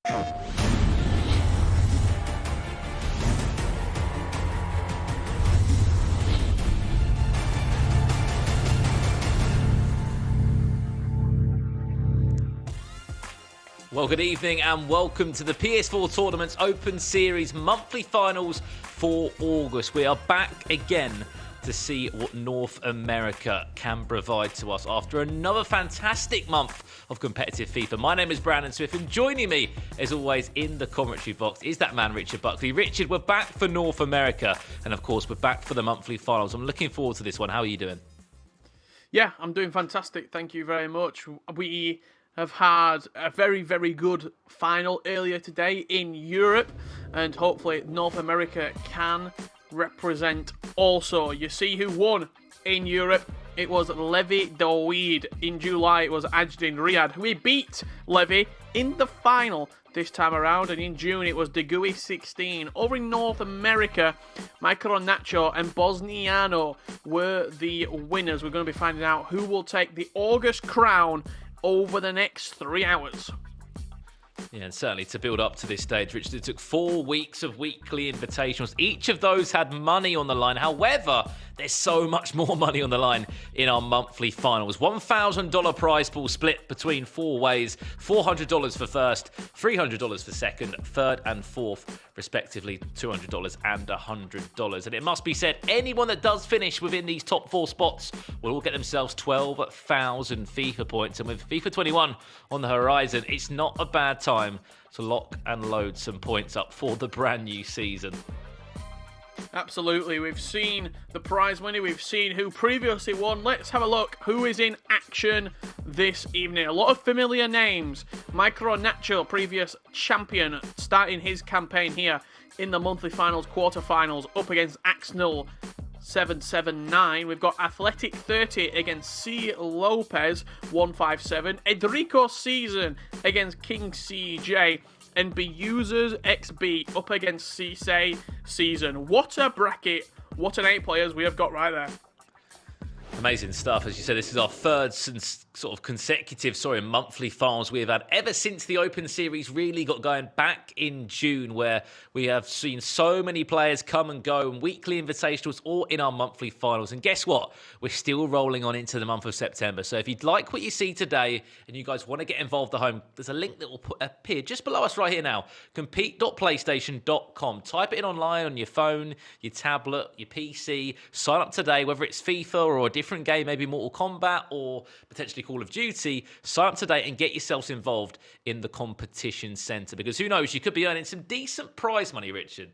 Well, good evening and welcome to the PS4 Tournament's Open Series monthly finals for August. We are back again to see what North America can provide to us after another fantastic month of competitive FIFA. My name is Brandon Swift, and joining me, as always, in the commentary box is that man, Richard Buckley. Richard, we're back for North America, and of course, we're back for the monthly finals. I'm looking forward to this one. How are you doing? Yeah, I'm doing fantastic. Thank you very much. We have had a very, very good final earlier today in Europe, and hopefully North America can represent also. You see who won in Europe? It was Levy Daweed. In July, it was Ajdin Riyad. We beat Levy in the final this time around, and in June it was Degui 16. Over in North America, MicroNacho and Bosniano were the winners. We're going to be finding out who will take the August crown over the next 3 hours. Yeah, and certainly to build up to this stage, Richard, it took 4 weeks of weekly invitationals. Each of those had money on the line. However, there's so much more money on the line in our monthly finals. $1,000 prize pool split between 4 ways. $400 for first, $300 for second, third and fourth, respectively, $200 and $100. And it must be said, anyone that does finish within these top 4 spots will all get themselves 12,000 FIFA points. And with FIFA 21 on the horizon, it's not a bad time to lock and load some points up for the brand new season. Absolutely. We've seen the prize money. We've seen who previously won. Let's have a look who is in action this evening. A lot of familiar names. MicroNacho, previous champion, starting his campaign here in the monthly finals, quarterfinals, up against Axnell 779. We've got Athletic 30 against C. Lopez 157. EdricoSZN against KingCJ. And Beuses XB up against cisseSZN. What a bracket. What an 8 players we have got right there. Amazing stuff. As you said, this is our third consecutive monthly finals we have had ever since the Open Series really got going back in June, where we have seen so many players come and go in weekly invitationals or in our monthly finals. And guess what? We're still rolling on into the month of September. So if you'd like what you see today and you guys want to get involved at home, there's a link that will appear just below us right here now. Compete.playstation.com. Type it in online on your phone, your tablet, your PC. Sign up today, whether it's FIFA or a different game, maybe Mortal Kombat or potentially Call of Duty. Sign up today and get yourselves involved in the competition centre, because who knows, you could be earning some decent prize money, Richard.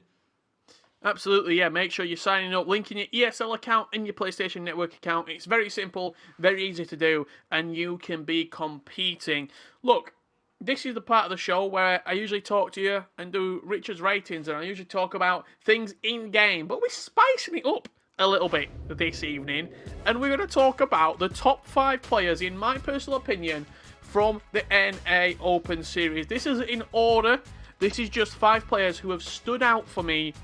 Absolutely, yeah. Make sure you're signing up, linking your ESL account and your PlayStation Network account. It's very simple, very easy to do, and you can be competing. Look, this is the part of the show where I usually talk to you and do Richard's ratings, and I usually talk about things in-game, but we're spicing it up a little bit this evening, and we're going to talk about the top 5 players, in my personal opinion, from the NA Open Series. This is in order. This is just 5 players who have stood out for me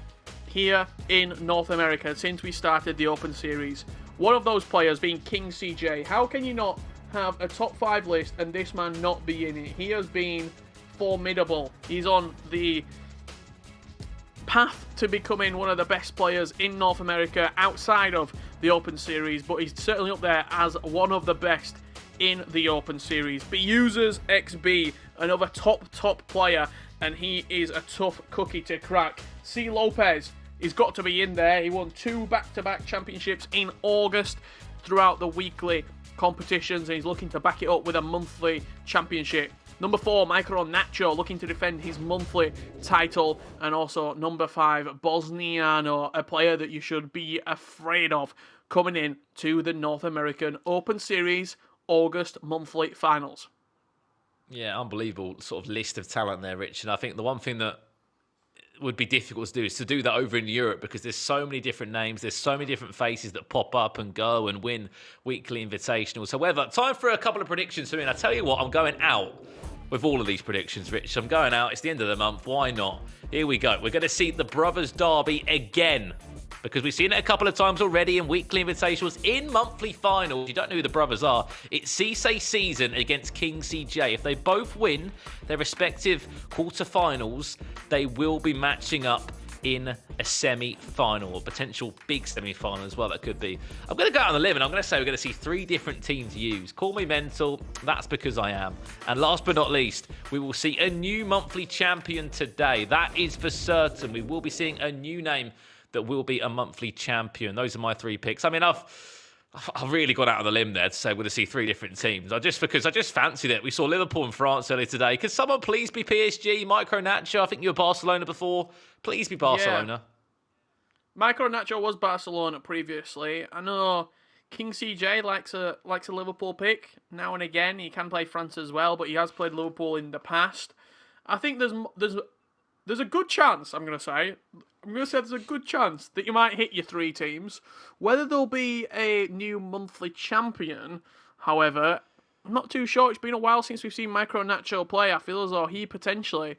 here in North America since we started the Open Series. One of those players being KingCJ. How can you not have a top 5 list and this man not be in it? He has been formidable. He's on the path to becoming one of the best players in North America outside of the Open Series, but he's certainly up there as one of the best in the Open Series. Beuses XB, another top player, and he is a tough cookie to crack. C. Lopez, he's got to be in there. He won 2 back-to-back championships in August throughout the weekly competitions, and he's looking to back it up with a monthly championship. Number 4, MicroNacho, looking to defend his monthly title. And also number 5, Bosniano, a player that you should be afraid of, coming in to the North American Open Series August monthly finals. Yeah, unbelievable list of talent there, Rich. And I think the one thing that would be difficult to do is to do that over in Europe, because there's so many different names, there's so many different faces that pop up and go and win weekly invitationals. However, time for a couple of predictions. I tell you what, I'm going out with all of these predictions, Rich. I'm going out. It's the end of the month. Why not? Here we go. We're going to see the Brothers Derby again because we've seen it a couple of times already in weekly invitationals, in monthly finals. You don't know who the brothers are. It's cisseSZN against KingCJ. If they both win their respective quarterfinals, they will be matching up in a semi-final, or potential big semi-final as well. That could be. I'm going to go out on the limb and I'm going to say we're going to see 3 different teams used. Call me mental, that's because I am. And last but not least, we will see a new monthly champion today. That is for certain. We will be seeing a new name that will be a monthly champion. Those are my 3 picks. I mean, I've really gone out on the limb there to say we're going to see 3 different teams. I just fancied it. We saw Liverpool and France earlier today. Could someone please be PSG? MicroNacho, I think you were Barcelona before. Please be Barcelona. Yeah. MicroNacho was Barcelona previously. I know KingCJ likes a Liverpool pick now and again. He can play France as well, but he has played Liverpool in the past. I think there's a good chance, I'm going to say there's a good chance that you might hit your 3 teams. Whether there'll be a new monthly champion, however, I'm not too sure. It's been a while since we've seen MicroNacho play. I feel as though he potentially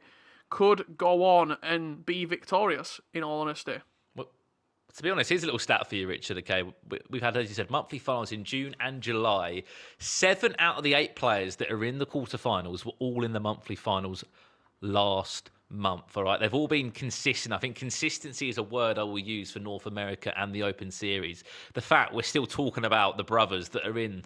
could go on and be victorious, in all honesty. Well, to be honest, here's a little stat for you, Richard. Okay, we've had, as you said, monthly finals in June and July. 7 out of the 8 players that are in the quarterfinals were all in the monthly finals last month. All right, they've all been consistent. I think consistency is a word I will use for North America and the Open Series. The fact we're still talking about the brothers that are in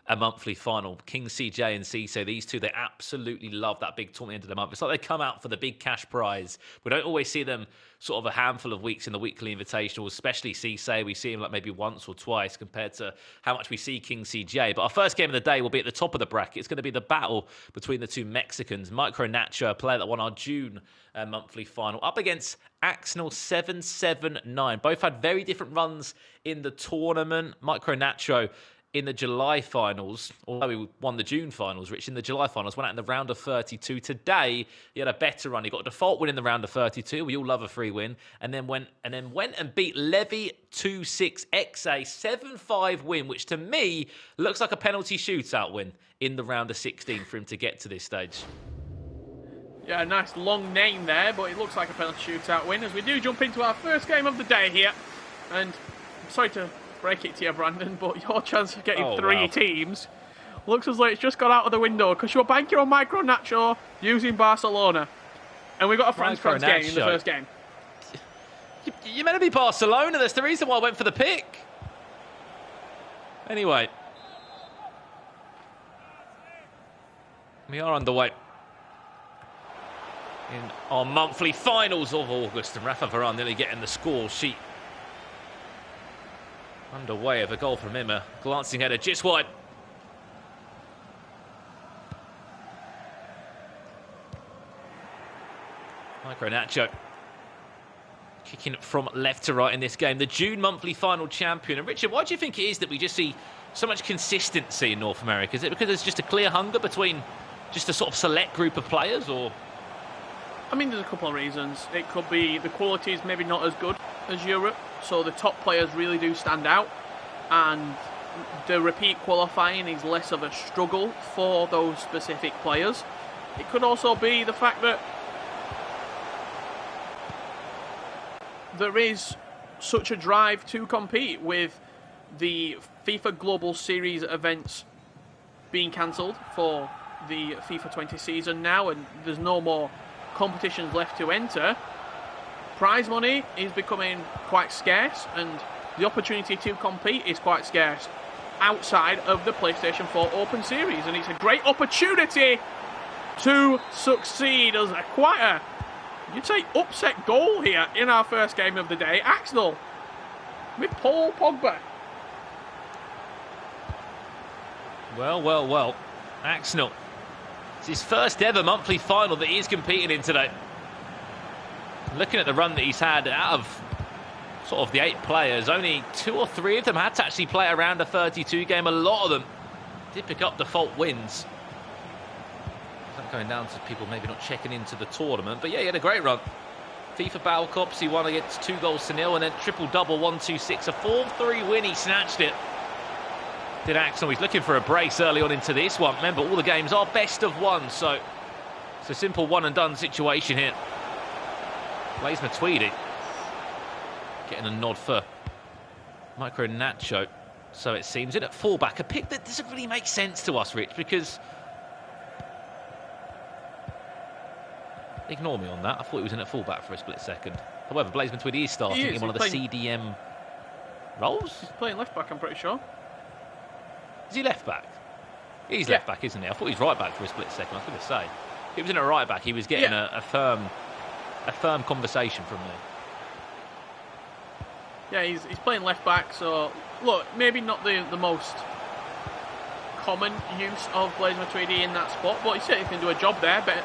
a monthly final, KingCJ and Cisse, these two, they absolutely love that big tournament end of the month. It's like they come out for the big cash prize. We don't always see them sort of a handful of weeks in the weekly invitational, especially Cisse. We see him like maybe once or twice compared to how much we see KingCJ. But our first game of the day will be at the top of the bracket. It's going to be the battle between the 2 Mexicans. MicroNacho, a player that won our June monthly final, up against Axnell 779. Both had very different runs in the tournament. MicroNacho in the July finals, although he won the June finals, Rich, in the July finals, went out in the round of 32. Today, he had a better run. He got a default win in the round of 32. We all love a free win. And then went and beat Levy 2-6 XA 7-5 win, which to me looks like a penalty shootout win in the round of 16 for him to get to this stage. Yeah, a nice long name there, but it looks like a penalty shootout win as we do jump into our first game of the day here. And I'm sorry to break it to you, Brandon, but your chance of getting 3 teams looks as though it's just got out of the window because you're banking on MicroNacho using Barcelona. And we've got a France-France game in the first game. You're meant to be Barcelona. That's the reason why I went for the pick. Anyway. We are underway in our monthly finals of August. And Rafa Varane nearly getting the score sheet underway of a goal from him. A glancing header just wide. MicroNacho kicking from left to right in this game. The June monthly final champion. And Richard, why do you think it is that we just see so much consistency in North America? Is it because there's just a clear hunger between just a sort of select group of players, or? I mean, there's a couple of reasons. It could be the quality is maybe not as good as Europe, so the top players really do stand out, and the repeat qualifying is less of a struggle for those specific players. It could also be the fact that there is such a drive to compete with the FIFA Global Series events being cancelled for the FIFA 20 season now, and there's no more competitions left to enter. Prize money is becoming quite scarce, and the opportunity to compete is quite scarce outside of the PlayStation 4 Open Series, and it's a great opportunity to succeed as quite a, you'd say, upset goal here in our first game of the day. Axnell with Paul Pogba. Well. Axnell. It's his first ever monthly final that he's competing in today. Looking at the run that he's had out of sort of the 8 players, only 2 or 3 of them had to actually play around a 32 game. A lot of them did pick up default wins. That going down to people maybe not checking into the tournament. But yeah, he had a great run. FIFA Battle Cups, he won against 2-0, and then triple-double 1-2-6. A 4-3 win, he snatched it. Did Axel. He's looking for a brace early on into this one. Remember, all the games are best of 1, so it's a simple one-and-done situation here. Plays Matuidi. getting a nod for MicroNacho. So it seems in at fullback, a pick that doesn't really make sense to us, Rich, because ignore me on that. I thought he was in at fullback for a split second. However, Blaise Matuidi is starting in one of the CDM roles. He's playing left back, I'm pretty sure. Is he left back? He's left back, isn't he? I thought he was right back for a split second. I was going to say, if he was in at right back, he was getting a firm conversation from me. Yeah, he's playing left back, so look, maybe not the most common use of Blaise Matuidi in that spot, but he certainly can do a job there. But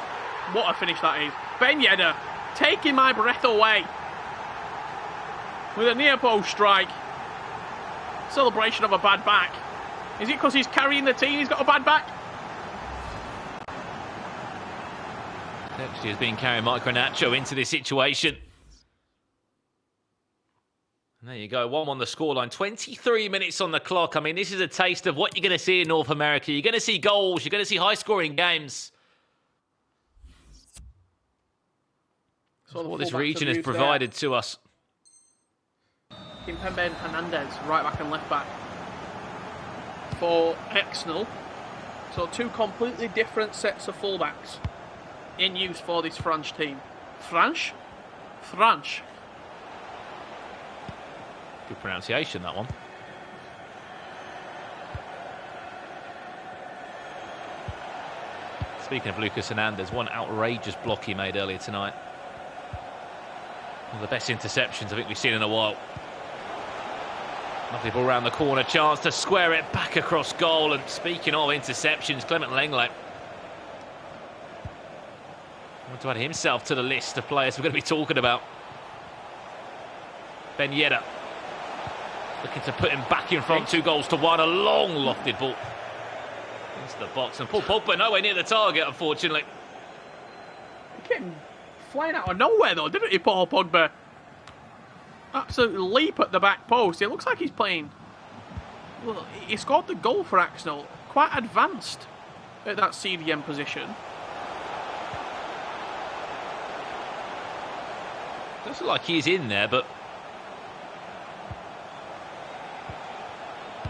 what a finish that is. Ben Yedder taking my breath away with a near post strike. Celebration of a bad back. Is it because he's carrying the team he's got a bad back? Actually has been carrying MicroNacho into this situation. And there you go, 1-1 the scoreline. 23 minutes on the clock. I mean, this is a taste of what you're going to see in North America. You're going to see goals. You're going to see high-scoring games. That's what this region has provided to us. Kimpembe and Hernandez, right back and left back for Exnal. So two completely different sets of fullbacks in use for this French team. French? Good pronunciation, that one. Speaking of Lucas Hernandez, one outrageous block he made earlier tonight. One of the best interceptions I think we've seen in a while. Lovely ball round the corner, chance to square it back across goal. And speaking of interceptions, Clement Lenglet want to add himself to the list of players we're going to be talking about. Ben Yedder looking to put him back in front, 2-1. A long lofted ball into the box, and Paul Pogba nowhere near the target, unfortunately. He came flying out of nowhere though, didn't he, Paul Pogba? Absolute leap at the back post. It looks like he's playing. Well, he scored the goal for Axel. Quite advanced at that CDM position. Doesn't look like he's in there, but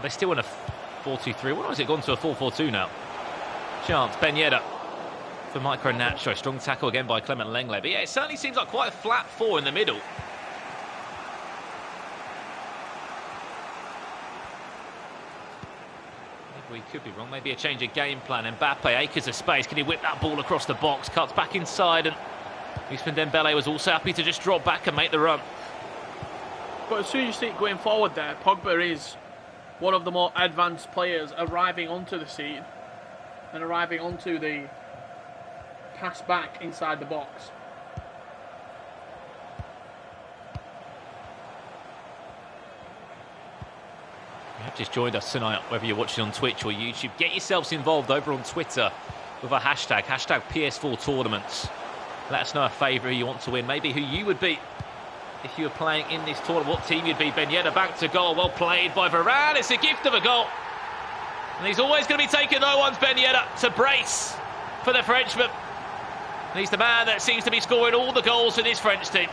they still want a 4-2-3. What has it gone to a 4-4-2 now? Chance, Ben Yedder for MicroNacho. Strong tackle again by Clement Lenglet. But yeah, it certainly seems like quite a flat four in the middle. We could be wrong. Maybe a change of game plan. Mbappe, acres of space. Can he whip that ball across the box? Cuts back inside, and Ousmane Dembele was also happy to just drop back and make the run. But as soon as you see it going forward there, Pogba is one of the more advanced players arriving onto the scene and arriving onto the pass back inside the box. You have just joined us tonight, whether you're watching on Twitch or YouTube. Get yourselves involved over on Twitter with our hashtag PS4 tournaments. Let us know a favourite who you want to win, maybe who you would be if you were playing in this tournament, what team you'd be. Ben Yedder back to goal, well played by Varane. It's a gift of a goal. And he's always going to be taking no one's Ben Yedder to brace for the Frenchman. And he's the man that seems to be scoring all the goals for this French team.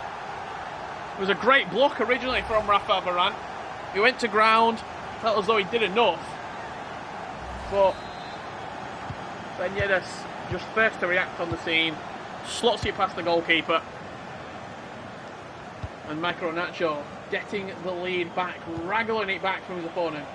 It was a great block originally from Rafa Varane. He went to ground, felt as though he did enough. But Ben Yedder just first to react on the scene, slots you past the goalkeeper. And MicroNacho getting the lead back, wraggling it back from his opponent.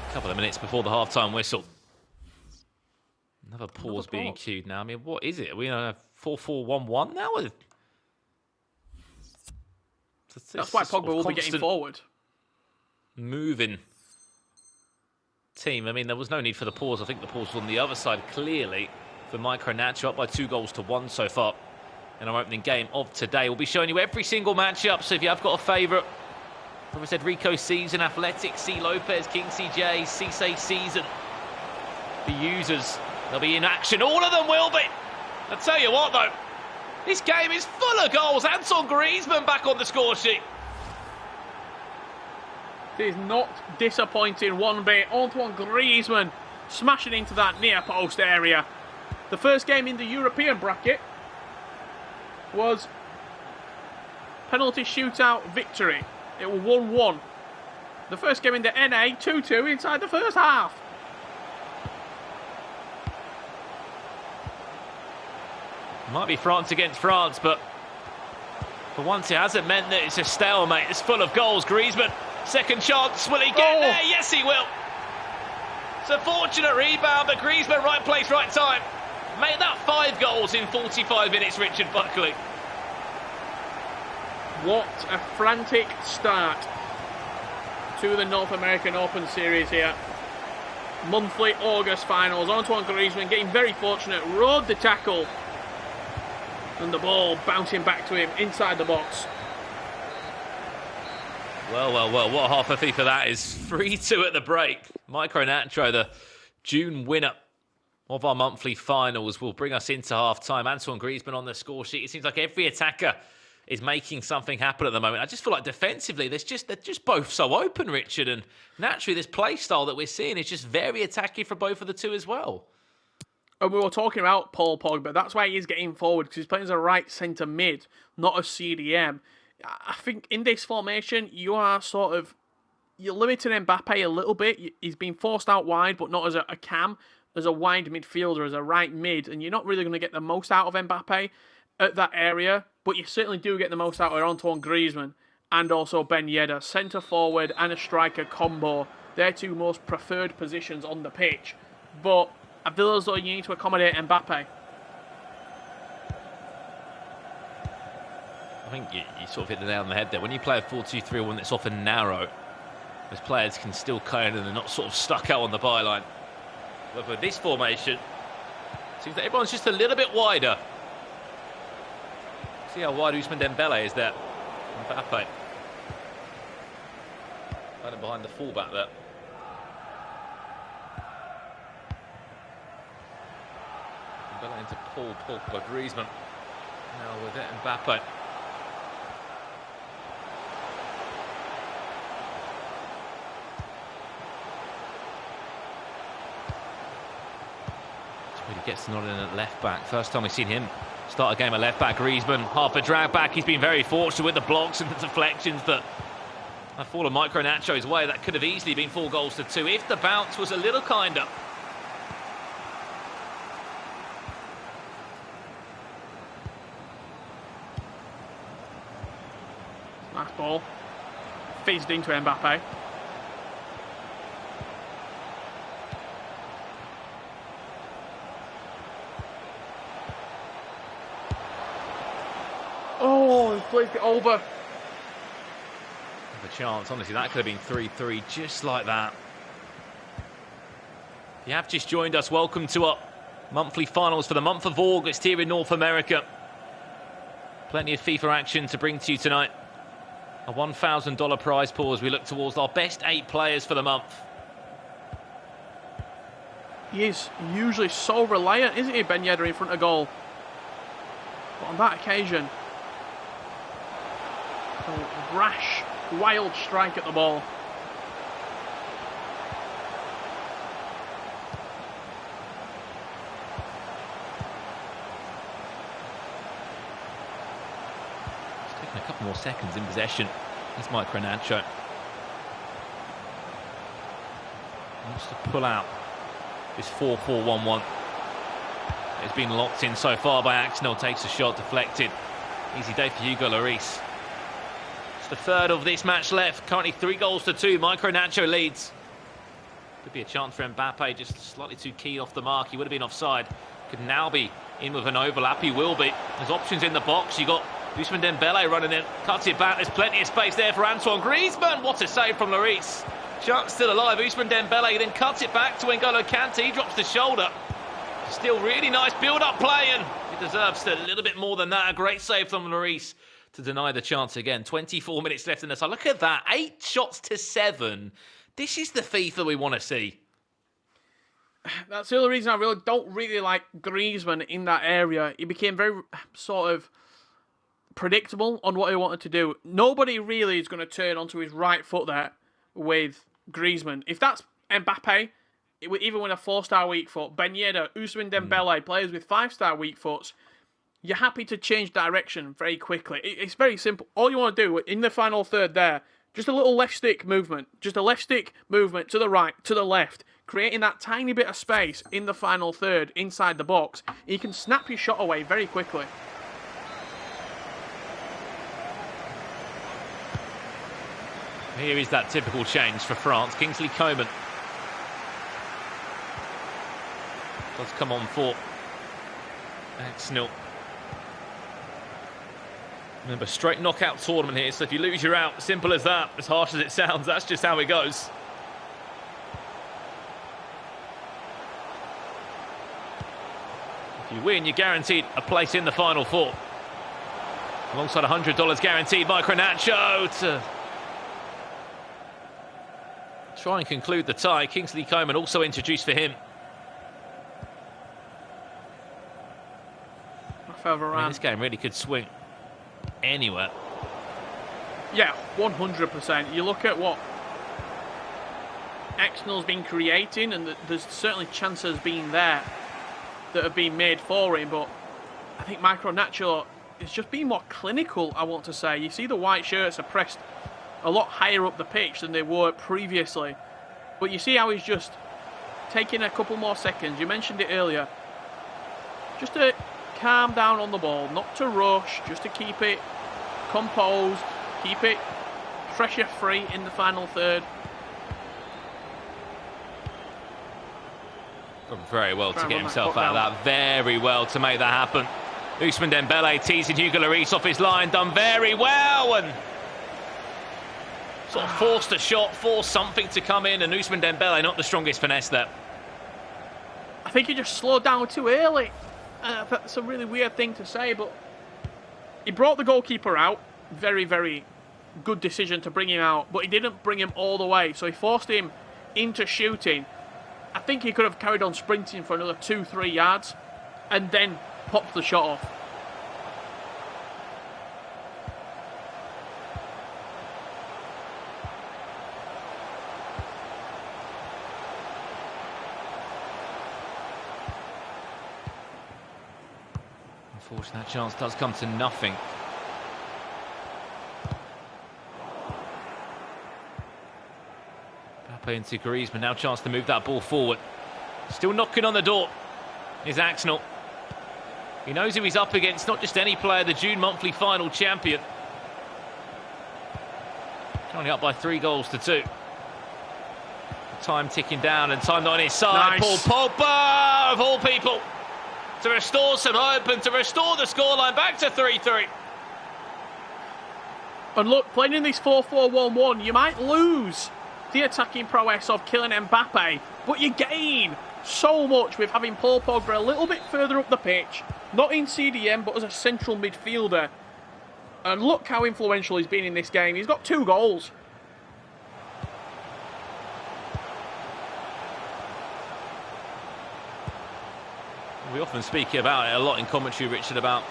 A couple of minutes before the half-time whistle. Another pause being queued now. I mean, what is it? Are we on a 4-4-1-1 now? That's why Pogba will be getting forward. Moving team. I mean, there was no need for the pause. I think the pause was on the other side, clearly, for MicroNacho, up by 2-1 so far in our opening game of today. We'll be showing you every single matchup, so if you have got a favourite, whether it's EdricoSZN, Athletic, C. Lopez, KingCJ, cisseSZN, Beuses, they'll be in action. All of them will be. I'll tell you what, though, this game is full of goals. Antoine Griezmann back on the score sheet. is not disappointing one bit. Antoine Griezmann smashing into that near post area. The first game in the European bracket was penalty shootout victory. It was 1-1. The first game in the NA, 2-2 inside the first half. Might be France against France, but for once it hasn't meant that it's a stalemate. It's full of goals. Griezmann, second chance. Will he get there? Yes, he will. It's a fortunate rebound, but Griezmann, right place, right time. Made that 5 goals in 45 minutes, Richard Buckley. What a frantic start to the North American Open Series here. Monthly August finals. Antoine Griezmann getting very fortunate. Rode the tackle. And the ball bouncing back to him inside the box. Well, what a half of FIFA that is. 3-2 at the break. MicroNacho, the June winner of our monthly finals, will bring us into half-time. Antoine Griezmann on the score sheet. It seems like every attacker is making something happen at the moment. I just feel like defensively, they're just both so open, Richard, and naturally this play style that we're seeing is just very attacking for both of the two as well. And we were talking about Paul Pogba. That's why he's getting forward, because he's playing as a right centre mid, not a CDM. I think in this formation, you're limiting Mbappe a little bit. He's been forced out wide, but not as a cam, as a wide midfielder, as a right mid, and you're not really going to get the most out of Mbappe at that area, but you certainly do get the most out of Antoine Griezmann and also Ben Yedder. Centre forward and a striker combo. They're two most preferred positions on the pitch. But I feel as though you need to accommodate Mbappe. I think you sort of hit the nail on the head there. When you play a 4-2-3-1 that's often narrow, those players can still cut in and they're not sort of stuck out on the byline. But for this formation, it seems that everyone's just a little bit wider. See how wide Ousmane Dembele is there. Mbappe. Right behind the fullback there. Dembele into Paul Pogba, Griezmann. Now with it, Mbappe. He gets nodded in at left back. First time we've seen him start a game at left back. Griezmann, half a drag back. He's been very fortunate with the blocks and the deflections that have fallen MicroNacho's way. That could have easily been 4-2 if the bounce was a little kinder. Nice ball. Fizzed into Mbappe. Oh, he's placed it over. The chance, honestly, that could have been 3-3 just like that. If you have just joined us, welcome to our monthly finals for the month of August here in North America. Plenty of FIFA action to bring to you tonight. A $1,000 prize pool as we look towards our best 8 players for the month. He is usually so reliant, isn't he, Ben Yedder in front of goal? But on that occasion, a rash, wild strike at the ball. It's taking a couple more seconds in possession. It's MicroNacho. Wants to pull out this 4-4-1-1. It's been locked in so far by Axnell. Takes a shot, deflected. Easy day for Hugo Lloris. It's the third of this match left. Currently 3-2. MicroNacho leads. Could be a chance for Mbappe, just slightly too keen off the mark. He would have been offside. Could now be in with an overlap. He will be. There's options in the box. You got Ousmane Dembele running in. Cuts it back. There's plenty of space there for Antoine Griezmann. What a save from Lloris. Chance still alive. Ousmane Dembele then cuts it back to N'Golo Kante. He drops the shoulder. Still really nice build-up play, and he deserves a little bit more than that. A great save from Lloris to deny the chance again. 24 minutes left in the side. Look at that. 8 shots to 7. This is the FIFA we want to see. That's the only reason I don't really like Griezmann in that area. He became very sort of predictable on what he wanted to do. Nobody really is going to turn onto his right foot there with Griezmann. If that's Mbappe, even with a 4-star weak foot, Ben Yedder, Ousmane Dembele, players with 5-star weak foots, you're happy to change direction very quickly. It's very simple. All you want to do in the final third there, just a little left stick movement. Just a left stick movement to the right, to the left, creating that tiny bit of space in the final third inside the box. You can snap your shot away very quickly. Here is that typical change for France. Kingsley Coman does come on for Axel. Remember, straight knockout tournament here, so if you lose, you're out. Simple as that. As harsh as it sounds, that's just how it goes. If you win, you're guaranteed a place in the Final Four. Alongside $100 guaranteed, MicroNacho to try and conclude the tie. Kingsley Coman also introduced for him. This game really could swing anywhere. Yeah, 100%. You look at what Axel's been creating, and there's certainly chances being there that have been made for him, but I think MicroNacho is just being more clinical, I want to say. You see the white shirts are pressed a lot higher up the pitch than they were previously, but you see how he's just taking a couple more seconds. You mentioned it earlier. Just to calm down on the ball, not to rush, just to keep it composed, keep it pressure free in the final third. Done very well to get himself out of that. Very well to make that happen. Ousmane Dembele teasing Hugo Lloris off his line. Done very well, and sort of forced a shot, forced something to come in, and Ousmane Dembele not the strongest finesse there. I think he just slowed down too early. That's a really weird thing to say, but he brought the goalkeeper out. Very, very good decision to bring him out, but he didn't bring him all the way, so he forced him into shooting. I think he could have carried on sprinting for another 2-3 yards and then popped the shot off. Unfortunately, that chance does come to nothing. Mbappe into Griezmann, now chance to move that ball forward. Still knocking on the door is Axel. He knows who he's up against, not just any player, the June monthly final champion. Only up by 3-2. Time ticking down and time not on his side. Nice. Paul Pogba, of all people, to restore some hope and to restore the scoreline back to 3-3. And look, playing in this 4-4-1-1, you might lose the attacking prowess of Kylian Mbappe, but you gain so much with having Paul Pogba a little bit further up the pitch, not in CDM, but as a central midfielder. And look how influential he's been in this game. He's got 2 goals. We often speak about it a lot in commentary, Richard, about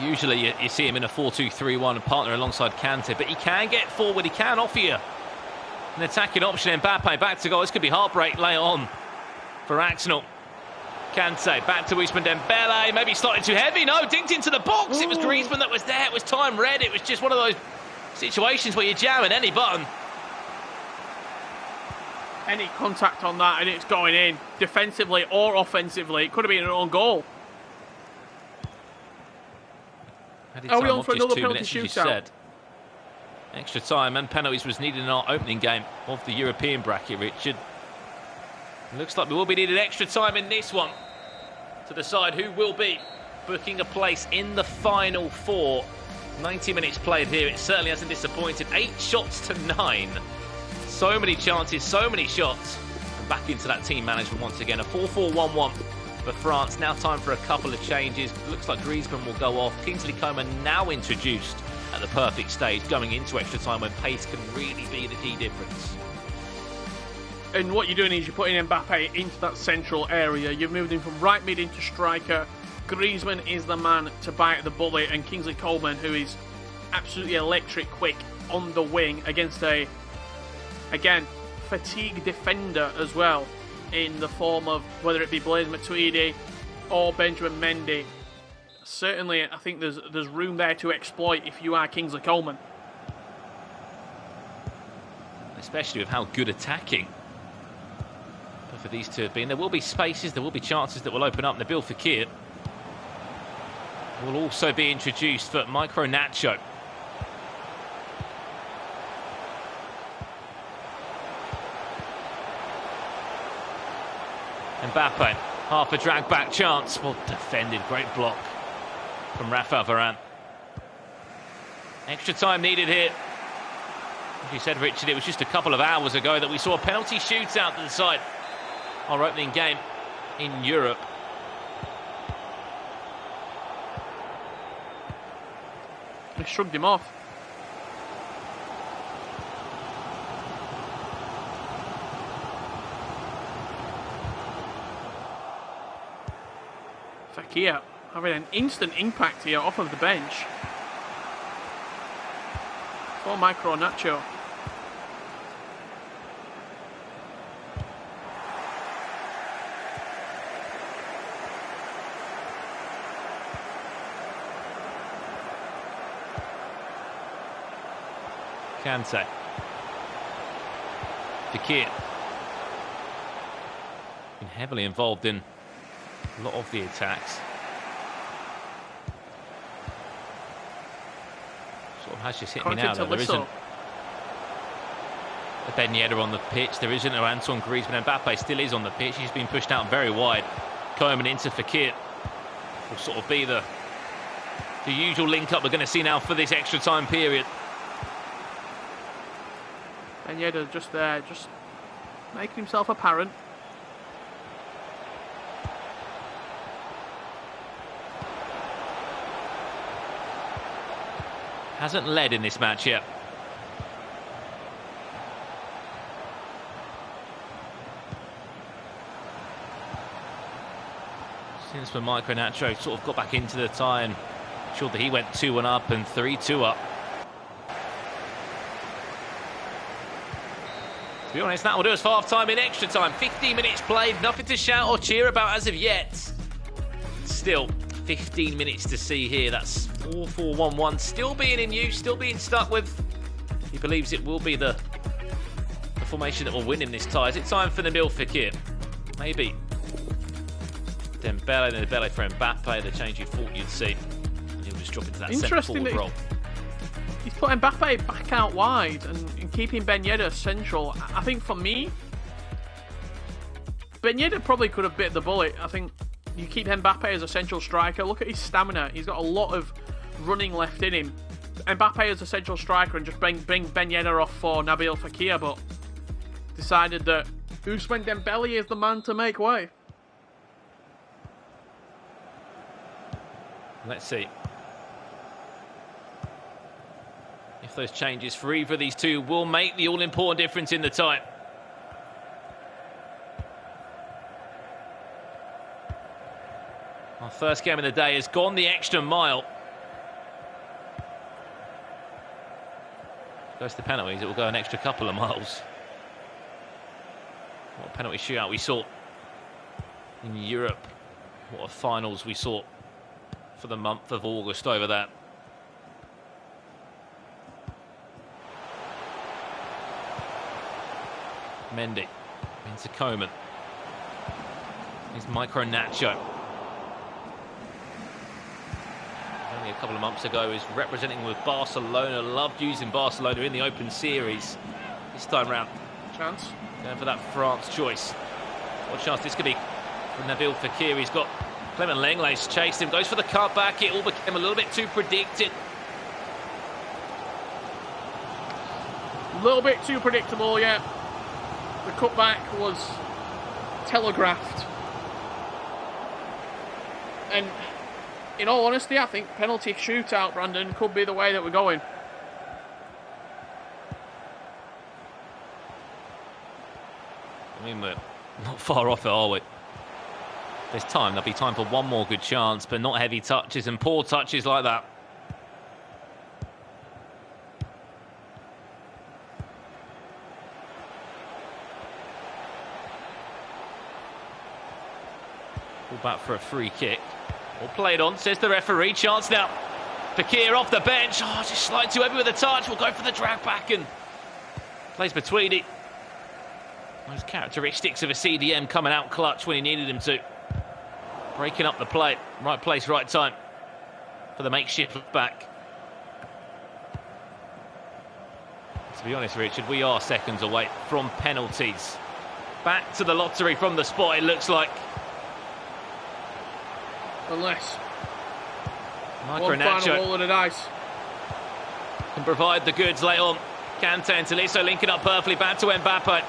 usually you see him in a 4-2-3-1 partner alongside Kante, but he can get forward, he can offer you an attacking option. Mbappe back to goal. This could be heartbreak later on for Axel. Kante back to Ousmane Dembele, maybe slightly too heavy. No, dinked into the box. Ooh. It was Griezmann that was there. It was time red. It was just one of those situations where you're jamming any button. Any contact on that and it's going in, defensively or offensively. It could have been an own goal. Are we on for another penalty shootout? Extra time and penalties was needed in our opening game of the European bracket, Richard. It looks like we will be needing extra time in this one to decide who will be booking a place in the Final Four. 90 minutes played here. It certainly hasn't disappointed. 8 shots to 9. So many chances, so many shots. And back into that team management once again. A 4-4-1-1 for France. Now time for a couple of changes. Looks like Griezmann will go off. Kingsley Coman now introduced at the perfect stage, going into extra time when pace can really be the key difference. And what you're doing is you're putting Mbappe into that central area. You've moved him from right mid into striker. Griezmann is the man to bite the bullet, and Kingsley Coman, who is absolutely electric quick on the wing against a, again, fatigued defender as well, in the form of whether it be Blaise Matuidi or Benjamin Mendy. Certainly, I think there's room there to exploit if you are Kingsley Coman. Especially with how good attacking for these two have been. There will be spaces, there will be chances that will open up. Nabil Fekir will also be introduced for MicroNacho. Mbappe, half a drag back chance. Well defended, great block from Rafael Varane. Extra time needed here. As you said, Richard, it was just a couple of hours ago that we saw a penalty shootout to the side. Our opening game in Europe. They shrugged him off. Fekir having an instant impact here off of the bench for MicroNacho. Kante. Fekir. Been heavily involved in a lot of the attacks. Sort of has just hit me now though. There isn't a Ben Yedder on the pitch. There isn't an Antoine Griezmann. Mbappe still is on the pitch. He's been pushed out very wide. Koeman into Fekir. Will sort of be the usual link-up we're going to see now for this extra time period. Ben Yedder just there, just making himself apparent. Hasn't led in this match yet. Since when MicroNacho sort of got back into the tie and ensured that he went 2-1 up and 3-2 up. To be honest, that will do us for half-time in extra time. 15 minutes played, nothing to shout or cheer about as of yet. Still, 15 minutes to see here. That's 4-4-1-1. Still being in use, still being stuck with. He believes it will be the formation that will win him this tie. Is it time for Nabil Fekir? Maybe. Dembele for Mbappe, the change you thought you'd see. And he'll just drop into that centre-forward role. He's put Mbappe back out wide and keeping Ben Yedder central. I think for me, Ben Yedder probably could have bit the bullet. I think you keep Mbappe as a central striker. Look at his stamina. He's got a lot of running left in him. Mbappe as a central striker and just bring Ben Yedder off for Nabil Fekir, but decided that Ousmane Dembele is the man to make way. Let's see if those changes for either of these two will make the all-important difference in the tie. Our first game of the day has gone the extra mile. Goes to penalties, it will go an extra couple of miles. What a penalty shootout we saw in Europe. What a finals we saw for the month of August over that. Mendy into Koeman. Here's MicroNacho. Only a couple of months ago, he was representing with Barcelona. Loved using Barcelona in the Open Series. This time round, Chance. going for that France choice. What chance this could be for Nabil Fekir. He's got Clement Lenglet's chased him, goes for the cutback. It all became a little bit too predicted. A little bit too predictable, yeah. The cutback was telegraphed. And in all honesty, I think penalty shootout, Brandon, could be the way that we're going. I mean, we're not far off it, are we? There's time. There'll be time for one more good chance, but not heavy touches and poor touches like that. back for a free kick. All played on, says the referee. Chance now. Fekir off the bench. Oh, just slightly too heavy with the touch. We'll go for the drag back and plays between it. Those characteristics of a CDM coming out clutch when he needed him to. Breaking up the play. Right place, right time for the makeshift back. To be honest, Richard, we are seconds away from penalties. Back to the lottery from the spot, it looks like. Unless MicroNacho one final roll of the dice can provide the goods late on. Kante and Tolisso linking up perfectly. Back to Mbappe.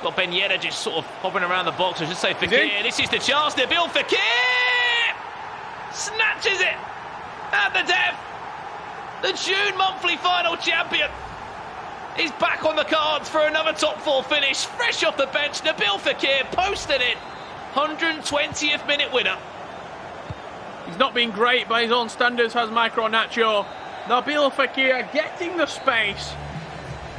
Got Ben Yedder just sort of hovering around the box. I should say Fekir. This is the chance. Nabil Fekir snatches it at the death. The June monthly final champion is back on the cards for another top four finish. Fresh off the bench, Nabil Fekir posted it. 120th minute winner. He's not been great by his own standards, has MicroNacho. Nabil Fekir getting the space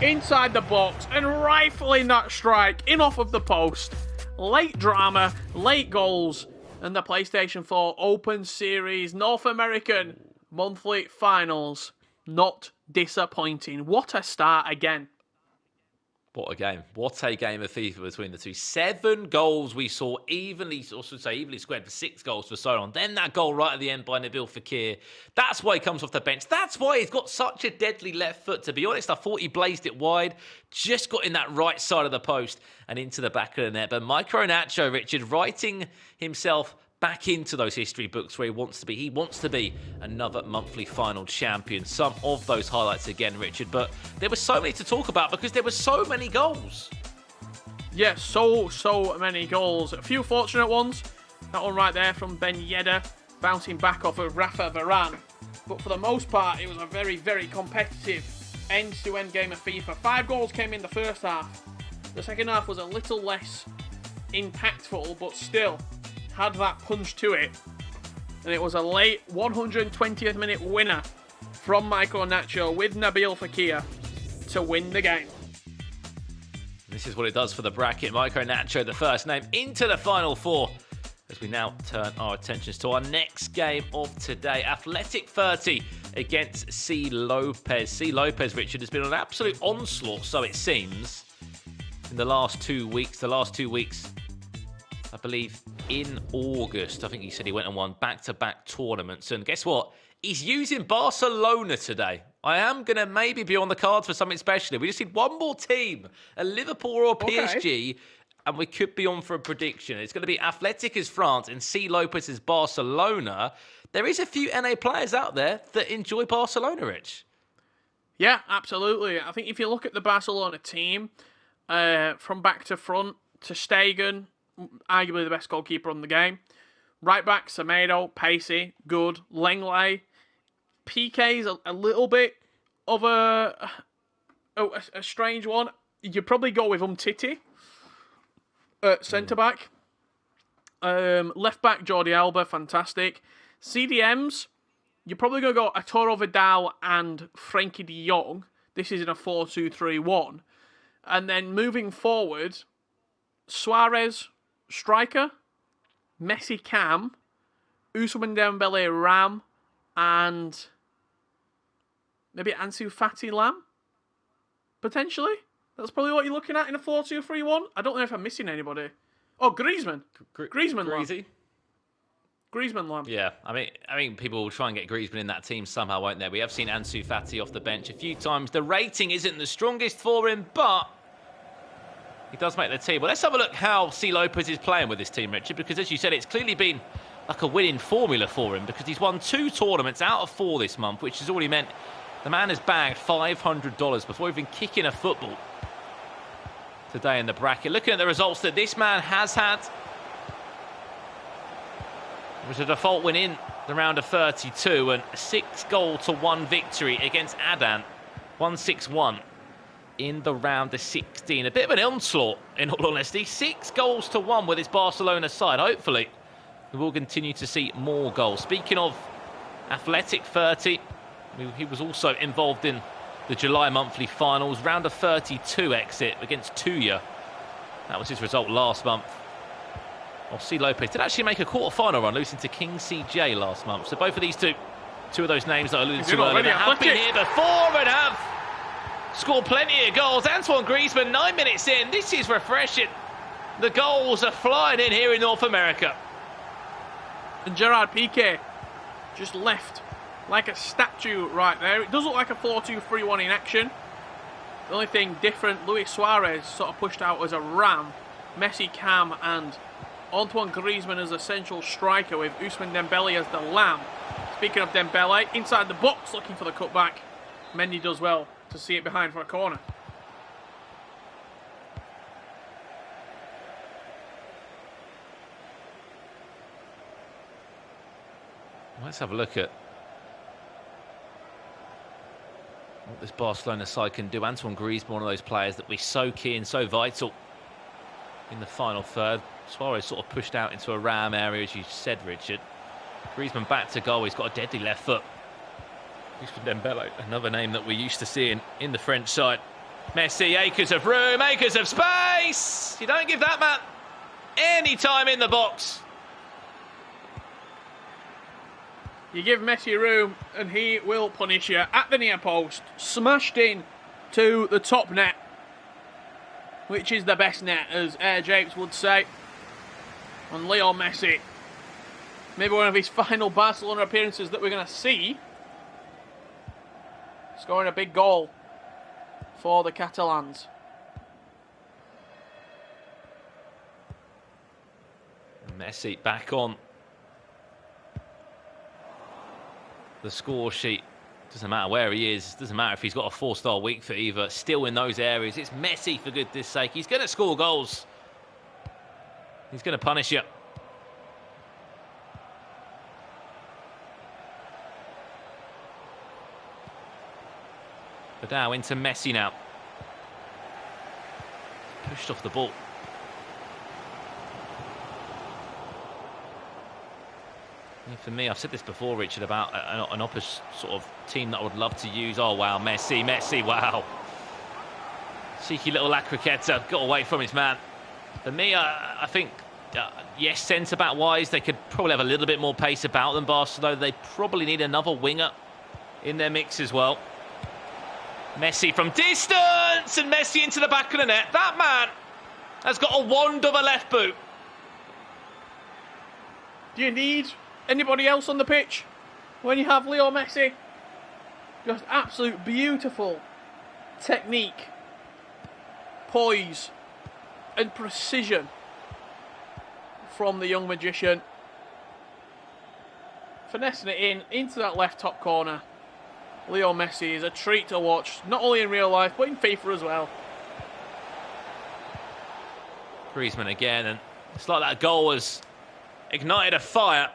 inside the box and rifling that strike in off of the post. Late drama, late goals, and the PlayStation 4 Open Series North American monthly finals. Not disappointing. What a start again. What a game. What a game of FIFA between the two. 7 goals we saw evenly squared for 6 goals for Solon. Then that goal right at the end by Nabil Fekir. That's why he comes off the bench. That's why he's got such a deadly left foot. To be honest, I thought he blazed it wide. Just got in that right side of the post and into the back of the net. But MicroNacho, Richard, writing himself back into those history books where he wants to be. He wants to be another monthly final champion. Some of those highlights again, Richard, but there was so many to talk about because there were so many goals. Yes, so many goals. A few fortunate ones. That one right there from Ben Yedder, bouncing back off of Rafa Varane. But for the most part, it was a very, very competitive end-to-end game of FIFA. 5 goals came in the first half. The second half was a little less impactful, but still had that punch to it. And it was a late 120th minute winner from MicroNacho with Nabil Fekir to win the game. This is what it does for the bracket. MicroNacho, the first name into the Final Four. As we now turn our attentions to our next game of today. Athletic 30 against C. Lopez. C. Lopez, Richard, has been on an absolute onslaught, so it seems, in the last 2 weeks. I believe in August, I think he said he went and won back-to-back tournaments. And guess what? He's using Barcelona today. I am going to maybe be on the cards for something special. We just need one more team, a Liverpool or a PSG, and we could be on for a prediction. It's going to be Athletic as France and C. Lopez as Barcelona. There is a few NA players out there that enjoy Barcelona, Rich. Yeah, absolutely. I think if you look at the Barcelona team, from back to front, to Stegen, arguably the best goalkeeper on the game. Right back, Semedo, pacey, good. Lenglet. PK's a little bit of a strange one. You'd probably go with Umtiti at centre-back. Left back, Jordi Alba, fantastic. CDMs, you're probably going to go Arturo Vidal and Frenkie de Jong. This is in a 4-2-3-1. And then moving forward, Suarez, striker, Messi cam, Ousmane Dembele Ram, and maybe Ansu Fati Lam, potentially. That's probably what you're looking at in a 4-2-3-1. I don't know if I'm missing anybody. Oh, Griezmann. Griezmann Lam. Griezmann Lam. Yeah, I mean, people will try and get Griezmann in that team somehow, won't they? We have seen Ansu Fati off the bench a few times. The rating isn't the strongest for him, but he does make the team. Well, let's have a look how C. Lopez is playing with this team, Richard, because as you said, it's clearly been like a winning formula for him because he's won 2 tournaments out of 4 this month, which has already meant the man has bagged $500 before even kicking a football today in the bracket. Looking at the results that this man has had, it was a default win in the round of 32 and a 6-1 victory against Adan, 1-6-1. In the round of 16. A bit of an onslaught, in all honesty. 6-1 with his Barcelona side. Hopefully, we will continue to see more goals. Speaking of Athletic 30, he was also involved in the July monthly finals. Round of 32 exit against Tuya. That was his result last month. Well, C. Lopez did actually make a quarter-final run, losing to KingCJ last month. So both of these two of those names that I alluded to earlier have been here before and have scored plenty of goals. Antoine Griezmann, 9 minutes in. This is refreshing. The goals are flying in here in North America. And Gerard Piqué just left like a statue right there. It does look like a 4-2-3-1 in action. The only thing different, Luis Suarez sort of pushed out as a ram. Messi, Cam and Antoine Griezmann as a central striker with Ousmane Dembele as the lamb. Speaking of Dembele, inside the box looking for the cutback. Mendy does well to see it behind for a corner. Let's have a look at what this Barcelona side can do. Antoine Griezmann, one of those players that we're so key and so vital in the final third. Suarez sort of pushed out into a ram area, as you said, Richard. Griezmann back to goal. He's got a deadly left foot. Ousmane Dembele, another name that we're used to seeing in the French side. Messi, acres of room, acres of space. You don't give that man any time in the box. You give Messi room and he will punish you at the near post. Smashed in to the top net, which is the best net, as Air Japes would say. And Leo Messi, maybe one of his final Barcelona appearances that we're going to see, scoring a big goal for the Catalans. Messi back on the score sheet. Doesn't matter where he is. Doesn't matter if he's got a 4-star week for either. Still in those areas. It's Messi, for goodness sake. He's going to score goals. He's going to punish you. Vidal into Messi now. Pushed off the ball. For me, I've said this before, Richard, about an opposite sort of team that I would love to use. Oh, wow, Messi, wow. Cheeky little La Croqueta, got away from his man. For me, I think, yes, centre-back wise, they could probably have a little bit more pace about them, Barcelona. They probably need another winger in their mix as well. Messi from distance, and Messi into the back of the net. That man has got a wand of a left boot. Do you need anybody else on the pitch when you have Leo Messi? Just absolute beautiful technique, poise and precision from the young magician. Finessing it into that left top corner. Leo Messi is a treat to watch, not only in real life but in FIFA as well. Griezmann again, and it's like that goal has ignited a fire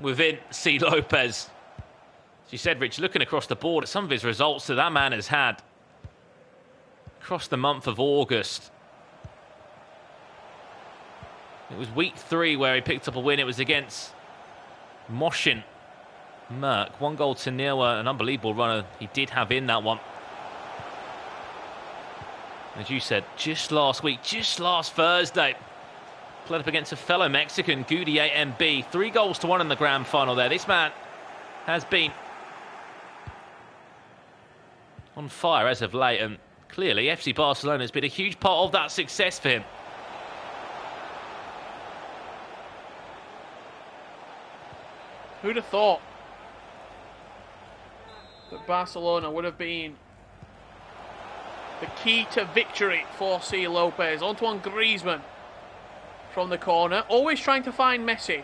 within C. Lopez. As you said, Rich, looking across the board at some of his results that man has had across the month of August. It was week 3 where he picked up a win. It was against Moschen Merck. 1-0, an unbelievable runner he did have in that one. As you said, just last week, just last Thursday, played up against a fellow Mexican, Goudier MB. 3-1 in the grand final there. This man has been on fire as of late, and clearly FC Barcelona has been a huge part of that success for him. Who'd have thought that Barcelona would have been the key to victory for C. Lopez? Antoine Griezmann from the corner, always trying to find Messi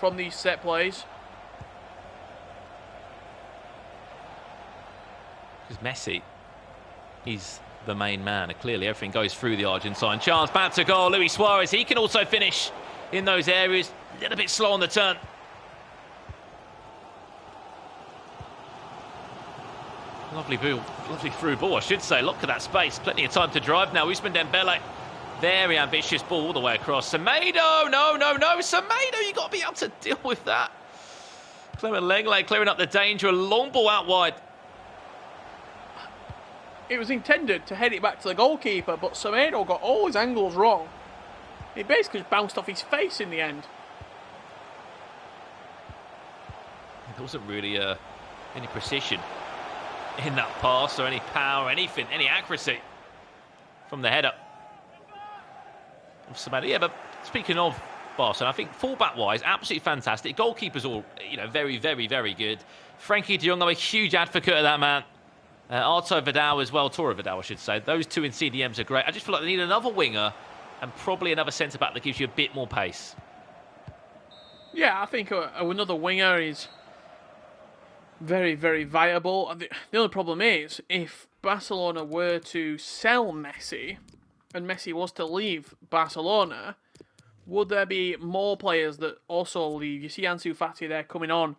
from these set plays. Because Messi, he's the main man. Clearly everything goes through the Argentine. Chance back to goal. Luis Suarez, he can also finish in those areas. A little bit slow on the turn. Lovely through ball, I should say. Look at that space. Plenty of time to drive now. Ousmane Dembele. Very ambitious ball all the way across. Semedo, no. Semedo, you've got to be able to deal with that. Clement Lenglet clearing up the danger. A long ball out wide. It was intended to head it back to the goalkeeper, but Semedo got all his angles wrong. It basically just bounced off his face in the end. There wasn't really any precision in that pass or any power, anything, any accuracy from the header of Samani. Yeah, but speaking of Barcelona, I think fullback-wise, absolutely fantastic. Goalkeepers all, very, very, very good. Frankie de Jong, I'm a huge advocate of that man. Arto Vidal as well, Toro Vidal, I should say. Those two in CDMs are great. I just feel like they need another winger and probably another centre-back that gives you a bit more pace. Yeah, I think another winger is very, very viable. The only problem is, if Barcelona were to sell Messi, and Messi was to leave Barcelona, would there be more players that also leave? You see Ansu Fati there coming on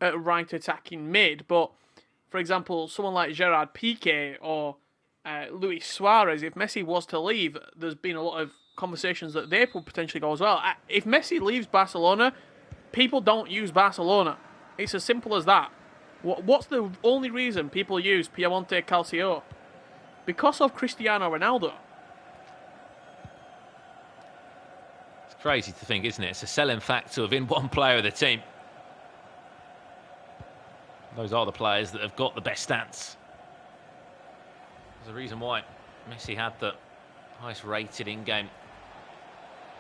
at right attacking mid, but for example, someone like Gerard Piqué or Luis Suarez, if Messi was to leave, there's been a lot of conversations that they could potentially go as well. If Messi leaves Barcelona, people don't use Barcelona. It's as simple as that. What's the only reason people use Piemonte Calcio? Because of Cristiano Ronaldo. It's crazy to think, isn't it? It's a selling factor within one player of the team. Those are the players that have got the best stats. There's a reason why Messi had the highest rated in-game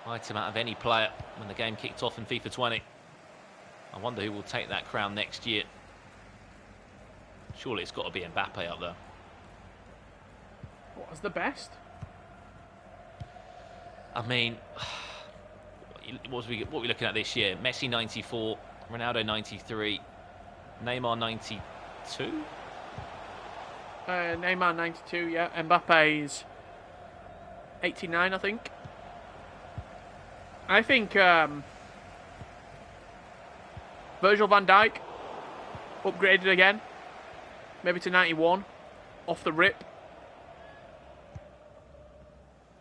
item out of any player when the game kicked off in FIFA 20. I wonder who will take that crown next year. Surely it's got to be Mbappe up there. What was the best? I mean, what are we looking at this year? Messi 94, Ronaldo 93, Neymar 92? Neymar 92, yeah. Mbappe's 89, I think. I think Virgil van Dijk upgraded again. Maybe to 91 off the rip.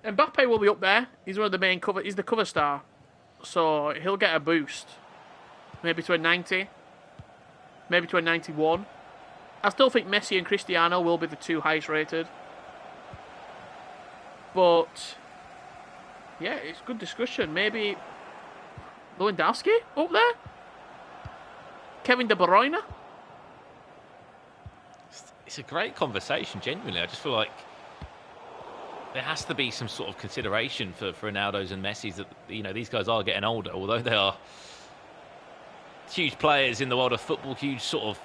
Mbappe will be up there. He's one of the main cover. He's the cover star. So he'll get a boost. Maybe to a 90. Maybe to a 91. I still think Messi and Cristiano will be the two highest rated. But yeah, it's good discussion. Maybe Lewandowski up there? Kevin De Bruyne? It's a great conversation, genuinely. I just feel like there has to be some sort of consideration for Ronaldo's and Messi's that, these guys are getting older, although they are huge players in the world of football, huge sort of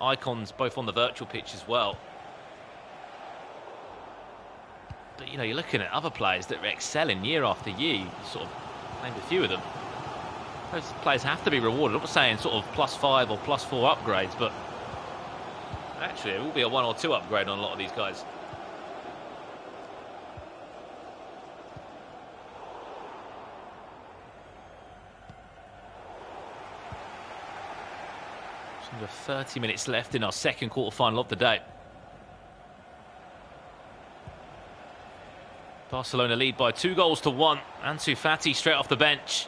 icons, both on the virtual pitch as well. But, you're looking at other players that are excelling year after year. You sort of named a few of them. Those players have to be rewarded. I'm not saying sort of +5 or +4 upgrades, but actually it will be a 1 or 2 upgrade on a lot of these guys. Just under 30 minutes left in our second quarter-final of the day. Barcelona lead by 2-1. Ansu Fati straight off the bench.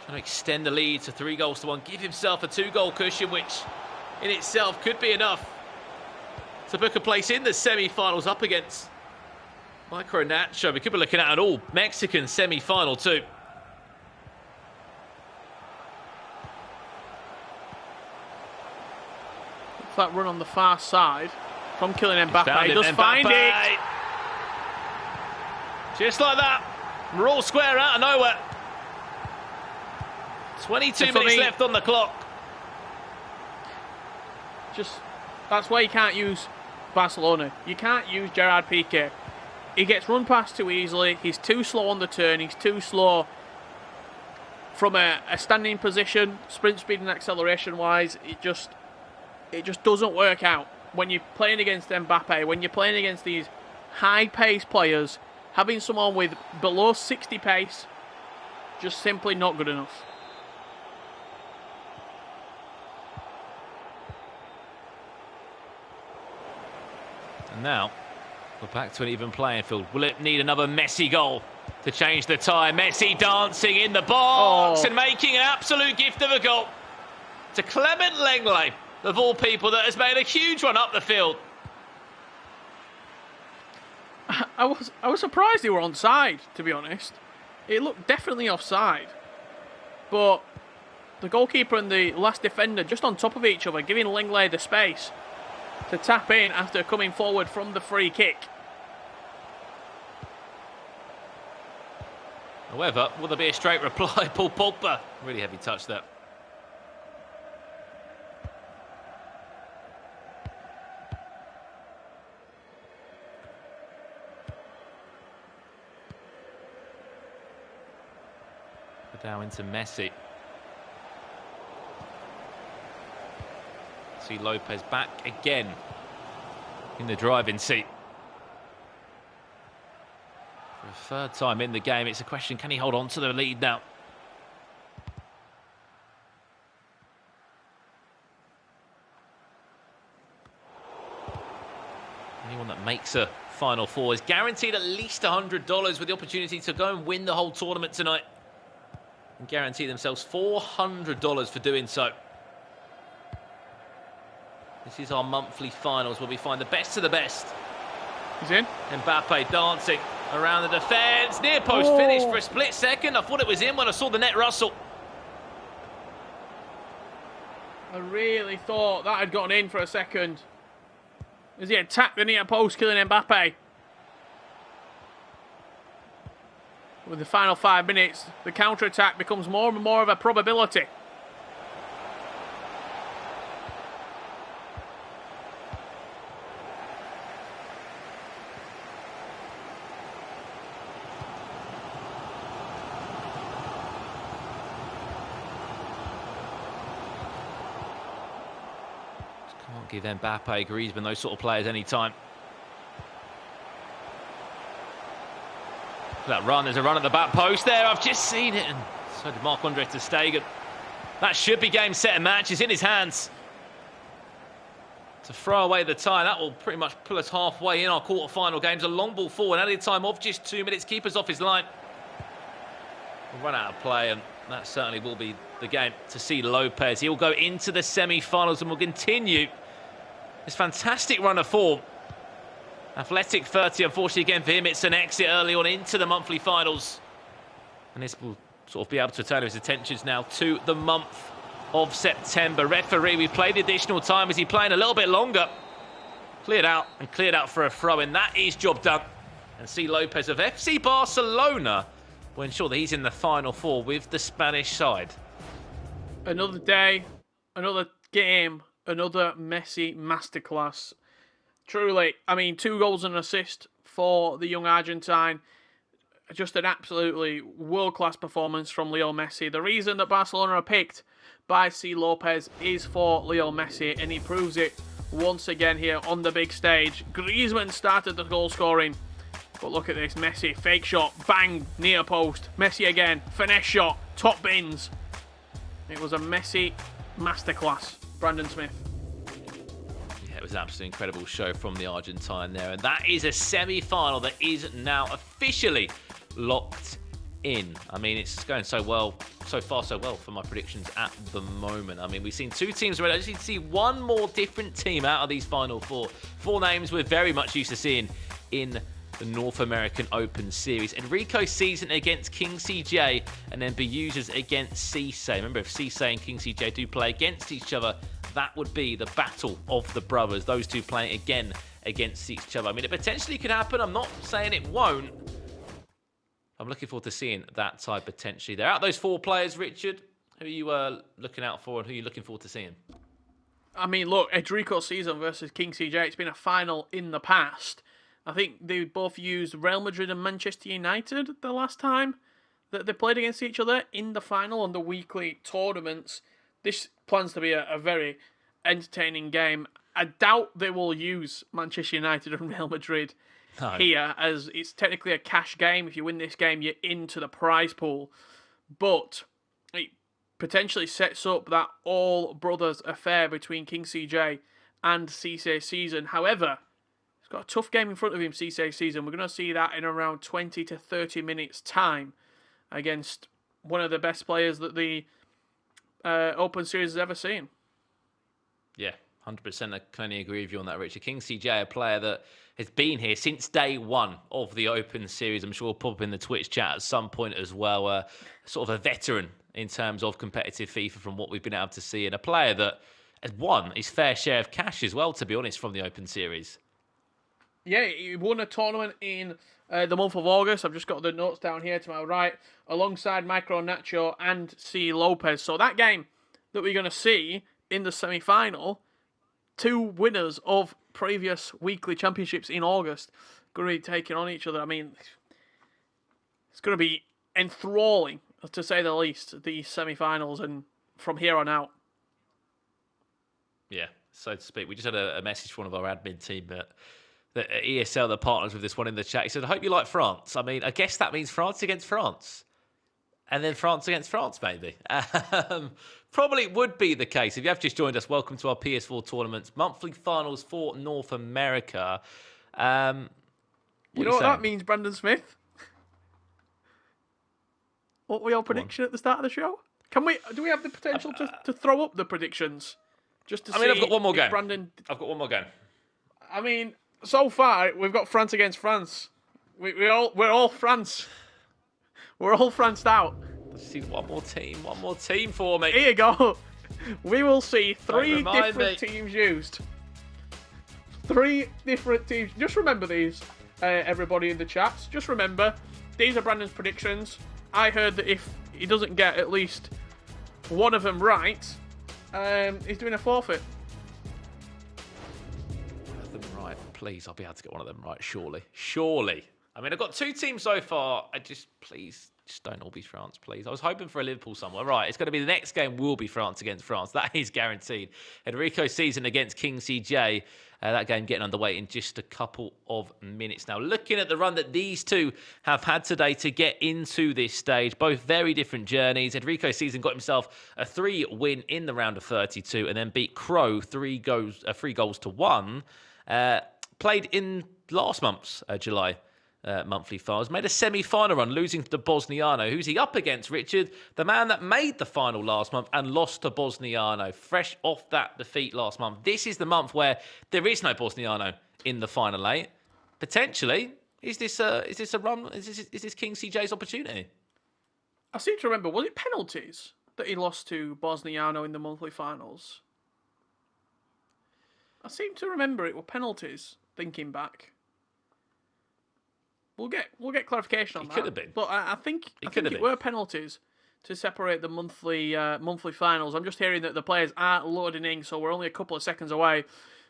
Trying to extend the lead to 3-1. Give himself a 2-goal cushion, which in itself could be enough to book a place in the semi-finals up against MicroNacho. We could be looking at an all-Mexican semi-final too. That run on the far side from Kylian Mbappe. He does find it. Just like that. We're all square out of nowhere. 22 minutes left on the clock. That's why you can't use Barcelona. You can't use Gerard Piqué. He gets run past too easily. He's too slow on the turn. He's too slow from a standing position, sprint speed and acceleration wise. It just doesn't work out. When you're playing against Mbappe, when you're playing against these high-paced players, having someone with below 60 pace, just simply not good enough. And now, we're back to an even playing field. Will it need another Messi goal to change the tie? Messi dancing in the box and making an absolute gift of a goal to Clement Lenglet, of all people, that has made a huge run up the field. I was surprised they were onside, to be honest. It looked definitely offside. But the goalkeeper and the last defender just on top of each other, giving Lenglet the space to tap in after coming forward from the free kick. However, will there be a straight reply? Paul Pogba. Really heavy touch there. Down into Messi. See Lopez back again in the driving seat. For a third time in the game, it's a question, can he hold on to the lead now? Anyone that makes a Final Four is guaranteed at least $100 with the opportunity to go and win the whole tournament tonight. And guarantee themselves $400 for doing so. This is our monthly finals where we find the best of the best. He's in. Mbappe dancing around the defence. Near post finish for a split second. I thought it was in when I saw the net rustle. I really thought that had gotten in for a second. As he attacked the near post, killing Mbappe. With the final 5 minutes, the counter-attack becomes more and more of a probability. Just can't give Mbappe, Griezmann, those sort of players any time. That run, there's a run at the back post there. I've just seen it, and so did Marc-Andre ter Stegen. That should be game, set, and match. It's in his hands to throw away the tie. That will pretty much pull us halfway in our quarter-final games. A long ball forward, added time of just 2 minutes. Keeper's off his line. We'll run out of play, and that certainly will be the game to see Lopez. He'll go into the semi-finals and will continue this fantastic run of form. Athletic 30, unfortunately, again for him, it's an exit early on into the monthly finals. And this will sort of be able to turn his attentions now to the month of September. Referee, we played additional time. Is he playing a little bit longer? Cleared out for a throw-in. That is job done. And see Lopez of FC Barcelona will ensure that he's in the Final Four with the Spanish side. Another day, another game, another Messi masterclass. Truly, I mean, 2 goals and an assist for the young Argentine. Just an absolutely world-class performance from Leo Messi. The reason that Barcelona are picked by C. Lopez is for Leo Messi, and he proves it once again here on the big stage. Griezmann started the goal scoring, but look at this. Messi, fake shot, bang, near post. Messi again, finesse shot, top bins. It was a Messi masterclass. Brandon Smith. It was an absolutely incredible show from the Argentine there. And that is a semi-final that is now officially locked in. I mean, it's going so well, so far so well for my predictions at the moment. I mean, we've seen 2 teams already. I just need to see one more different team out of these Final Four. 4 names we're very much used to seeing in the North American Open Series. EdricoSZN against KingCJ, and then Beuses against Cisse. Remember, if Cisse and KingCJ do play against each other, that would be the battle of the brothers. Those two playing again against each other. I mean, it potentially could happen. I'm not saying it won't. I'm looking forward to seeing that tie potentially. They're out those 4 players, Richard. Who are you looking out for, and who are you looking forward to seeing? I mean, look, EdricoSZN versus KingCJ. It's been a final in the past. I think they both used Real Madrid and Manchester United the last time that they played against each other in the final on the weekly tournaments. This plans to be a very entertaining game. I doubt they will use Manchester United and Real Madrid here, as it's technically a cash game. If you win this game, you're into the prize pool. But it potentially sets up that all-brothers affair between KingCJ and cisseSZN. However, he's got a tough game in front of him, cisseSZN. We're going to see that in around 20 to 30 minutes' time against one of the best players that the Open Series has ever seen. Yeah, 100%. I can only agree with you on that, Richard. KingCJ, a player that has been here since day one of the Open Series. I'm sure we'll pop up in the Twitch chat at some point as well. Sort of a veteran in terms of competitive FIFA from what we've been able to see, and a player that has won his fair share of cash as well, to be honest, from the Open Series. Yeah, he won a tournament in the month of August. I've just got the notes down here to my right, alongside MicroNacho and C. Lopez. So that game that we're going to see in the semi-final, 2 winners of previous weekly championships in August going to be taking on each other. I mean, it's going to be enthralling, to say the least, these semi-finals, and from here on out. Yeah, so to speak. We just had a message from one of our admin team that ESL, the partners with this one in the chat. He said, I hope you like France. I mean, I guess that means France against France. And then France against France, maybe. Probably would be the case. If you have just joined us, welcome to our PS4 tournaments, monthly finals for North America. You know what that means, Brandon Smith? What were your prediction at the start of the show? Do we have the potential to throw up the predictions? Just to see. I've got one more game. I've got one more game. I mean, so far we've got France against France. We're all France. We're all Franced out. Let's see one more team for me. Here you go. We will see 3 different teams used. 3 different teams. Just remember these, everybody in the chats. Just remember, these are Brandon's predictions. I heard that if he doesn't get at least one of them right, he's doing a forfeit. One of them right, please. I'll be able to get one of them right, surely. I mean, I've got 2 teams so far. Please don't all be France, please. I was hoping for a Liverpool somewhere. Right, it's going to be the next game will be France against France. That is guaranteed. EdricoSZN against KingCJ. That game getting underway in just a couple of minutes now. Looking at the run that these two have had today to get into this stage, both very different journeys. EdricoSZN got himself a 3-win in the round of 32 and then beat Crow 3 goals to 1. Played in last month's July monthly finals, made a semi-final run, losing to Bosniano. Who's he up against, Richard? The man that made the final last month and lost to Bosniano, fresh off that defeat last month. This is the month where there is no Bosniano in the final 8. Potentially, is this a run? Is this KingCJ's opportunity? I seem to remember, was it penalties that he lost to Bosniano in the monthly finals? I seem to remember it were penalties, thinking back. We'll get clarification on that. It could have been. But I think it were penalties to separate the monthly finals. I'm just hearing that the players aren't loading in, so we're only a couple of seconds away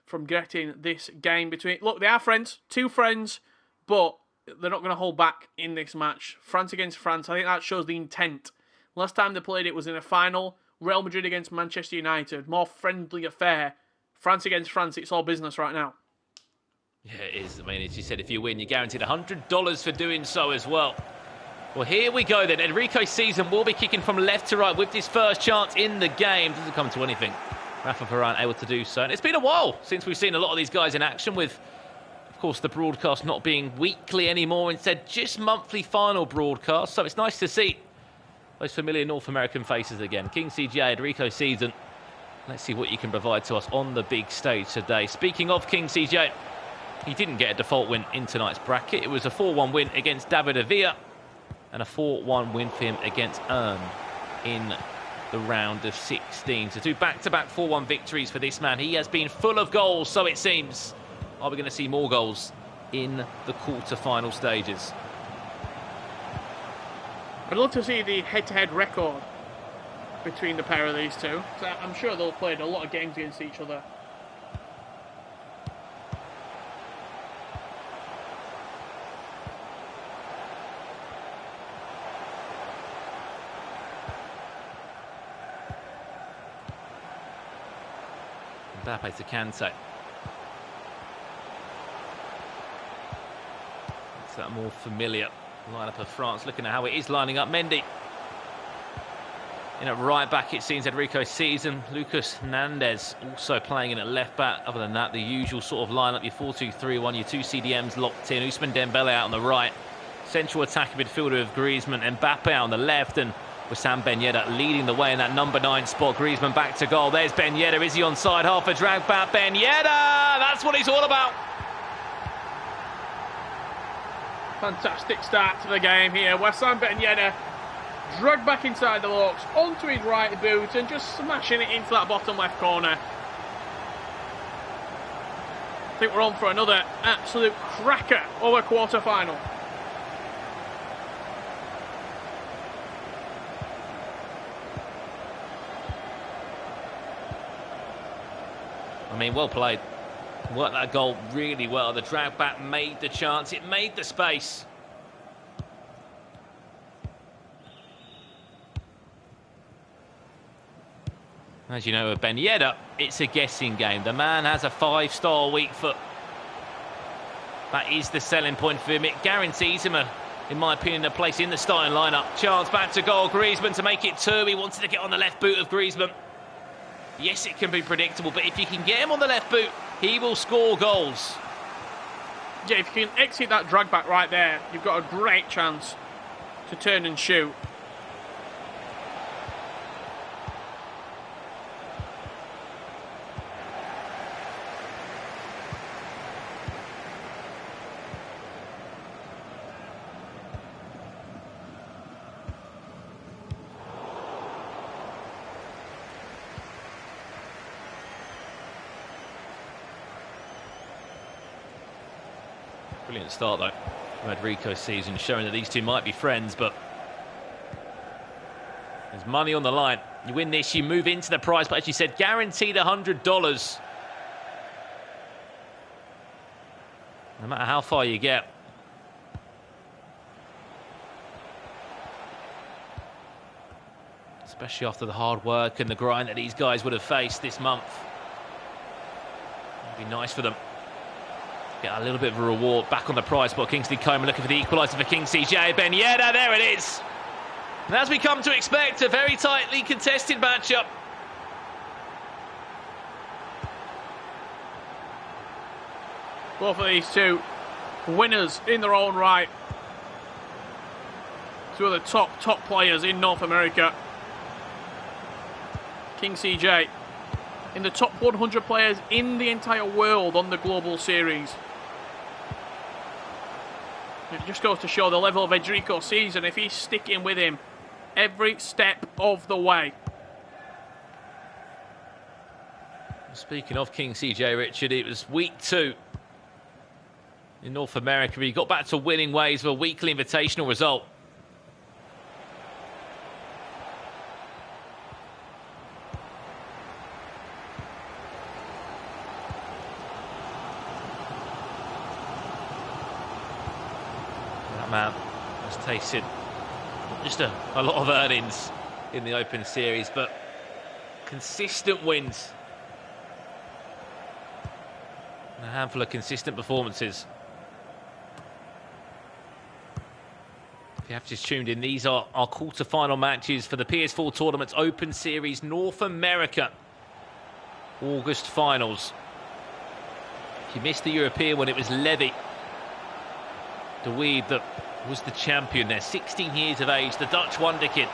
from getting this game between... Look, they are friends, 2 friends, but they're not going to hold back in this match. France against France, I think that shows the intent. Last time they played it was in a final. Real Madrid against Manchester United. More friendly affair. France against France, it's all business right now. Yeah, it is. I mean, as you said, if you win, you're guaranteed $100 for doing so as well. Well, here we go then. EdricoSZN will be kicking from left to right with his first chance in the game. Doesn't come to anything. Rafa Varane able to do so. And it's been a while since we've seen a lot of these guys in action, with, of course, the broadcast not being weekly anymore. Instead, just monthly final broadcast. So it's nice to see those familiar North American faces again. KingCJ, EdricoSZN. Let's see what you can provide to us on the big stage today. Speaking of KingCJ, he didn't get a default win in tonight's bracket. It was a 4-1 win against David Avila and a 4-1 win for him against Ern in the round of 16. So 2 back-to-back 4-1 victories for this man. He has been full of goals, so it seems. Are we going to see more goals in the quarter-final stages? I'd love to see the head-to-head record between the pair of these two. So I'm sure they'll play a lot of games against each other. Mbappe to Kante. It's that more familiar lineup of France. Looking at how it is lining up. Mendy in at right back, it seems. EdricoSZN. Lucas Hernandez also playing in at left back. Other than that, the usual sort of lineup. Your 4-2-3-1, your 2 CDMs locked in. Ousmane Dembele out on the right. Central attacking midfielder of Griezmann. Mbappe out on the left. And Wissam Ben Yedder leading the way in that number 9 spot. Griezmann back to goal. There's Ben Yedder. Is he onside? Half a drag back. Ben Yedder! That's what he's all about. Fantastic start to the game here. Wissam Ben Yedder dragged back inside the box, onto his right boot and just smashing it into that bottom left corner. I think we're on for another absolute cracker of a quarter-final. I mean, well played. Worked that goal really well. The drag back made the chance. It made the space. As you know, with Ben Yedder, it's a guessing game. The man has a 5-star weak foot. That is the selling point for him. It guarantees him, in my opinion, a place in the starting lineup. Chance back to goal. Griezmann to make it 2. He wanted to get on the left boot of Griezmann. Yes, it can be predictable, but if you can get him on the left boot, he will score goals. Yeah, if you can exit that drag back right there, you've got a great chance to turn and shoot. Brilliant start, though, from EdricoSZN, showing that these two might be friends, but there's money on the line. You win this, you move into the prize, but as you said, guaranteed $100. No matter how far you get. Especially after the hard work and the grind that these guys would have faced this month. It'd be nice for them. Get a little bit of a reward back on the prize spot. Kingsley Coman looking for the equaliser for KingCJ. Ben Yedder, there it is. And as we come to expect, a very tightly contested matchup. Both of these two winners in their own right. Two of the top players in North America. KingCJ in the top 100 players in the entire world on the global series. It just goes to show the level of EdricoSZN if he's sticking with him every step of the way. Speaking of KingCJ, Richard, it was week 2 in North America. He got back to winning ways of a weekly invitational result. Man has tasted just a lot of earnings in the Open Series, but consistent wins and a handful of consistent performances. If you have just tuned in, these are our quarter-final matches for the PS4 Tournament's Open Series North America August finals. If you missed the European one, it was Levy, the Weed, that was the champion there. 16 years of age, the Dutch wonderkid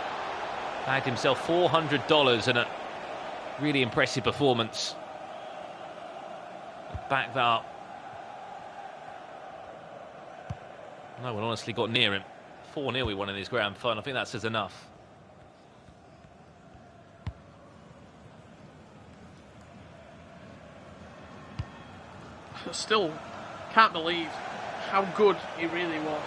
bagged himself $400 and a really impressive performance. Back that up. No one honestly got near him. 4-0 he won in his grand final. I think that says enough. Still can't believe how good he really was.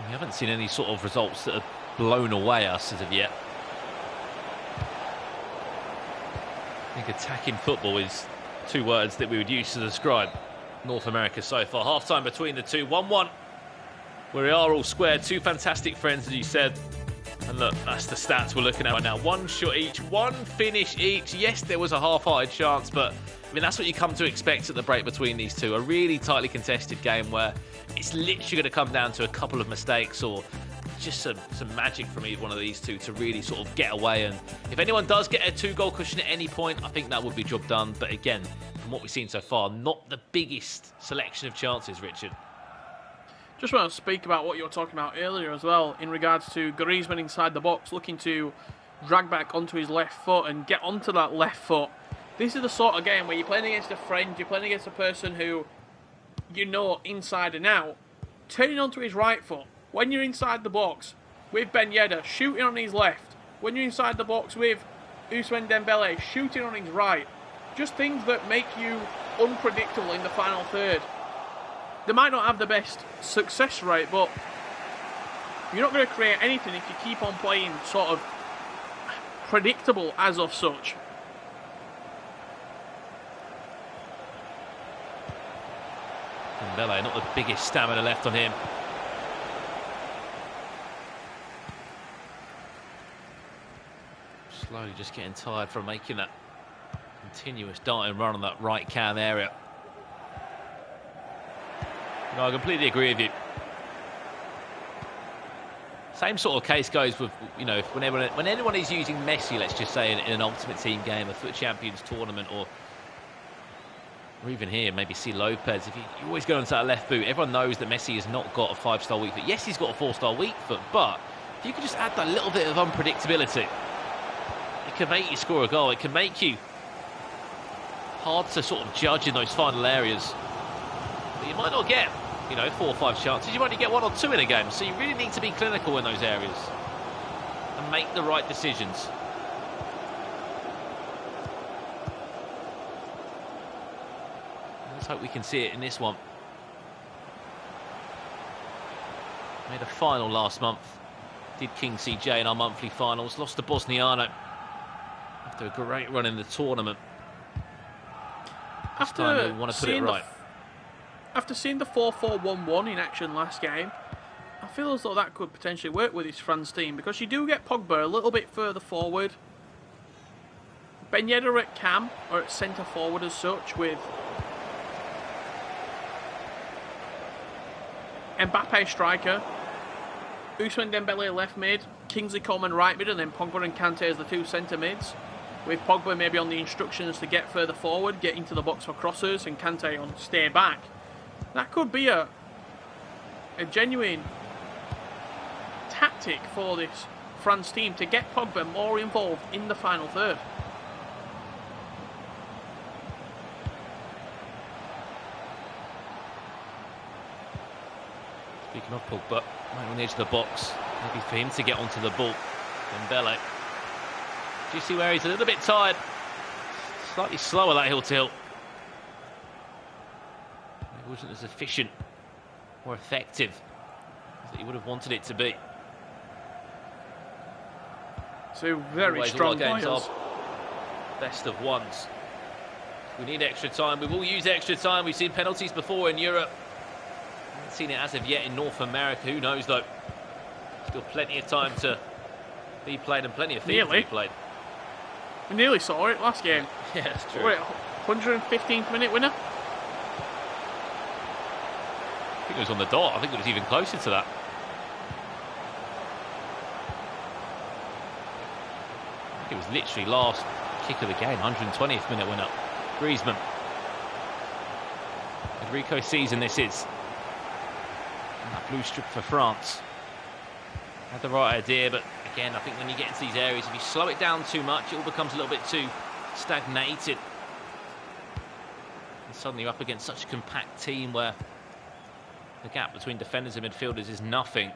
We haven't seen any sort of results that have blown away us as of yet. I think attacking football is 2 words that we would use to describe North America so far. Half-time between the two, 1-1. We are all squared. 2 fantastic friends, as you said. And look, that's the stats we're looking at right now. 1 shot each, 1 finish each. Yes, there was a half-hearted chance, but I mean, that's what you come to expect at the break between these two. A really tightly contested game where it's literally going to come down to a couple of mistakes or just some magic from either one of these two to really sort of get away. And if anyone does get a 2-goal cushion at any point, I think that would be job done. But again, from what we've seen so far, not the biggest selection of chances, Richard. Just want to speak about what you were talking about earlier as well, in regards to Griezmann inside the box, looking to drag back onto his left foot and get onto that left foot. This is the sort of game where you're playing against a friend, you're playing against a person who you know inside and out, turning onto his right foot. When you're inside the box with Ben Yedder, shooting on his left. When you're inside the box with Ousmane Dembele, shooting on his right. Just things that make you unpredictable in the final third. They might not have the best success rate, but you're not going to create anything if you keep on playing sort of predictable as of such. Dembele, not the biggest stamina left on him. Slowly just getting tired from making that continuous darting run on that right cam area. No, I completely agree with you. Same sort of case goes with, you know, when anyone is using Messi, let's just say, in an Ultimate Team game, a FUT Champions tournament, or even here, maybe see Lopez. If you always go onto that left boot, everyone knows that Messi has not got a 5-star weak foot. Yes, he's got a 4-star weak foot, but if you could just add that little bit of unpredictability, it can make you score a goal. It can make you hard to sort of judge in those final areas. But you might not get, you know, 4 or 5 chances. You might only get 1 or 2 in a game. So you really need to be clinical in those areas and make the right decisions. Let's hope we can see it in this one. Made a final last month. Did KingCJ in our monthly finals. Lost to Bosniano after a great run in the tournament. This time they want to put it right. After seeing the 4-4-1-1 in action last game, I feel as though that could potentially work with this France team, because you do get Pogba a little bit further forward. Ben Yedder at cam, or at centre forward as such, with Mbappe striker, Ousmane Dembele left mid, Kingsley Coman right mid, and then Pogba and Kante as the 2 centre mids. With Pogba maybe on the instructions to get further forward, get into the box for crosses, and Kante on stay back. That could be a genuine tactic for this France team to get Pogba more involved in the final third. Speaking of Pogba, right on the edge of the box, maybe for him to get onto the ball. Dembele. Do you see where he's a little bit tired? Slightly slower, that hill-to-hill. It wasn't as efficient or effective as he would have wanted it to be. 2 very strong games players. are best of ones. We need extra time. We will use extra time. We've seen penalties before in Europe. Haven't seen it as of yet in North America. Who knows, though? Still plenty of time to be played and plenty of FIFA to be played. We nearly saw it last game. Yeah, that's true. Wait, 115th minute winner? I think it was on the dot. I think it was even closer to that. I think it was literally last kick of the game, 120th minute winner. Griezmann. EdricoSZN this is. And that blue strip for France. Had the right idea, but again, I think when you get into these areas, if you slow it down too much, it all becomes a little bit too stagnated. And suddenly you're up against such a compact team where the gap between defenders and midfielders is nothing.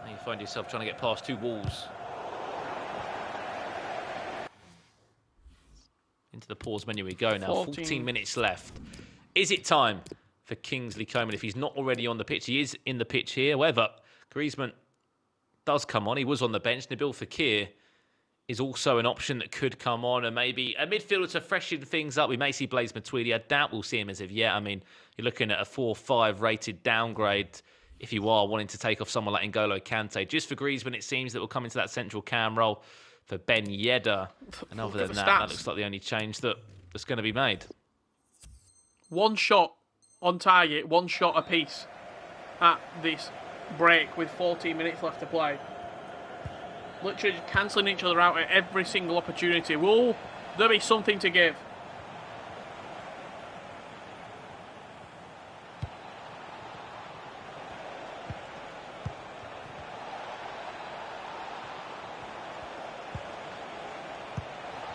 And you find yourself trying to get past 2 walls. Into the pause menu we go now. 14 minutes left. Is it time for Kingsley Coman? If he's not already on the pitch, he is in the pitch here. However, Griezmann does come on. He was on the bench. Nabil Fekir is also an option that could come on, and maybe a midfielder to freshen things up. We may see Blaise Matuidi. I doubt we'll see him as of yet. I mean, you're looking at a 4-5 rated downgrade if you are wanting to take off someone like N'Golo Kante. Just for Griezmann, it seems that we'll come into that central cam role for Ben Yedder. And other than that, that looks like the only change that's going to be made. 1 shot on target, 1 shot apiece at this break with 14 minutes left to play. Literally cancelling each other out at every single opportunity. Will there be something to give?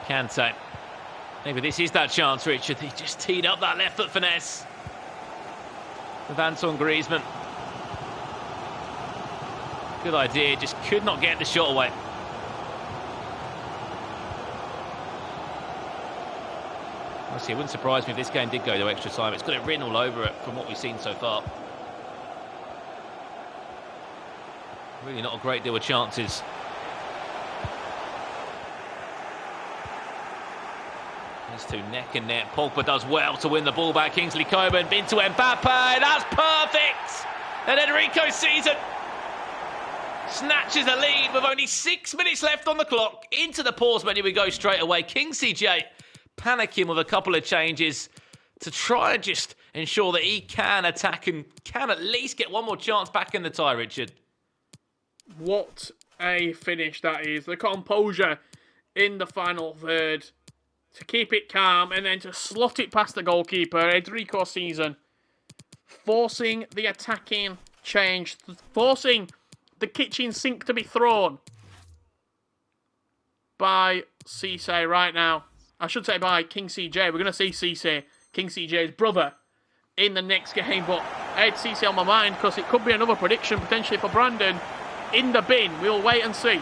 KingCJ. Maybe this is that chance, Richard. He just teed up that left foot finesse with Antoine Griezmann. Good idea, just could not get the shot away. Honestly, it wouldn't surprise me if this game did go to extra time. It's got it written all over it from what we've seen so far. Really not a great deal of chances. These two neck and neck. Pogba does well to win the ball back. Kingsley Coman, into Mbappe. That's perfect! And EdricoSZN snatches a lead with only 6 minutes left on the clock. Into the pause menu we go straight away. KingCJ panicking with a couple of changes to try and just ensure that he can attack and can at least get one more chance back in the tie, Richard. What a finish that is. The composure in the final third to keep it calm and then to slot it past the goalkeeper, EdricoSZN, forcing the attacking change, forcing the kitchen sink to be thrown by Cisse right now. I should say by KingCJ. We're going to see Cisse, KingCJ's brother, in the next game. But I had Cisse on my mind because it could be another prediction potentially for Brandon in the bin. We'll wait and see.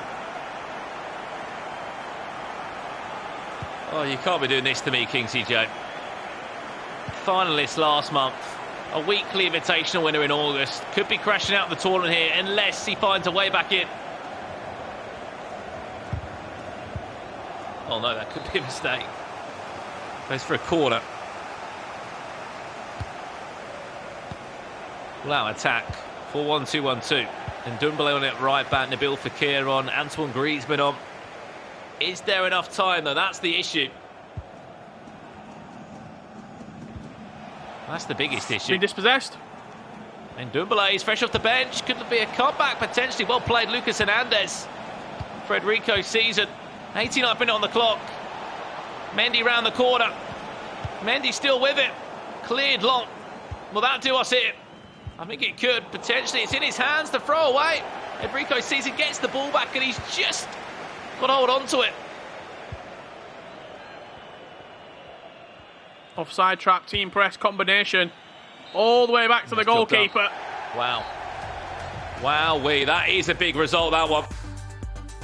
Oh, you can't be doing this to me, KingCJ. Finalist last month. A weekly invitational winner in August. Could be crashing out the tournament here unless he finds a way back in. Oh no, that could be a mistake. Goes for a corner. Wow, attack. 4-1-2-1-2. And Dumbele on it right back. Nabil Fekir on. Antoine Griezmann on. Is there enough time though? That's the issue. That's the biggest issue. Been dispossessed. And Dumbele is fresh off the bench. Could there be a comeback potentially? Well played, Lucas Hernandez. For EdricoSZN. 89th minute on the clock. Mendy round the corner. Mendy still with it. Cleared long. Will that do us here? I think it could. Potentially, it's in his hands to throw away. EdricoSZN gets the ball back and he's just got to hold on to it. Offside trap, team press combination. All the way back to the goalkeeper. Wow. Wowee, that is a big result, that one.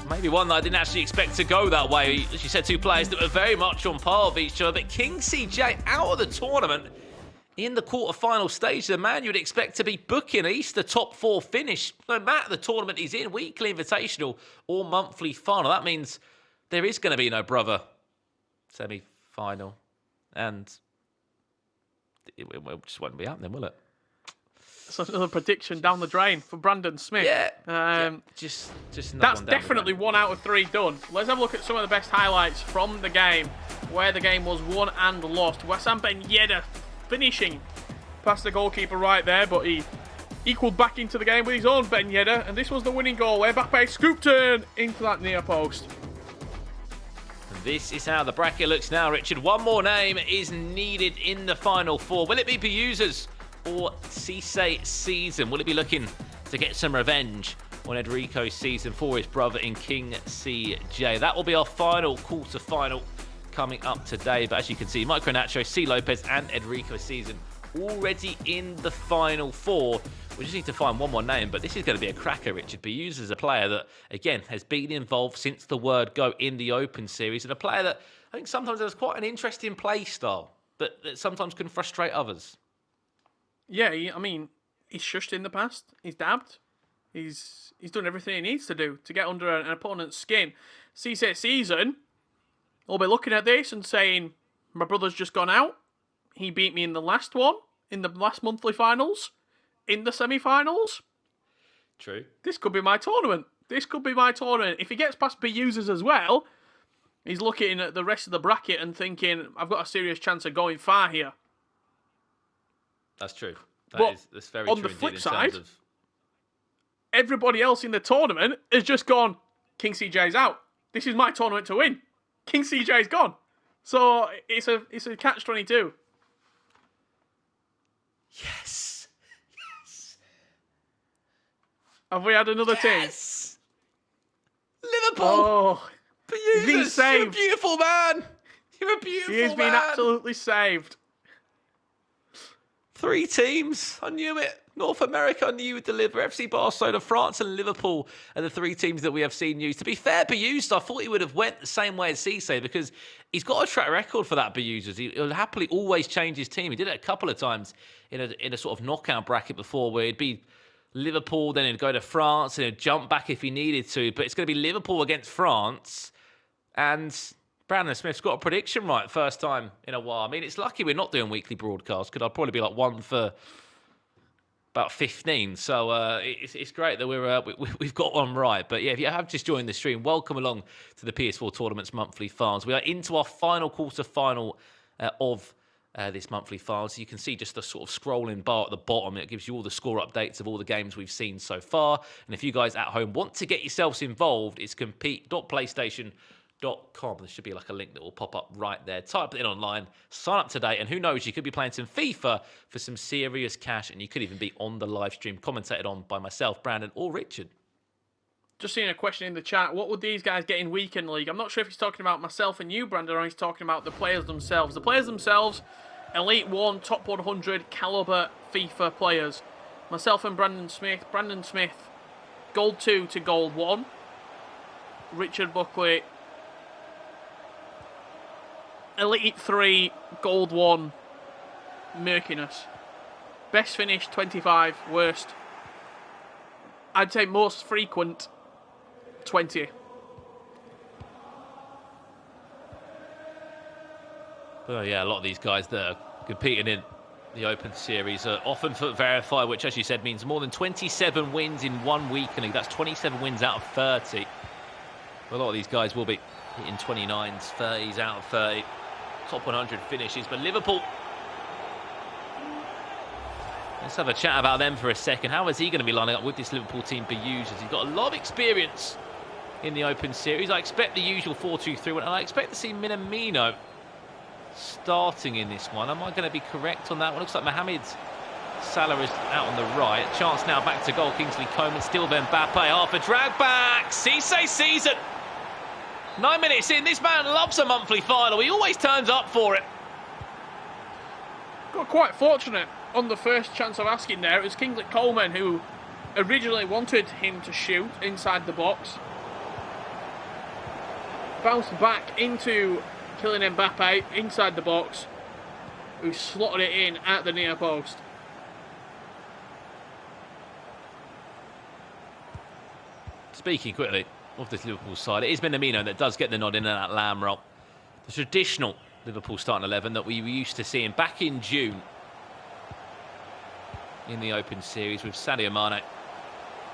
Maybe one that I didn't actually expect to go that way. As you said, two players that were very much on par with each other. But KingCJ out of the tournament in the quarter-final stage. The man you'd expect to be booking at least the top four finish. No matter the tournament he's in, weekly invitational or monthly final. That means there is going to be no brother semi-final. And it just won't be happening, will it? That's another prediction down the drain for Brandon Smith. Yeah. Just that's definitely 1 out of 3 done. Let's have a look at some of the best highlights from the game, where the game was won and lost. Wissam Ben Yedder finishing past the goalkeeper right there, but he equaled back into the game with his own Ben Yedder, and this was the winning goal where Mbappe scooped in into that near post. This is how the bracket looks now, Richard. One more name is needed in the final four. Will it be Beuses or cisseSZN? Will it be looking to get some revenge on EdricoSZN for his brother in KingCJ? That will be our final quarter-final coming up today. But as you can see, MicroNacho, C. Lopez and EdricoSZN already in the final four. We just need to find one more name, but this is going to be a cracker, Richard. Beuses is a player that, again, has been involved since the word go in the Open Series, and a player that I think sometimes has quite an interesting play style that sometimes can frustrate others. Yeah, I mean, he's shushed in the past. He's dabbed. He's done everything he needs to do to get under an opponent's skin. cisseSZN will be looking at this and saying, my brother's just gone out. He beat me in the last one, in the last monthly finals, in the semi-finals. True. This could be my tournament. This could be my tournament. If he gets past Beuses as well, he's looking at the rest of the bracket and thinking, I've got a serious chance of going far here. That's true. That's very true. On the flip side, everybody else in the tournament has just gone, KingCJ's out. This is my tournament to win. KingCJ's gone. So it's a catch-22. Yes. Have we had another team? Yes. Liverpool. Oh, Beuses, he's saved. you're a beautiful man. You're a beautiful man. He has been absolutely saved. 3 teams. I knew it. North America, I knew you would deliver. FC Barcelona, France and Liverpool are the 3 teams that we have seen use. To be fair, Beuses, I thought he would have went the same way as Cisse because he's got a track record for that, Beuses. He'll happily always change his team. He did it a couple of times in a sort of knockout bracket before where he'd be Liverpool, then he'd go to France and he'd jump back if he needed to. But it's going to be Liverpool against France. And Brandon Smith's got a prediction right first time in a while. I mean, it's lucky we're not doing weekly broadcasts because I'd probably be like 1 for about 15. So it's great that we've got one right. But yeah, if you have just joined the stream, welcome along to the PS4 Tournament's monthly finals. We are into our final quarter-final of this monthly finals. So you can see just the sort of scrolling bar at the bottom. It gives you all the score updates of all the games we've seen so far. And if you guys at home want to get yourselves involved, it's compete.playstation.com. There should be like a link that will pop up right there. Type it in online, sign up today, and who knows, you could be playing some FIFA for some serious cash, and you could even be on the live stream, commentated on by myself, Brandon, or Richard. Just seeing a question in the chat. What would these guys get in Weekend League? I'm not sure if he's talking about myself and you, Brandon, or he's talking about the players themselves. The players themselves, Elite 1, Top 100, Caliber FIFA players. Myself and Brandon Smith. Brandon Smith, Gold 2 to Gold 1. Richard Buckley, Elite 3, Gold 1, murkiness. Best finish, 25. Worst, I'd say most frequent, 20. Well, yeah, a lot of these guys that are competing in the Open Series are often for Verify, which, as you said, means more than 27 wins in 1 week. And that's 27 wins out of 30. A lot of these guys will be hitting 29s, 30s out of 30. Top 100 finishes. But Liverpool, let's have a chat about them for a second. How is he going to be lining up with this Liverpool team, Beuses? He's got a lot of experience in the Open Series. I expect the usual 4-2-3-1, and I expect to see Minamino starting in this one. Am I going to be correct on that one? Looks like Mohamed Salah is out on the right. Chance now back to goal. Kingsley Coman, still then Mbappe. Half a drag back. cisseSZN. 9 minutes in. This man loves a monthly final. He always turns up for it. Got quite fortunate on the first chance of asking there. It was Kingsley Coman who originally wanted him to shoot inside the box. Bounced back into Kylian Mbappe inside the box, who slotted it in at the near post. Speaking quickly of this Liverpool side, it is Minamino that does get the nod in that Lamb role. The traditional Liverpool starting 11 that we were used to seeing back in June in the Open Series with Sadio Mane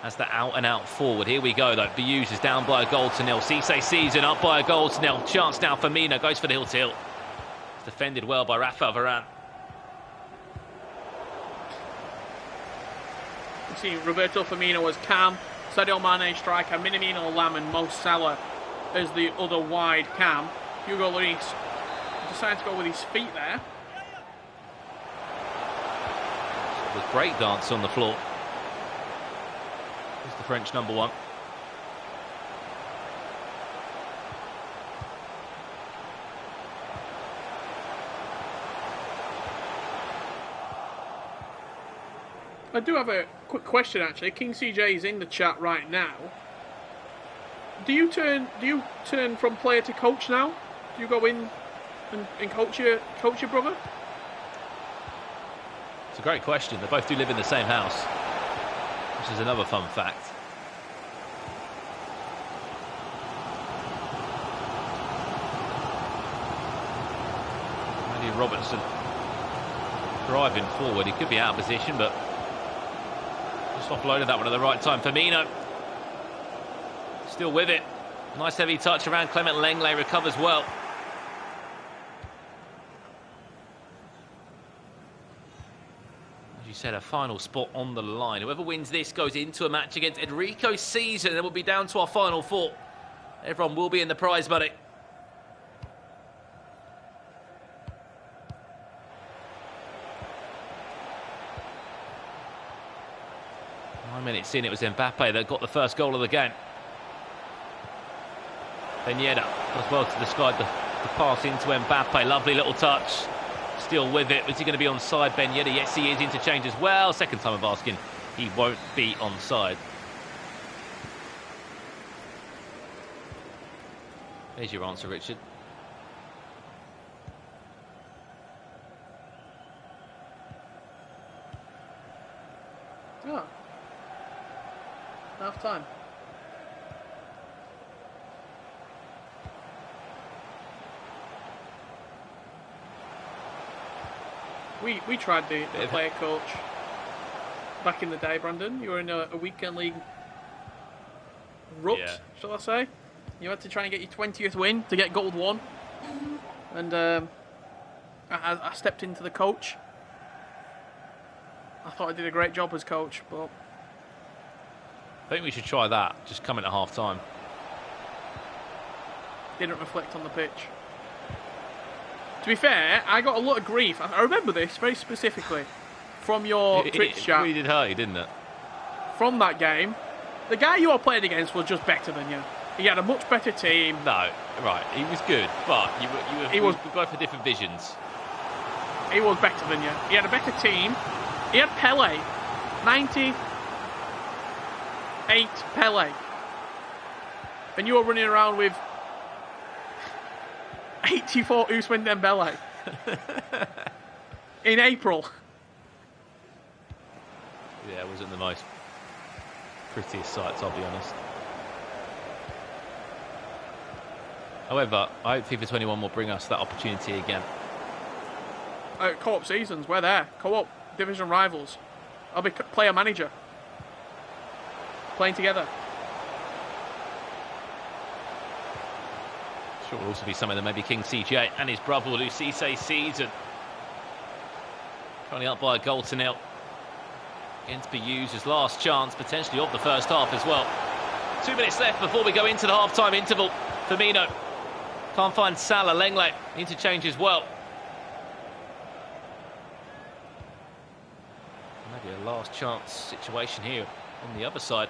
as the out-and-out forward. Here we go, though. Beuses is down by a goal to nil. cisseSZN up by a goal to nil. Chance now for Mina. Goes for the hill-to-hill. It's defended well by Rafael Varane. You see Roberto Firmino as cam, Sadio Mane striker, Minamino, Lam and Mo Salah as the other wide cam. Hugo Lloris decides to go with his feet there. With breakdance on the floor. Here's the French number 1. I do have a quick question actually. KingCJ is in the chat right now. Do you turn from player to coach now? Do you go in and coach your brother? It's a great question. They both do live in the same house, which is another fun fact. Andy Robertson driving forward. He could be out of position, but just offloaded that one at the right time. Firmino still with it. Nice heavy touch around Clement Lenglet. Recovers well. said, a final spot on the line. Whoever wins this goes into a match against EdricoSZN, and then we'll be down to our final 4. Everyone will be in the prize money. Nine minutes in, it was Mbappe that got the first goal of the game. Ben Yedder does well to describe the pass into Mbappe. Lovely little touch. Still with it. Is he going to be onside, Ben Yedder? Yes, he is. Interchange as well. Second time of asking. He won't be onside. There's your answer, Richard. Oh. Half time. We tried the player coach back in the day, Brandon. You were in a weekend league rut, shall I say? You had to try and get your 20th win to get gold 1. And I stepped into the coach. I thought I did a great job as coach, but I think we should try that. Just come in at half time. Didn't reflect on the pitch. To be fair, I got a lot of grief. I remember this very specifically from your Twitch chat. It really did hurt you, didn't it? From that game, the guy you were playing against was just better than you. He had a much better team. No, right, he was good, but we were both for different visions. He was better than you. He had a better team. He had Pele, 98 Pele, and you were running around with 84 Ousmane Dembele in April. Yeah, it wasn't the most prettiest sights, I'll be honest. However, I hope FIFA 21 will bring us that opportunity again. Co-op seasons, we're there. Co-op division rivals. I'll be player manager. Playing together. Sure, will also be something that maybe KingCJ and his brother will do cisseSZN. Currently up by a goal to 0 against Beuses' last chance, potentially of the first half as well. 2 minutes left before we go into the half-time interval. Firmino can't find Salah. Lenglet interchange as well. Maybe a last chance situation here on the other side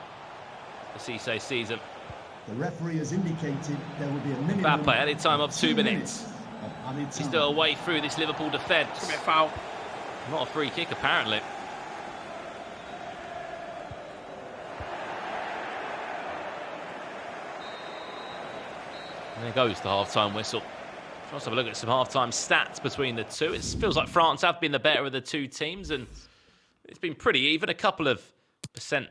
for cisseSZN. The referee has indicated there will be a minimum Mbappe added time of 2 minutes. He's He's still away through this Liverpool defence. It's a bit of foul. Not a free kick, apparently. And there goes the half-time whistle. Let's have a look at some half-time stats between the two. It feels like France have been the better of the two teams, and it's been pretty even. A couple of percent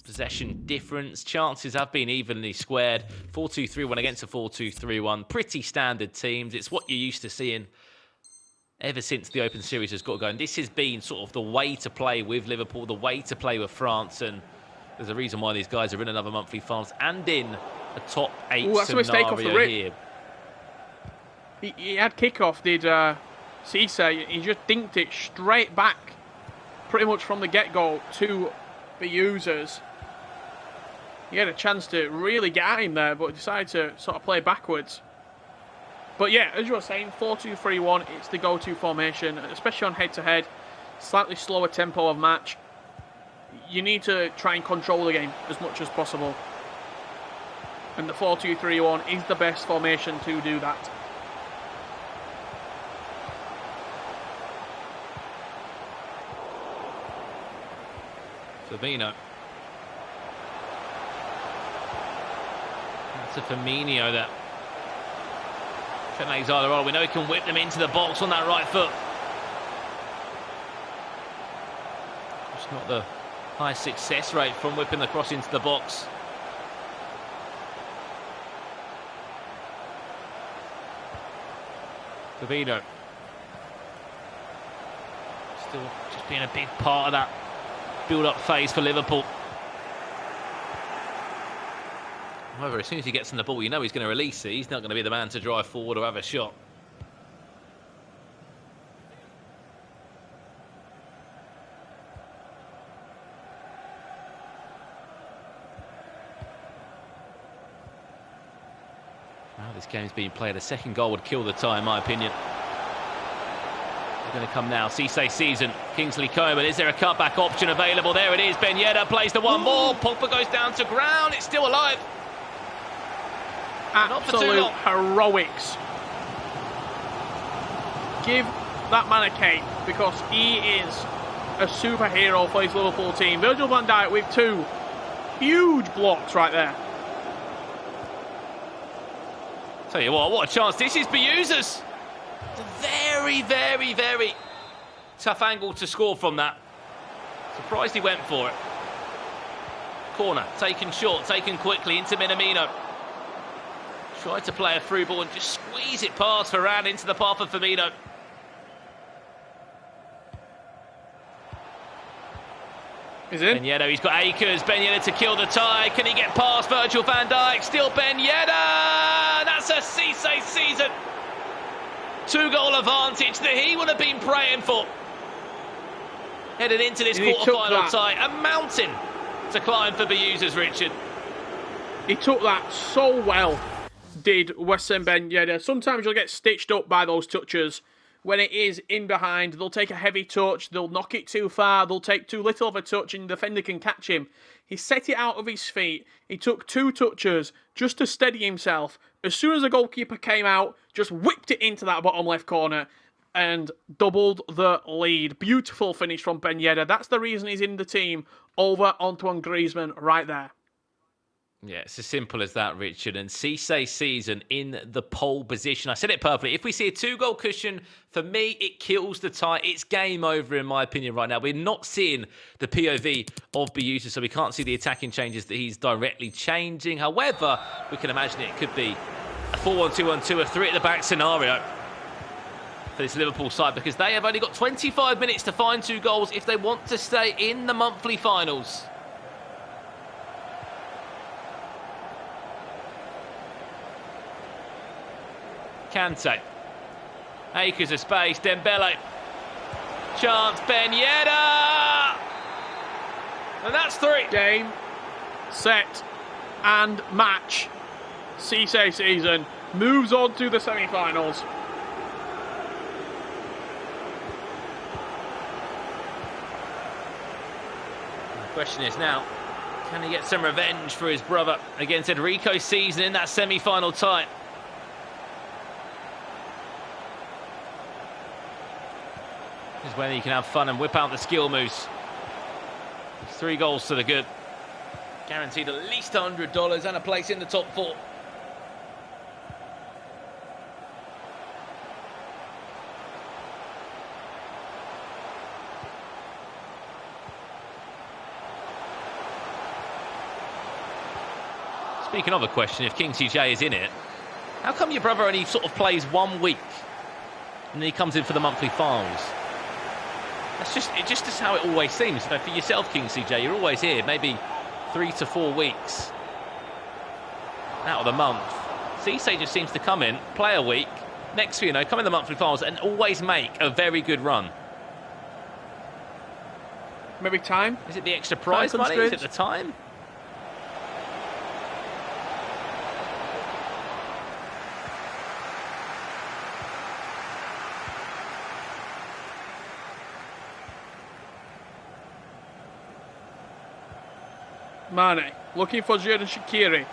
possession difference. Chances have been evenly squared. 4-2-3-1 against a 4-2-3-1. Pretty standard teams. It's what you're used to seeing ever since the Open Series has got going. This has been sort of the way to play with Liverpool, the way to play with France, and there's a reason why these guys are in another monthly finals and in a top 8 that's a mistake off the rip. Here. He had kickoff, did Cisse. He just dinked it straight back, pretty much from the get-go to Beuses. He had a chance to really get at him there, but decided to sort of play backwards. But yeah, as you were saying, 4-2-3-1, it's the go-to formation, especially on head-to-head. Slightly slower tempo of match. You need to try and control the game as much as possible. And the 4-2-3-1 is the best formation to do that. Firmino. That's a Firmino that Trent Alexander-Arnold, we know he can whip them into the box on that right foot. Just not the high success rate from whipping the cross into the box. Firmino. Still just being a big part of that build-up phase for Liverpool. However, as soon as he gets in the ball, you know he's going to release it. He's not going to be the man to drive forward or have a shot. Now this game's being played. A second goal would kill the tie, in my opinion. They're going to come now. cisseSZN, Kingsley Coman. Is there a cutback option available? There it is. Ben Yedder plays the one more. Pogba goes down to ground. It's still alive. Absolute heroics. Give that man a cake, because he is a superhero for his Liverpool team. Virgil van Dijk with 2 huge blocks right there. Tell you what a chance. This is Beuses. It's a very, very, very tough angle to score from that. Surprised he went for it. Corner, taken short, taken quickly into Minamino. Tried to play a through ball and just squeeze it past Varane into the path of Firmino. Is it? Ben Yedder, he's got Akers. Ben Yedder to kill the tie. Can he get past Virgil van Dijk? Still Ben Yedder. That's a cisseSZN 2-goal advantage that he would have been praying for. Headed into this quarter-final tie. A mountain to climb for Beuses, Richard. He took that so well, did Wessam Ben Yedder. Sometimes you'll get stitched up by those touches. When it is in behind, they'll take a heavy touch, they'll knock it too far, they'll take too little of a touch and the defender can catch him. He set it out of his feet. He took 2 touches just to steady himself. As soon as the goalkeeper came out, just whipped it into that bottom left corner and doubled the lead. Beautiful finish from Ben Yedder. That's the reason he's in the team over Antoine Griezmann right there. Yeah, it's as simple as that, Richard. And cisseSZN in the pole position. I said it perfectly. If we see a 2-goal cushion, for me, it kills the tie. It's game over, in my opinion, right now. We're not seeing the POV of Beuses, so we can't see the attacking changes that he's directly changing. However, we can imagine it could be a 4-1-2-1-2, a 3 at the back scenario for this Liverpool side, because they have only got 25 minutes to find 2 goals if they want to stay in the monthly finals. Kante. Acres of space. Dembele. Chance. Ben Yedder. And that's 3. Game, set, and match. cisseSZN moves on to the semi-finals. The question is now, can he get some revenge for his brother against EdricoSZN in that semi-final tie? This is when he can have fun and whip out the skill moves. 3 goals to the good. Guaranteed at least $100 and a place in the top 4. Speaking of a question, if KingCJ is in it, how come your brother only sort of plays 1 week and then he comes in for the monthly finals? It just is how it always seems. You know, for yourself, KingCJ, you're always here, maybe 3 to 4 weeks out of the month. Cisse just seems to come in, play a week, next year, come in the monthly finals and always make a very good run. Maybe time? Is it the extra prize money? Is it the time? Mane, looking for Xherdan Shaqiri.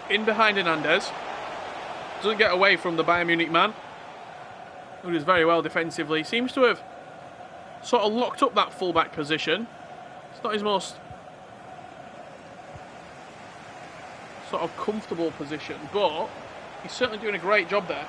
In behind Hernandez. Doesn't get away from the Bayern Munich man, who does very well defensively. Seems to have sort of locked up that fullback position. It's not his most sort of comfortable position, but he's certainly doing a great job there.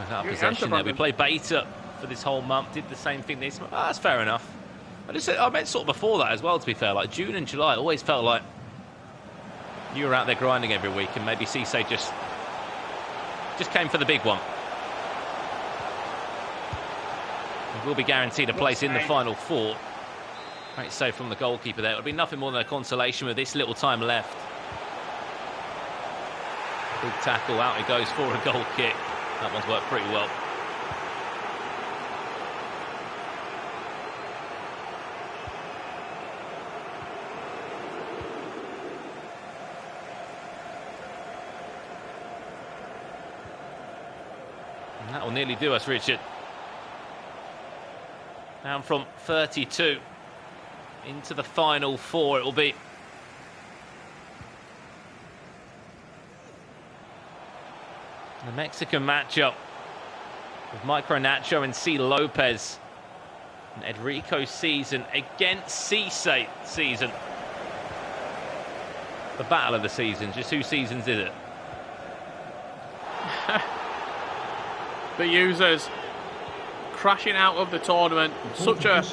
Out of possession there. We played beta for this whole month, did the same thing this month. That's fair enough. I meant sort of before that as well, to be fair. Like June and July, it always felt like you were out there grinding every week, and maybe Cisse just came for the big one. He will be guaranteed a place in the final 4. Great save from the goalkeeper there. It would be nothing more than a consolation with this little time left. Big tackle, out he goes for a goal kick. That one's worked pretty well. That will nearly do us, Richard. Down from 32 into the final 4 it will be. The Mexican matchup with MicroNacho and C. Lopez. And EdricoSZN against cisseSZN. The battle of the seasons. Just whose seasons is it? Beuses crashing out of the tournament. Such a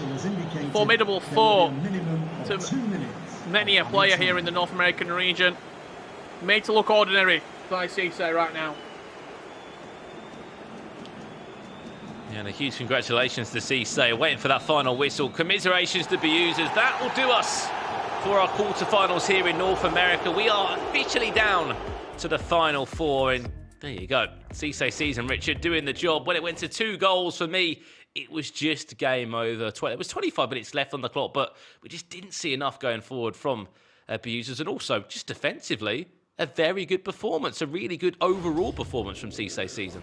formidable foe to many a player here in the North American region. Made to look ordinary by Cisse right now. And a huge congratulations to Cisse, waiting for that final whistle. Commiserations to Beuses. That will do us for our quarterfinals here in North America. We are officially down to the final 4, and there you go. cisseSZN, Richard, doing the job. When it went to 2 goals for me, it was just game over. There was 25 minutes left on the clock, but we just didn't see enough going forward from Beuses, and also just defensively, a very good performance, a really good overall performance from cisseSZN.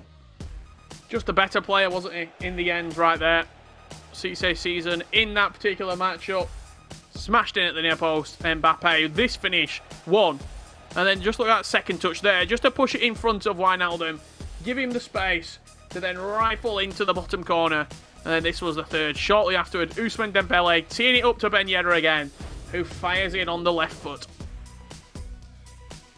Just a better player, wasn't he, in the end right there. cisseSZN in that particular matchup. Smashed in at the near post. Mbappe, this finish, 1. And then just look at that second touch there, just to push it in front of Wijnaldum. Give him the space to then rifle into the bottom corner. And then this was the third. Shortly afterward, Ousmane Dembele teeing it up to Ben Yedder again, who fires in on the left foot.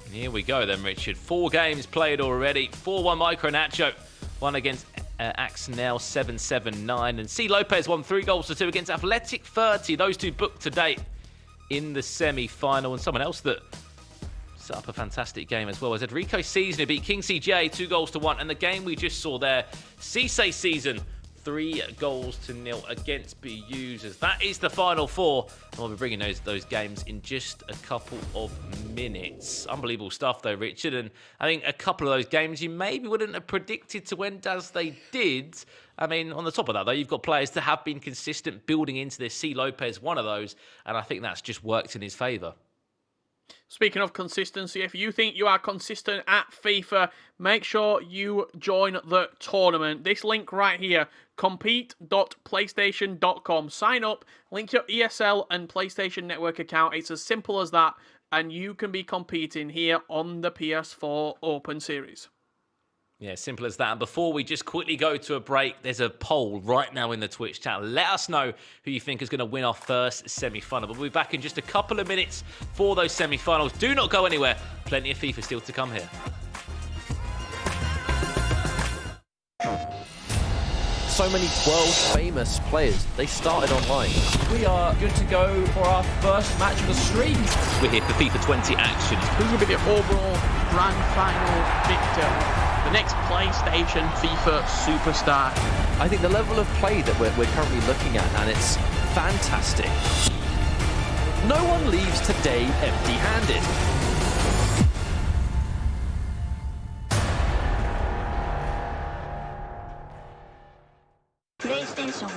And here we go then, Richard. 4 games played already. 4-1 MicroNacho. 1 against Axnel, 7-7-9. And C. Lopez won 3-2 against Athletic 30. Those 2 booked to date in the semi-final. And someone else that set up a fantastic game as well as EdricoSZN, who beat KingCJ 2-1. And the game we just saw there, cisseSZN 3-0 against Beuses. That is the final 4. And we'll be bringing those games in just a couple of minutes. Unbelievable stuff though, Richard. And I think a couple of those games you maybe wouldn't have predicted to end as they did. I mean, on the top of that though, you've got players that have been consistent building into this. C. Lopez, one of those. And I think that's just worked in his favour. Speaking of consistency, if you think you are consistent at FIFA, make sure you join the tournament. This link right here, compete.playstation.com. Sign up, link your ESL and PlayStation Network account. It's as simple as that, and you can be competing here on the PS4 Open Series. Yeah, simple as that. And before we just quickly go to a break, there's a poll right now in the Twitch chat. Let us know who you think is going to win our first semi-final. But we'll be back in just a couple of minutes for those semi-finals. Do not go anywhere. Plenty of FIFA still to come here. So many world-famous players, they started online. We are good to go for our first match of the stream. We're here for FIFA 20 action. Who will be the overall grand final victor? The next PlayStation FIFA superstar. I think the level of play that we're currently looking at, and it's fantastic. No one leaves today empty-handed. PlayStation.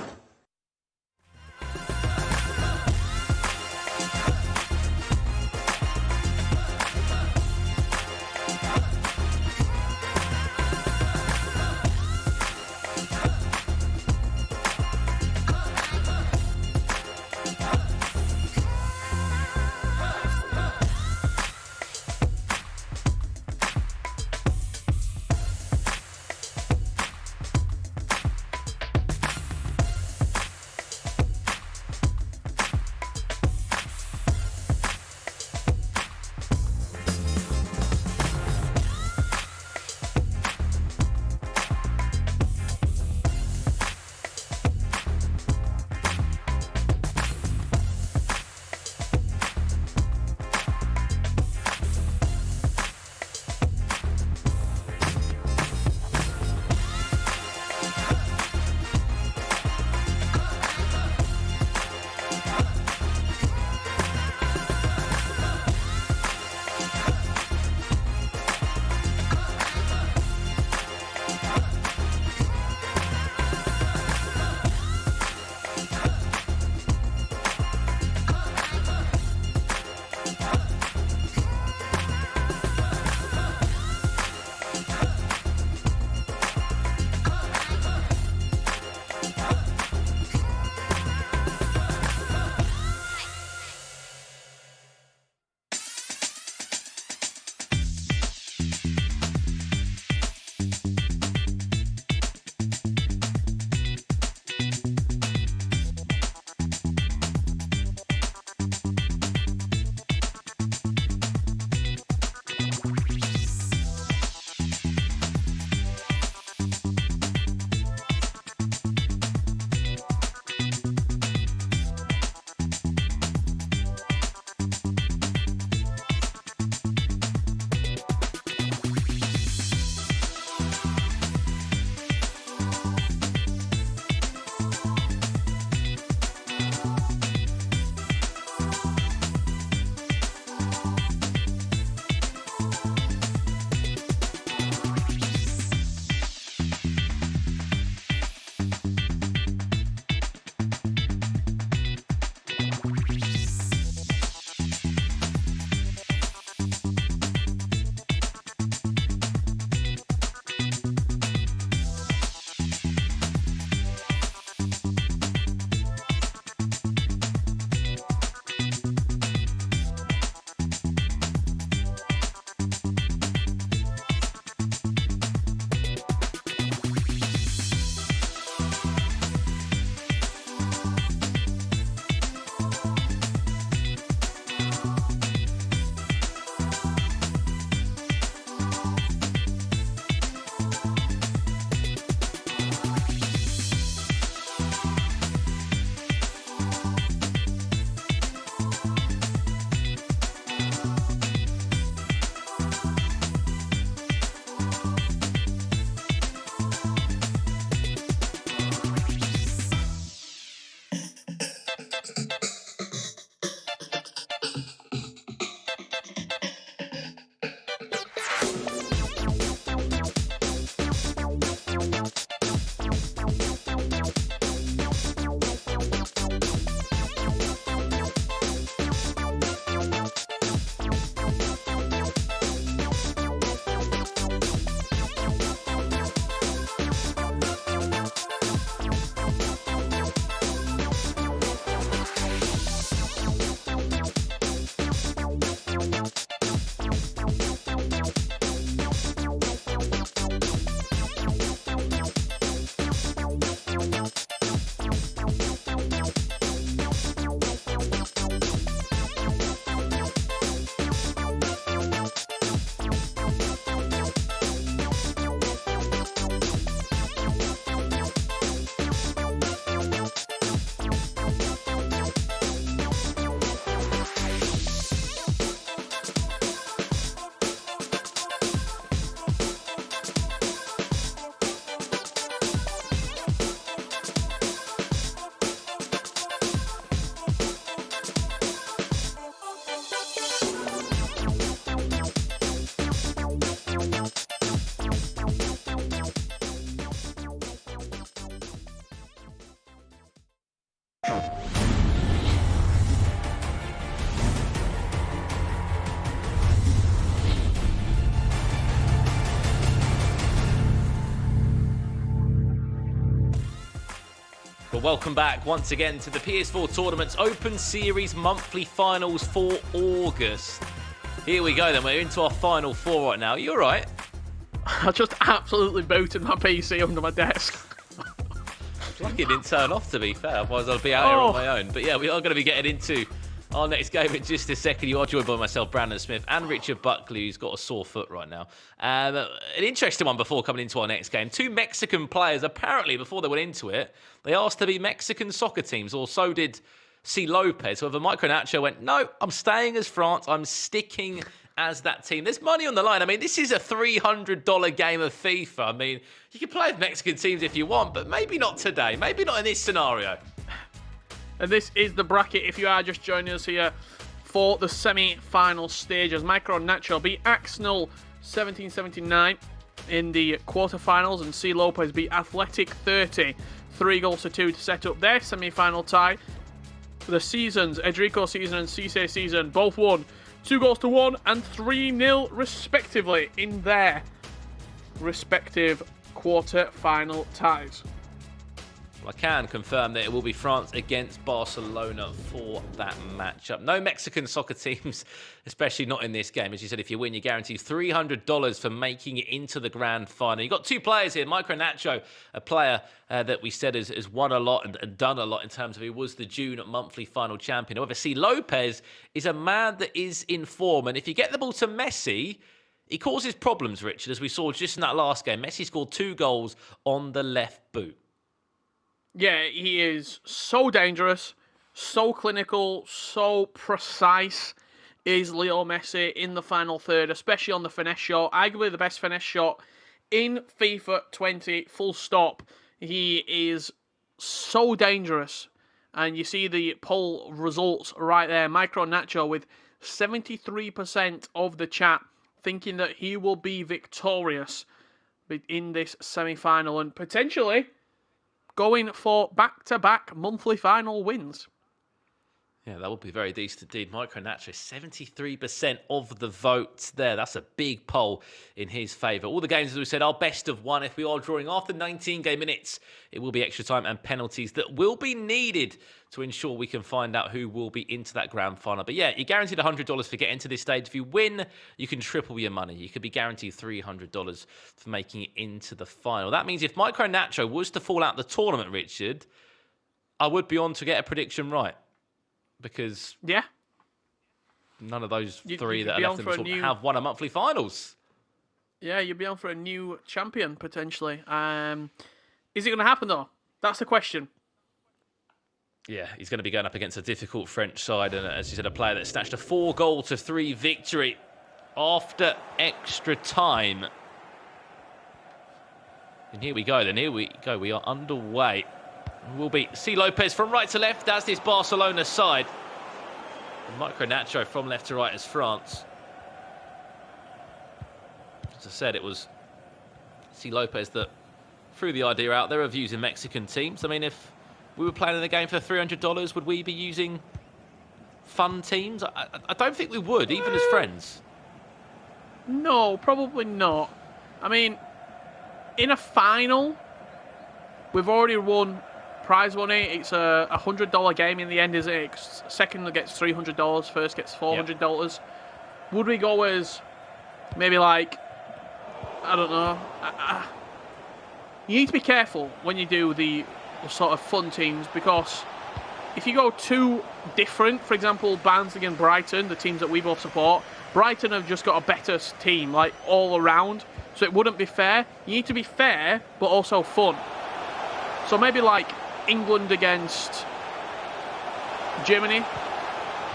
Well, welcome back once again to the PS4 Tournament's Open Series monthly finals for August. Here we go then, we're into our final four right now. You all right? I just absolutely booted my PC under my desk. Lucky it didn't turn off, to be fair, otherwise I'd be out here on my own. But yeah, we are going to be getting into our next game in just a second. You are joined by myself, Brandon Smith, and Richard Buckley, who's got a sore foot right now. An interesting one before coming into our next game. Two Mexican players, apparently, before they went into it, they asked to be Mexican soccer teams, or so did C. Lopez. However, MicroNacho went, no, I'm staying as France. I'm sticking as that team. There's money on the line. I mean, this is a $300 game of FIFA. I mean, you can play with Mexican teams if you want, but maybe not today. Maybe not in this scenario. And this is the bracket if you are just joining us here for the semi-final stages. MicroNacho beat Axnell 1779 in the quarterfinals, and C. Lopez beat Athletic 30 3-2 to set up their semi-final tie. The seasons, EdricoSZN and cisseSZN both won 2-1 and 3-0 respectively in their respective quarter-final ties. Well, I can confirm that it will be France against Barcelona for that matchup. No Mexican soccer teams, especially not in this game. As you said, if you win, you guarantee $300 for making it into the grand final. You've got two players here. MicroNacho, a player that we said has won a lot and done a lot in terms of he was the June monthly final champion. However, C. Lopez is a man that is in form. And if you get the ball to Messi, he causes problems, Richard, as we saw just in that last game. Messi scored 2 goals on the left boot. Yeah, he is so dangerous, so clinical, so precise is Leo Messi in the final third, especially on the finesse shot. Arguably the best finesse shot in FIFA 20, full stop. He is so dangerous. And you see the poll results right there. MicroNacho with 73% of the chat thinking that he will be victorious in this semi-final and potentially going for back-to-back monthly final wins. Yeah, that would be very decent indeed. MicroNacho, 73% of the votes there. That's a big poll in his favour. All the games, as we said, are best of one. If we are drawing after 19 game minutes, it will be extra time and penalties that will be needed to ensure we can find out who will be into that grand final. But yeah, you're guaranteed $100 for getting to this stage. If you win, you can triple your money. You could be guaranteed $300 for making it into the final. That means if MicroNacho was to fall out the tournament, Richard, I would be on to get a prediction right. Because none of those three that are left in the tournament have won a monthly finals. Yeah, you'd be on for a new champion, potentially. Is it going to happen, though? That's the question. Yeah, he's going to be going up against a difficult French side. And as you said, a player that snatched a 4-3 victory after extra time. And here we go, then. Here we go. We are underway. Will be C. Lopez from right to left. That's this Barcelona side. And MicroNacho from left to right as France. As I said, it was C. Lopez that threw the idea out there of using Mexican teams. I mean, if we were playing in the game for $300, would we be using fun teams? I don't think we would, even as friends. No, probably not. I mean, in a final, we've already won prize money. It's a $100 game in the end, isn't it? Second gets $300, first gets $400. Yep. Would we go as maybe like, I don't know. You need to be careful when you do the sort of fun teams, because if you go too different, for example, Barnsley and Brighton, the teams that we both support, Brighton have just got a better team, like all around, so it wouldn't be fair. You need to be fair, but also fun. So maybe like England against Germany,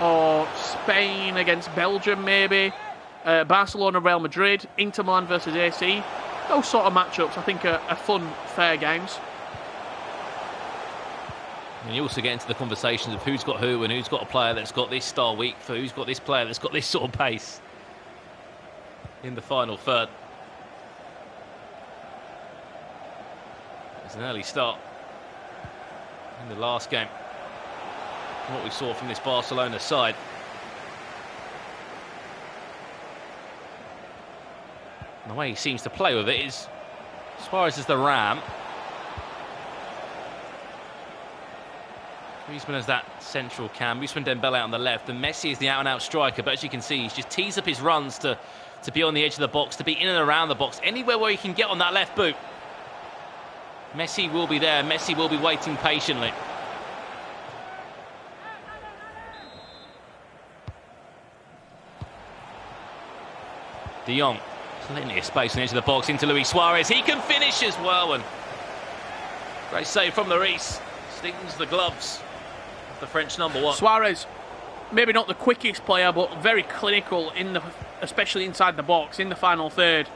or Spain against Belgium maybe, Barcelona, Real Madrid, Inter Milan versus AC. Those sort of matchups I think are fun, fair games. And you also get into the conversations of who's got who and who's got a player that's got this star week for who's got this player that's got this sort of pace in the final third. It's an early start in the last game. what we saw from this Barcelona side. And the way he seems to play with it is Suarez is the ram. Griezmann has that central cam. Griezmann Dembele out on the left. And Messi is the out-and-out striker. But as you can see, he's just teased up his runs to be on the edge of the box, to be in and around the box, anywhere where he can get on that left boot. Messi will be there. Messi will be waiting patiently. De Jong, plenty of space on the edge of the box into Luis Suarez. He can finish as well. And great save from Lloris. Stings the gloves of the French number one. Suarez, maybe not the quickest player, but very clinical, especially inside the box, in the final third.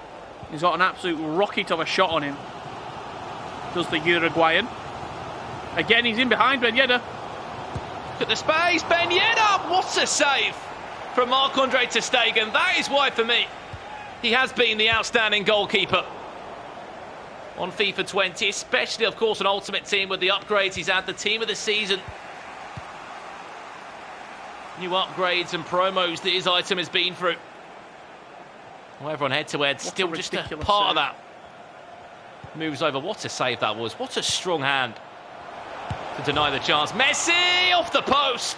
He's got an absolute rocket of a shot on him. Does the Uruguayan. Again, he's in behind Ben Yedder. Look at the space. Ben Yedder! What a save from Marc-Andre ter Stegen. That is why, for me, he has been the outstanding goalkeeper on FIFA 20, especially, of course, an Ultimate Team with the upgrades he's had, the team of the season. New upgrades and promos that his item has been through. However, on head-to-head, still just a part of that. Moves over. What a save that was. What a strong hand to deny the chance. Messi off the post.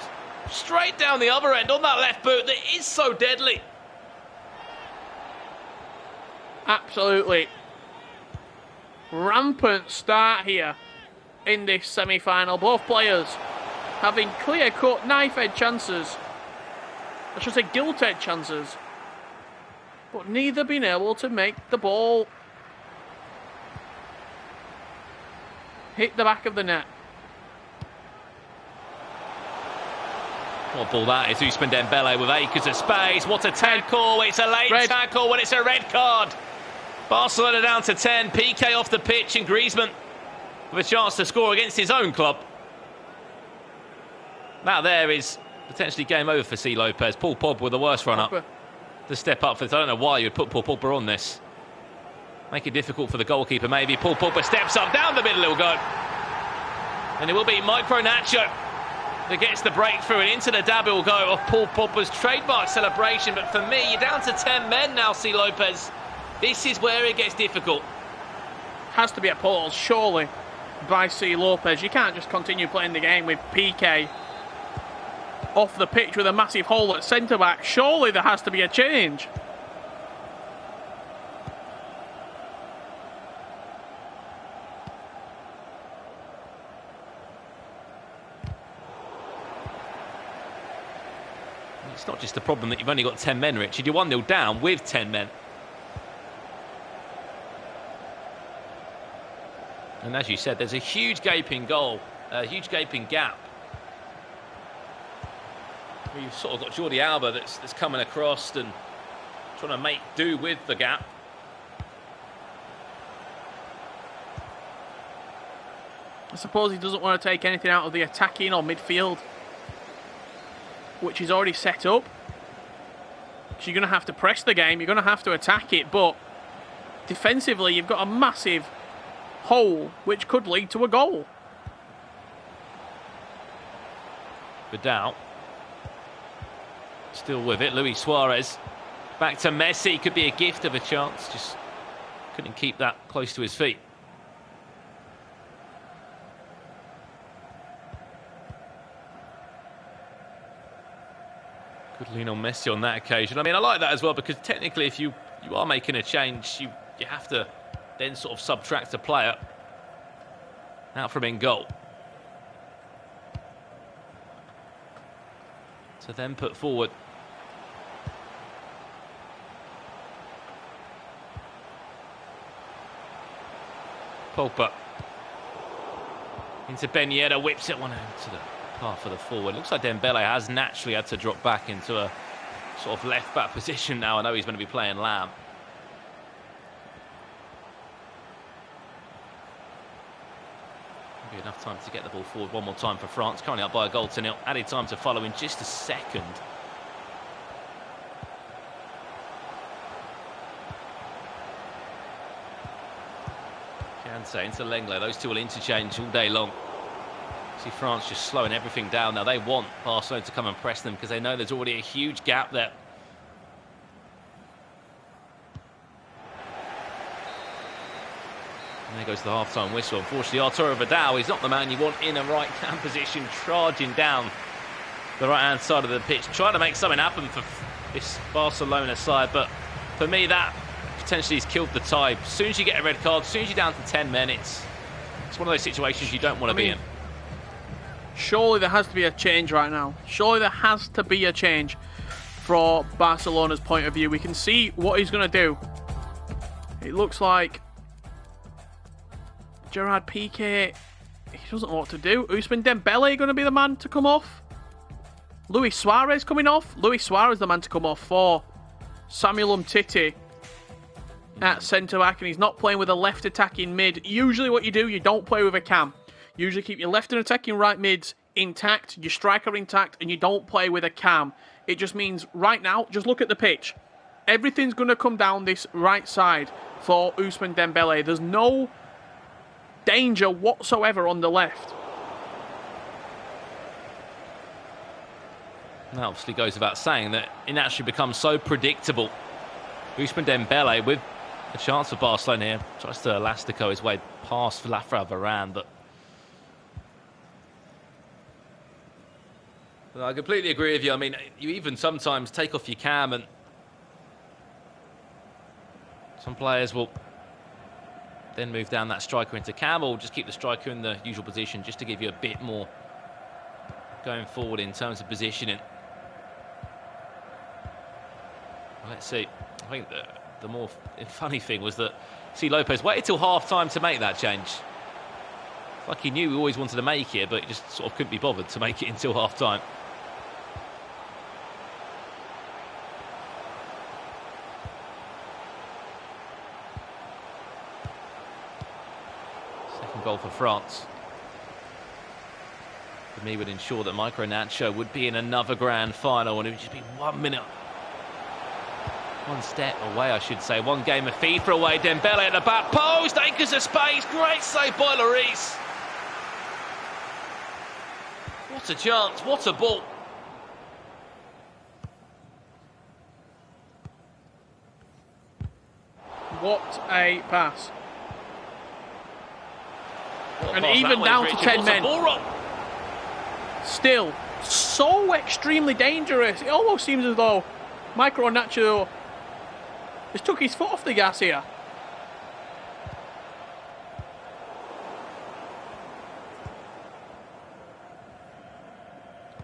Straight down the other end on that left boot that is so deadly. Absolutely rampant start here in this semi-final. Both players having clear-cut knife-edge chances. I should say gilt-edge chances. But neither been able to make the ball hit the back of the net. What ball that is. Ousmane Dembele with acres of space. What a tackle. It's a late tackle when it's a red card. Barcelona down to 10. PK off the pitch and Griezmann with a chance to score against his own club. That there is potentially game over for C. Lopez. Paul Pogba with the worst run-up to step up for this. I don't know why you'd put Paul Pogba on this. Make it difficult for the goalkeeper, maybe. Paul Pogba steps up, down the middle he'll go. And it will be MicroNacho that gets the breakthrough, and into the dab he'll go of Paul Pogba's trademark celebration. But for me, you're down to 10 men now, C. Lopez. This is where it gets difficult. Has to be a pause, surely, by C. Lopez. You can't just continue playing the game with PK off the pitch with a massive hole at centre-back. Surely there has to be a change. It's not just the problem that you've only got 10 men, Richard. You're 1-0 down with 10 men. And as you said, there's a huge gaping goal, a huge gaping gap. You've sort of got Jordi Alba that's coming across and trying to make do with the gap. I suppose he doesn't want to take anything out of the attacking or midfield, which is already set up. So you're going to have to press the game, you're going to have to attack it, but defensively you've got a massive hole which could lead to a goal. Vidal still with it. Luis Suarez back to Messi. Could be a gift of a chance, just couldn't keep that close to his feet. Could lean on Messi on that occasion. I mean, I like that as well, because technically if you are making a change, you have to then sort of subtract a player out from in goal to then put forward. Pogba into Ben Yedder, whips it one out to the path of the forward. Looks like Dembele has naturally had to drop back into a sort of left back position now. I know he's going to be playing Lamb. Enough time to get the ball forward one more time for France. Currently up by a goal to nil. Added time to follow in just a second. Kansé into Lenglet. Those two will interchange all day long. See France just slowing everything down now. They want Barcelona to come and press them because they know there's already a huge gap there. And there goes the half-time whistle. Unfortunately, Arturo Vidal is not the man you want in a right cam position, charging down the right-hand side of the pitch, trying to make something happen for this Barcelona side. But for me, that potentially has killed the tie. As soon as you get a red card, as soon as you're down to 10 men, it's one of those situations you don't want to be in. Surely there has to be a change right now. Surely there has to be a change for Barcelona's point of view. We can see what he's going to do. It looks like Gerard Piqué, he doesn't know what to do. Ousmane Dembele going to be the man to come off. Luis Suarez coming off. Luis Suarez the man to come off for Samuel Umtiti at centre-back, and he's not playing with a left attacking mid. Usually what you do, you don't play with a cam. Usually keep your left and attacking right mids intact, your striker intact, and you don't play with a cam. It just means right now, just look at the pitch. Everything's going to come down this right side for Ousmane Dembele. There's no danger whatsoever on the left. That obviously goes without saying that it actually becomes so predictable. Ousmane Dembele with a chance for Barcelona here. Tries to elastico his way past Rafael Varane, but I completely agree with you. I mean, you even sometimes take off your cam, and some players will then move down that striker into cam, or just keep the striker in the usual position just to give you a bit more going forward in terms of positioning. Let's see. I think the more funny thing was that, see, Lopez waited till half-time to make that change. It's like he knew he always wanted to make it, but he just sort of couldn't be bothered to make it until half-time. Second goal for France. For me, would ensure that MicroNacho would be in another grand final, and it would just be 1 minute. One step away, I should say. One game of FIFA away. Dembele at the back post. Acres of space. Great save by Lloris. What a chance. What a ball. What a pass. What And pass even that down way, to Richard. 10 What's a men. ball run? Still so extremely dangerous. It almost seems as though MicroNacho just took his foot off the gas here.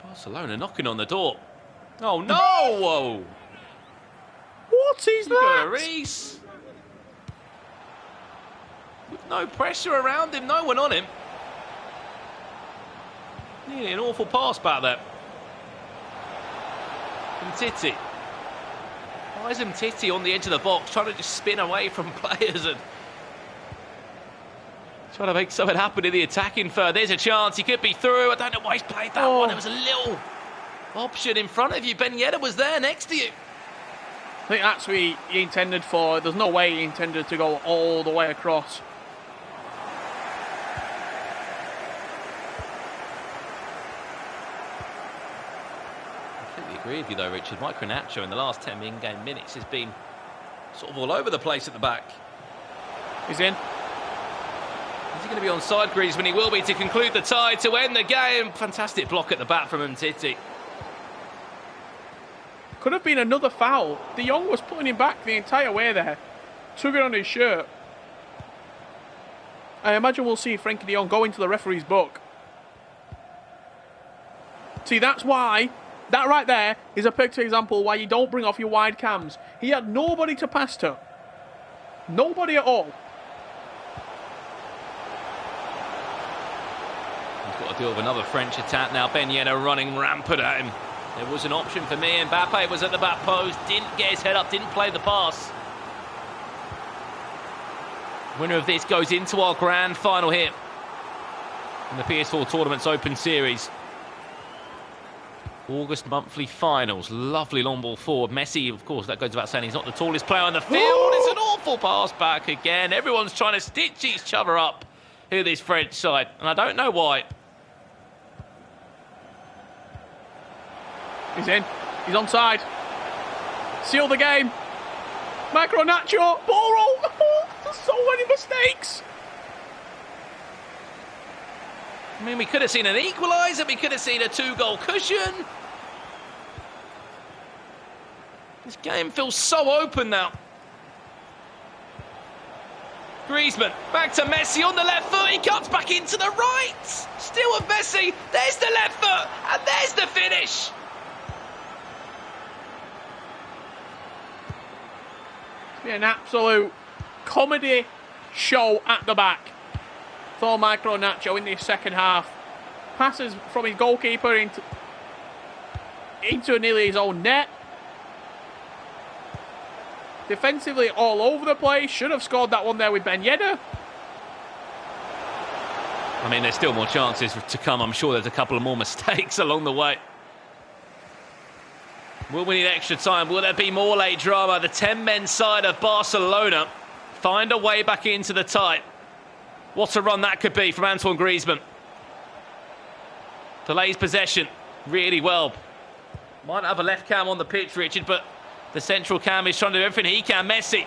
Barcelona knocking on the door. Oh no! Whoa! What is that? Lloris. With no pressure around him, no one on him. Nearly an awful pass back there. Umtiti. Why is Umtiti on the edge of the box trying to just spin away from players and trying to make something happen in the attacking third? There's a chance, he could be through. I don't know why he's played that one. There was a little option in front of you. Ben Yedder was there next to you. I think that's what he intended for. There's no way he intended to go all the way across. Agree with you though, Richard. MicroNacho in the last 10 in-game minutes has been sort of all over the place at the back. He's in. Is he going to be on side, Griezmann? He will be to conclude the tie, to end the game. Fantastic block at the back from Umtiti. Could have been another foul. De Jong was putting him back the entire way there. Took it on his shirt. I imagine we'll see Frenkie de Jong go into the referee's book. See, that's why. That right there is a perfect example why you don't bring off your wide cams. He had nobody to pass to. Nobody at all. He's got to deal with another French attack now. Ben Yedder running rampant at him. There was an option for me. Mbappe was at the back post. Didn't get his head up. Didn't play the pass. Winner of this goes into our grand final here in the PS4 Tournament's Open Series. August monthly finals. Lovely long ball forward. Messi, of course, that goes without saying, he's not the tallest player on the field. It's an awful pass back again. Everyone's trying to stitch each other up here, this French side. And I don't know why. He's in. He's onside. Seal the game. MicroNacho. Ball roll. There's so many mistakes. I mean, we could have seen an equaliser. We could have seen a 2-goal cushion. This game feels so open now. Griezmann, back to Messi on the left foot. He cuts back into the right. Still with Messi. There's the left foot. And there's the finish. It's been an absolute comedy show at the back for MicroNacho in this second half. Passes from his goalkeeper into nearly his own net. Defensively all over the place. Should have scored that one there with Ben Yedder. I mean, there's still more chances to come. I'm sure there's a couple of more mistakes along the way. Will we need extra time? Will there be more late drama? The 10-men side of Barcelona find a way back into the tie. What a run that could be from Antoine Griezmann. Delays possession really well. Might have a left cam on the pitch, Richard, but the central cam is trying to do everything he can. Messi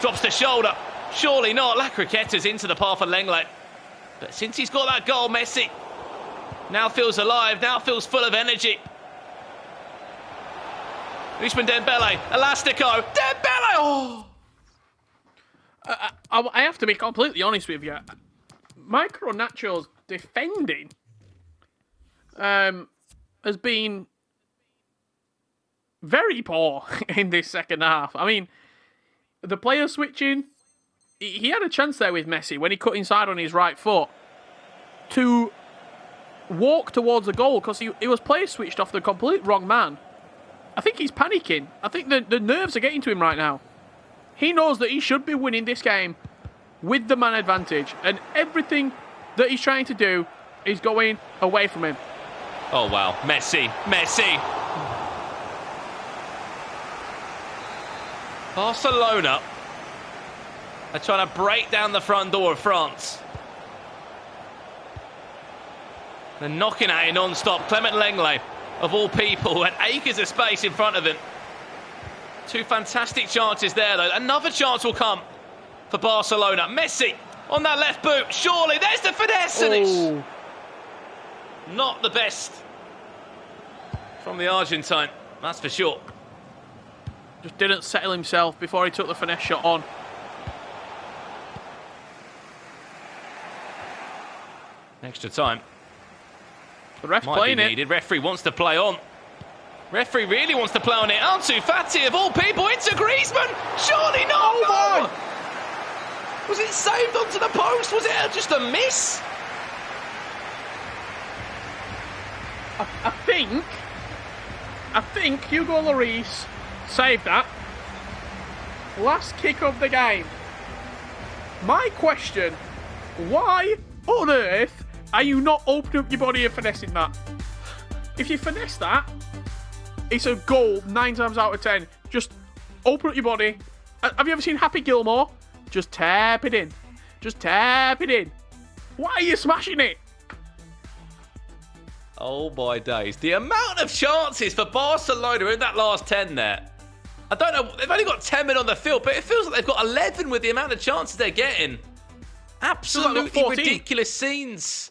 drops the shoulder. Surely not. La Croquetta's into the path of Lenglet. But since he's got that goal, Messi now feels alive, now feels full of energy. Ousmane Dembele, Elastico, Dembele! Oh! I have to be completely honest with you. MicroNacho's defending has been very poor in this second half. I mean, the player switching, he had a chance there with Messi when he cut inside on his right foot to walk towards the goal because he was player switched off the complete wrong man. I think he's panicking. I think the nerves are getting to him right now. He knows that he should be winning this game with the man advantage, and everything that he's trying to do is going away from him. Oh, wow. Messi. Barcelona are trying to break down the front door of France. They're knocking at it non-stop. Clement Lenglet, of all people, had acres of space in front of him. Two fantastic chances there, though. Another chance will come for Barcelona. Messi on that left boot. Surely, there's the finesse. And it's not the best from the Argentine, that's for sure. Just didn't settle himself before he took the finesse shot on. Extra time. The ref's Might playing be it. needed. Referee wants to play on. Referee really wants to play on it. Ansu Fati, of all people, into Griezmann. Surely not. Oh, No. Was it saved onto the post? Was it just a miss? I think Hugo Lloris saved that. Last kick of the game. My question, why on earth are you not opening up your body and finessing that? If you finesse that, it's a goal 9 times out of 10. Just open up your body. Have you ever seen Happy Gilmore? Just tap it in. Just tap it in. Why are you smashing it? Oh my days. The amount of chances for Barcelona in that last 10 there. I don't know, they've only got 10 men on the field, but it feels like they've got 11 with the amount of chances they're getting. Absolutely ridiculous scenes.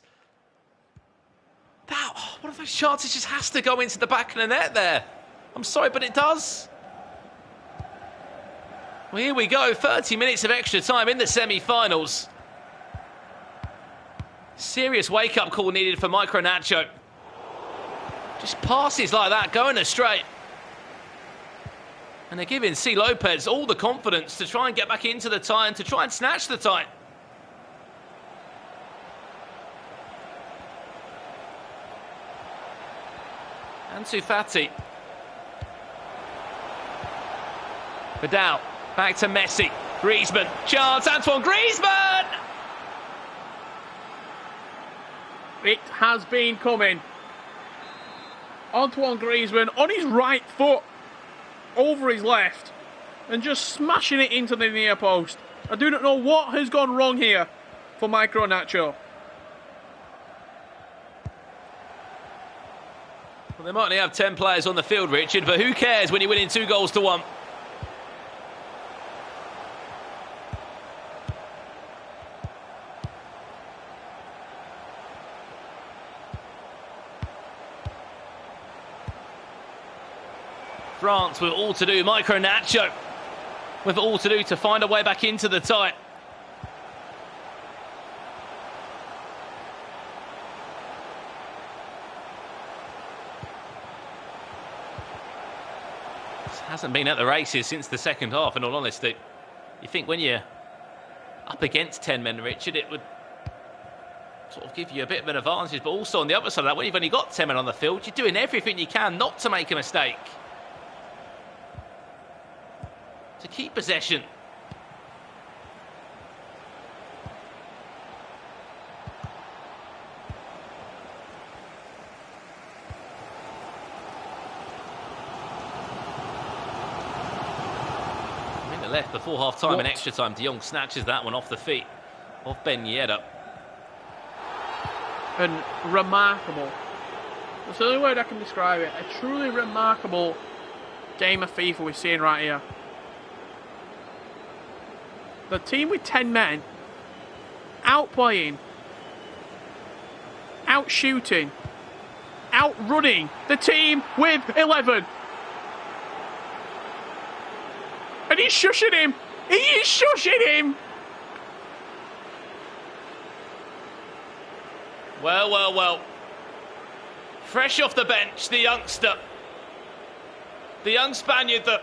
One of those chances just has to go into the back of the net there. I'm sorry, but it does. Well, here we go. 30 minutes of extra time in the semi-finals. Serious wake-up call needed for MicroNacho. Just passes like that, going astray. And they're giving C. Lopez all the confidence to try and get back into the tie and to try and snatch the tie. Ansu Fati. Vidal, back to Messi. Griezmann, chance, Antoine Griezmann! It has been coming. Antoine Griezmann on his right foot, over his left, and just smashing it into the near post. I do not know what has gone wrong here for MicroNacho. Well, they might only have 10 players on the field, Richard, but who cares when you're winning 2-1? France with all to do. MicroNacho with all to do to find a way back into the tie. Hasn't been at the races since the second half, in all honesty. You think when you're up against 10 men, Richard, it would sort of give you a bit of an advantage, but also on the other side of that, when you've only got 10 men on the field, you're doing everything you can not to make a mistake. To keep possession. Left before half-time and extra time. De Jong snatches that one off the feet of Ben Yedder. And remarkable. That's the only word I can describe it. A truly remarkable game of FIFA we're seeing right here. The team with 10 men outplaying, outshooting, outrunning the team with 11. And he's shushing him. He is shushing him. Well, well, well. Fresh off the bench, the youngster. The young Spaniard that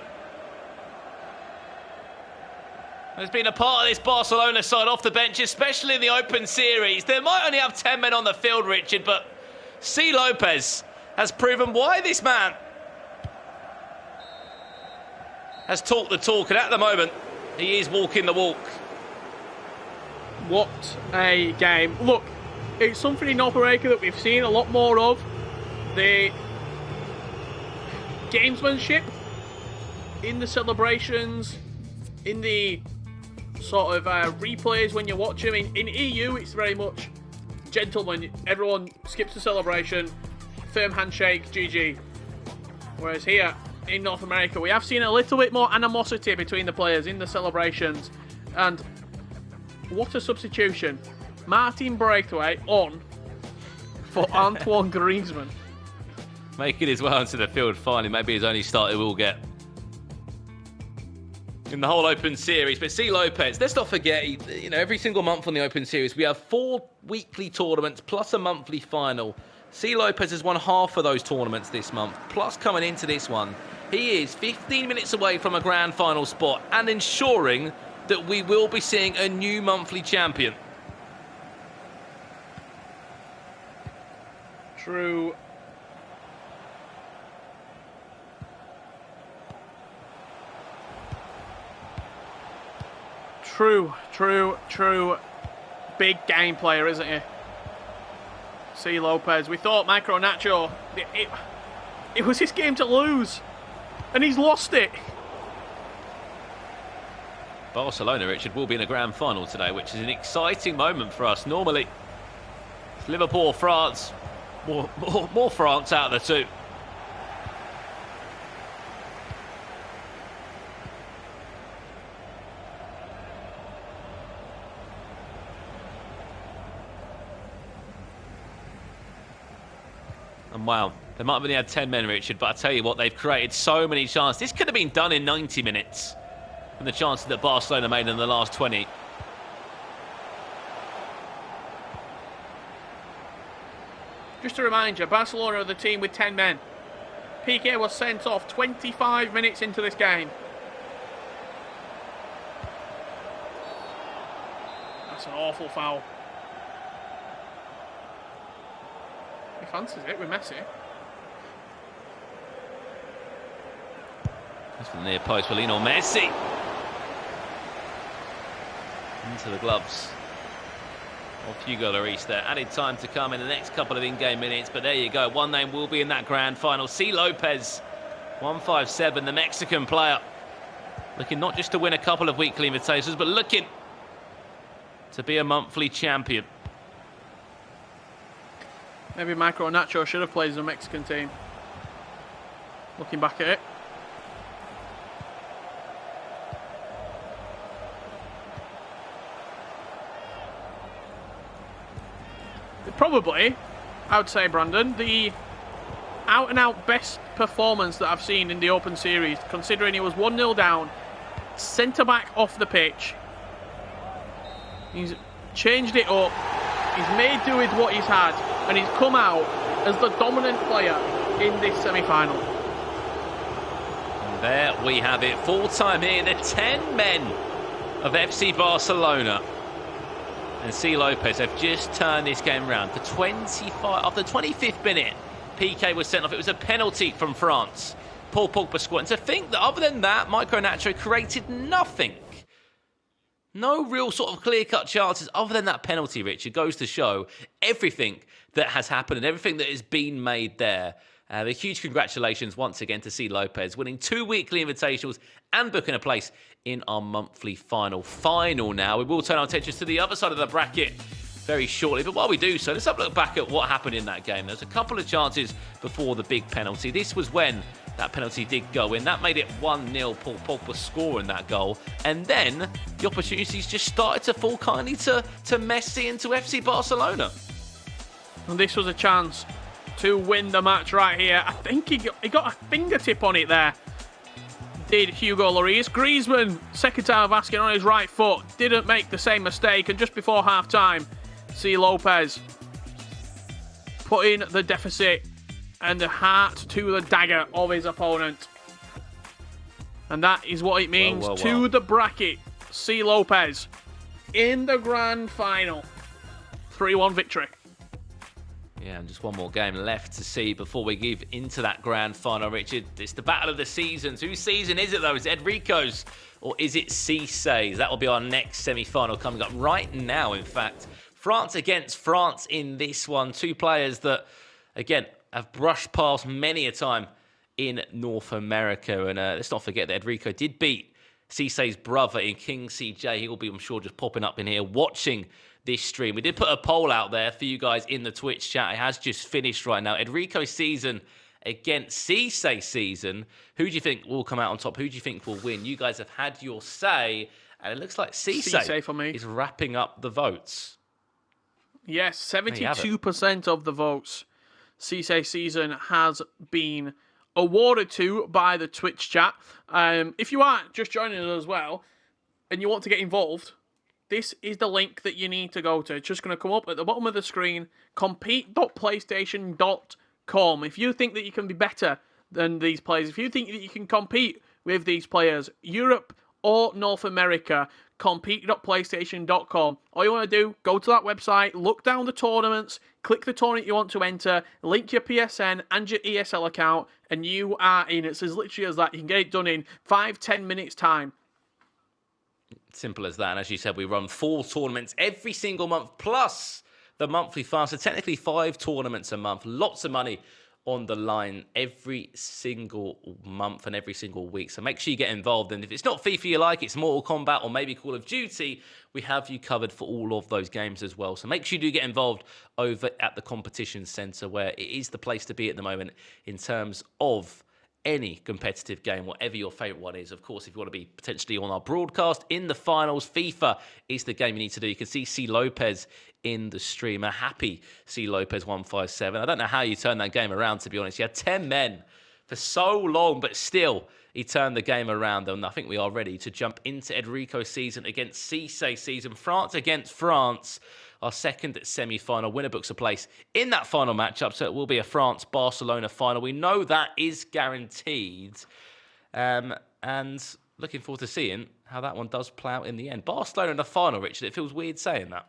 has been a part of this Barcelona side off the bench, especially in the Open Series. They might only have 10 men on the field, Richard, but C. Lopez has proven why this man has talked the talk, and at the moment, he is walking the walk. What a game. Look, it's something in North America that we've seen a lot more of. The gamesmanship in the celebrations, in the sort of replays when you watch them. In EU, it's very much gentleman. Everyone skips the celebration, firm handshake, GG. Whereas here, in North America, we have seen a little bit more animosity between the players in the celebrations. And what a substitution. Martin Braithwaite on for Antoine Griezmann. Making his way onto the field finally. Maybe his only start he will get in the whole Open Series. But C. Lopez, let's not forget, you know, every single month on the Open Series, we have 4 weekly tournaments plus a monthly final. C. Lopez has won half of those tournaments this month, plus coming into this one. He is 15 minutes away from a grand final spot and ensuring that we will be seeing a new monthly champion. True. True. Big game player, isn't he? C. Lopez. We thought MicroNacho, it was his game to lose. And he's lost it. Barcelona, Richard, will be in a grand final today, which is an exciting moment for us. Normally, it's Liverpool, France. More France out of the two. And wow, they might have only had 10 men, Richard, but I tell you what, they've created so many chances. This could have been done in 90 minutes. And the chances that Barcelona made in the last 20. Just to remind you, Barcelona are the team with 10 men. Piqué was sent off 25 minutes into this game. That's an awful foul. He fancies it with Messi. That's from the near post for Lionel Messi. Into the gloves of Hugo Lloris there. Added time to come in the next couple of in-game minutes, but there you go. One name will be in that grand final. C. Lopez, 157, the Mexican player. Looking not just to win a couple of weekly invitations, but looking to be a monthly champion. Maybe MicroNacho should have played as a Mexican team. Looking back at it. Probably, I would say, Brandon, the out-and-out best performance that I've seen in the Open Series, considering he was 1-0 down, centre-back off the pitch. He's changed it up. He's made do with what he's had, and he's come out as the dominant player in this semi-final. And there we have it. Full time here. The 10 men of FC Barcelona and C. Lopez have just turned this game around for 25. After the 25th minute, PK was sent off. It was a penalty from France. Paul Pogba scored. And to think that other than that, MicroNacho created nothing. No real sort of clear-cut chances other than that penalty, Richard. Goes to show everything that has happened and everything that has been made there. A huge congratulations once again to C. Lopez, winning 2 weekly invitationals and booking a place in our monthly final. Final now. We will turn our attention to the other side of the bracket very shortly. But while we do so, let's have a look back at what happened in that game. There's a couple of chances before the big penalty. This was when that penalty did go in. That made it 1-0. Paul Pogba scoring that goal. And then the opportunities just started to fall kindly to Messi and to FC Barcelona. And this was a chance to win the match right here. I think he got a fingertip on it there. Did Hugo Lloris. Griezmann, second time of asking on his right foot, didn't make the same mistake. And just before half-time, C. Lopez putting the deficit and the heart to the dagger of his opponent. And that is what it means to the bracket. C. Lopez in the grand final. 3-1 victory. Yeah, and just one more game left to see before we give into that grand final, Richard. It's the battle of the seasons. Whose season is it, though? Is it Edrico's or is it cisse's? That will be our next semi-final coming up right now, in fact. France against France in this one. Two players that, again, have brushed past many a time in North America. And let's not forget that Edrico did beat cisse's brother in KingCJ. He will be, I'm sure, just popping up in here watching this stream. We did put a poll out there for you guys in the Twitch chat. It has just finished right now. Edrico's season against cisse's season. Who do you think will come out on top? Who do you think will win? You guys have had your say, and it looks like cisse for me is wrapping up the votes. Yes, 72% of the votes cisse's season has been awarded to by the Twitch chat. If you are just joining us as well, and you want to get involved, this is the link that you need to go to. It's just going to come up at the bottom of the screen, compete.playstation.com. If you think that you can be better than these players, if you think that you can compete with these players, Europe or North America, compete.playstation.com. All you want to do, go to that website, look down the tournaments, click the tournament you want to enter, link your PSN and your ESL account, and you are in. It's as literally as that. You can get it done in 5-10 minutes time. Simple as that. And as you said, we run 4 tournaments every single month, plus the monthly fast. So technically 5 tournaments a month. Lots of money on the line every single month and every single week. So make sure you get involved. And if it's not FIFA you like, it's Mortal Kombat or maybe Call of Duty, we have you covered for all of those games as well. So make sure you do get involved over at the competition centre, where it is the place to be at the moment in terms of any competitive game, whatever your favourite one is. Of course, if you want to be potentially on our broadcast in the finals, FIFA is the game you need to do. You can see C. Lopez in the stream. A happy C. Lopez 157. I don't know how you turned that game around, to be honest. You had 10 men for so long, but still he turned the game around. And I think we are ready to jump into Edrico's season against cisse's season. France against France. Our second semi-final. Winner books a place in that final matchup, so it will be a France-Barcelona final. We know that is guaranteed. And looking forward to seeing how that one does play out in the end. Barcelona in the final, Richard. It feels weird saying that.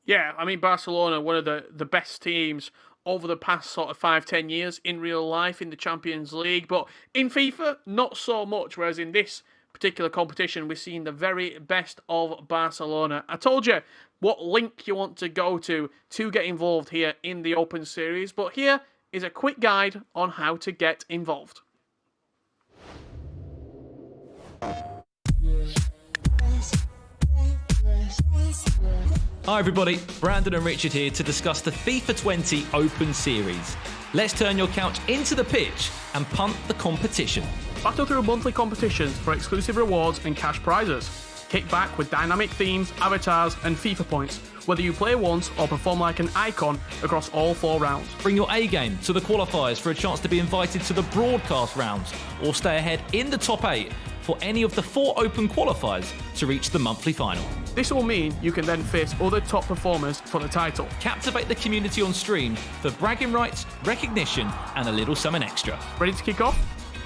Yeah, I mean, Barcelona, one of the best teams over the past sort of 5-10 years in real life in the Champions League. But in FIFA, not so much, whereas in this particular competition, we're seeing the very best of Barcelona. I told you what link you want to go to get involved here in the Open Series, but here is a quick guide on how to get involved. Hi everybody, Brandon and Richard here to discuss the FIFA 20 Open Series. Let's turn your couch into the pitch and punt the competition. Battle through monthly competitions for exclusive rewards and cash prizes. Kick back with dynamic themes, avatars and FIFA points, whether you play once or perform like an icon across all 4 rounds. Bring your A game to the qualifiers for a chance to be invited to the broadcast rounds, or stay ahead in the top 8 for any of the 4 open qualifiers to reach the monthly final. This will mean you can then face other top performers for the title. Captivate the community on stream for bragging rights, recognition and a little something extra. Ready to kick off?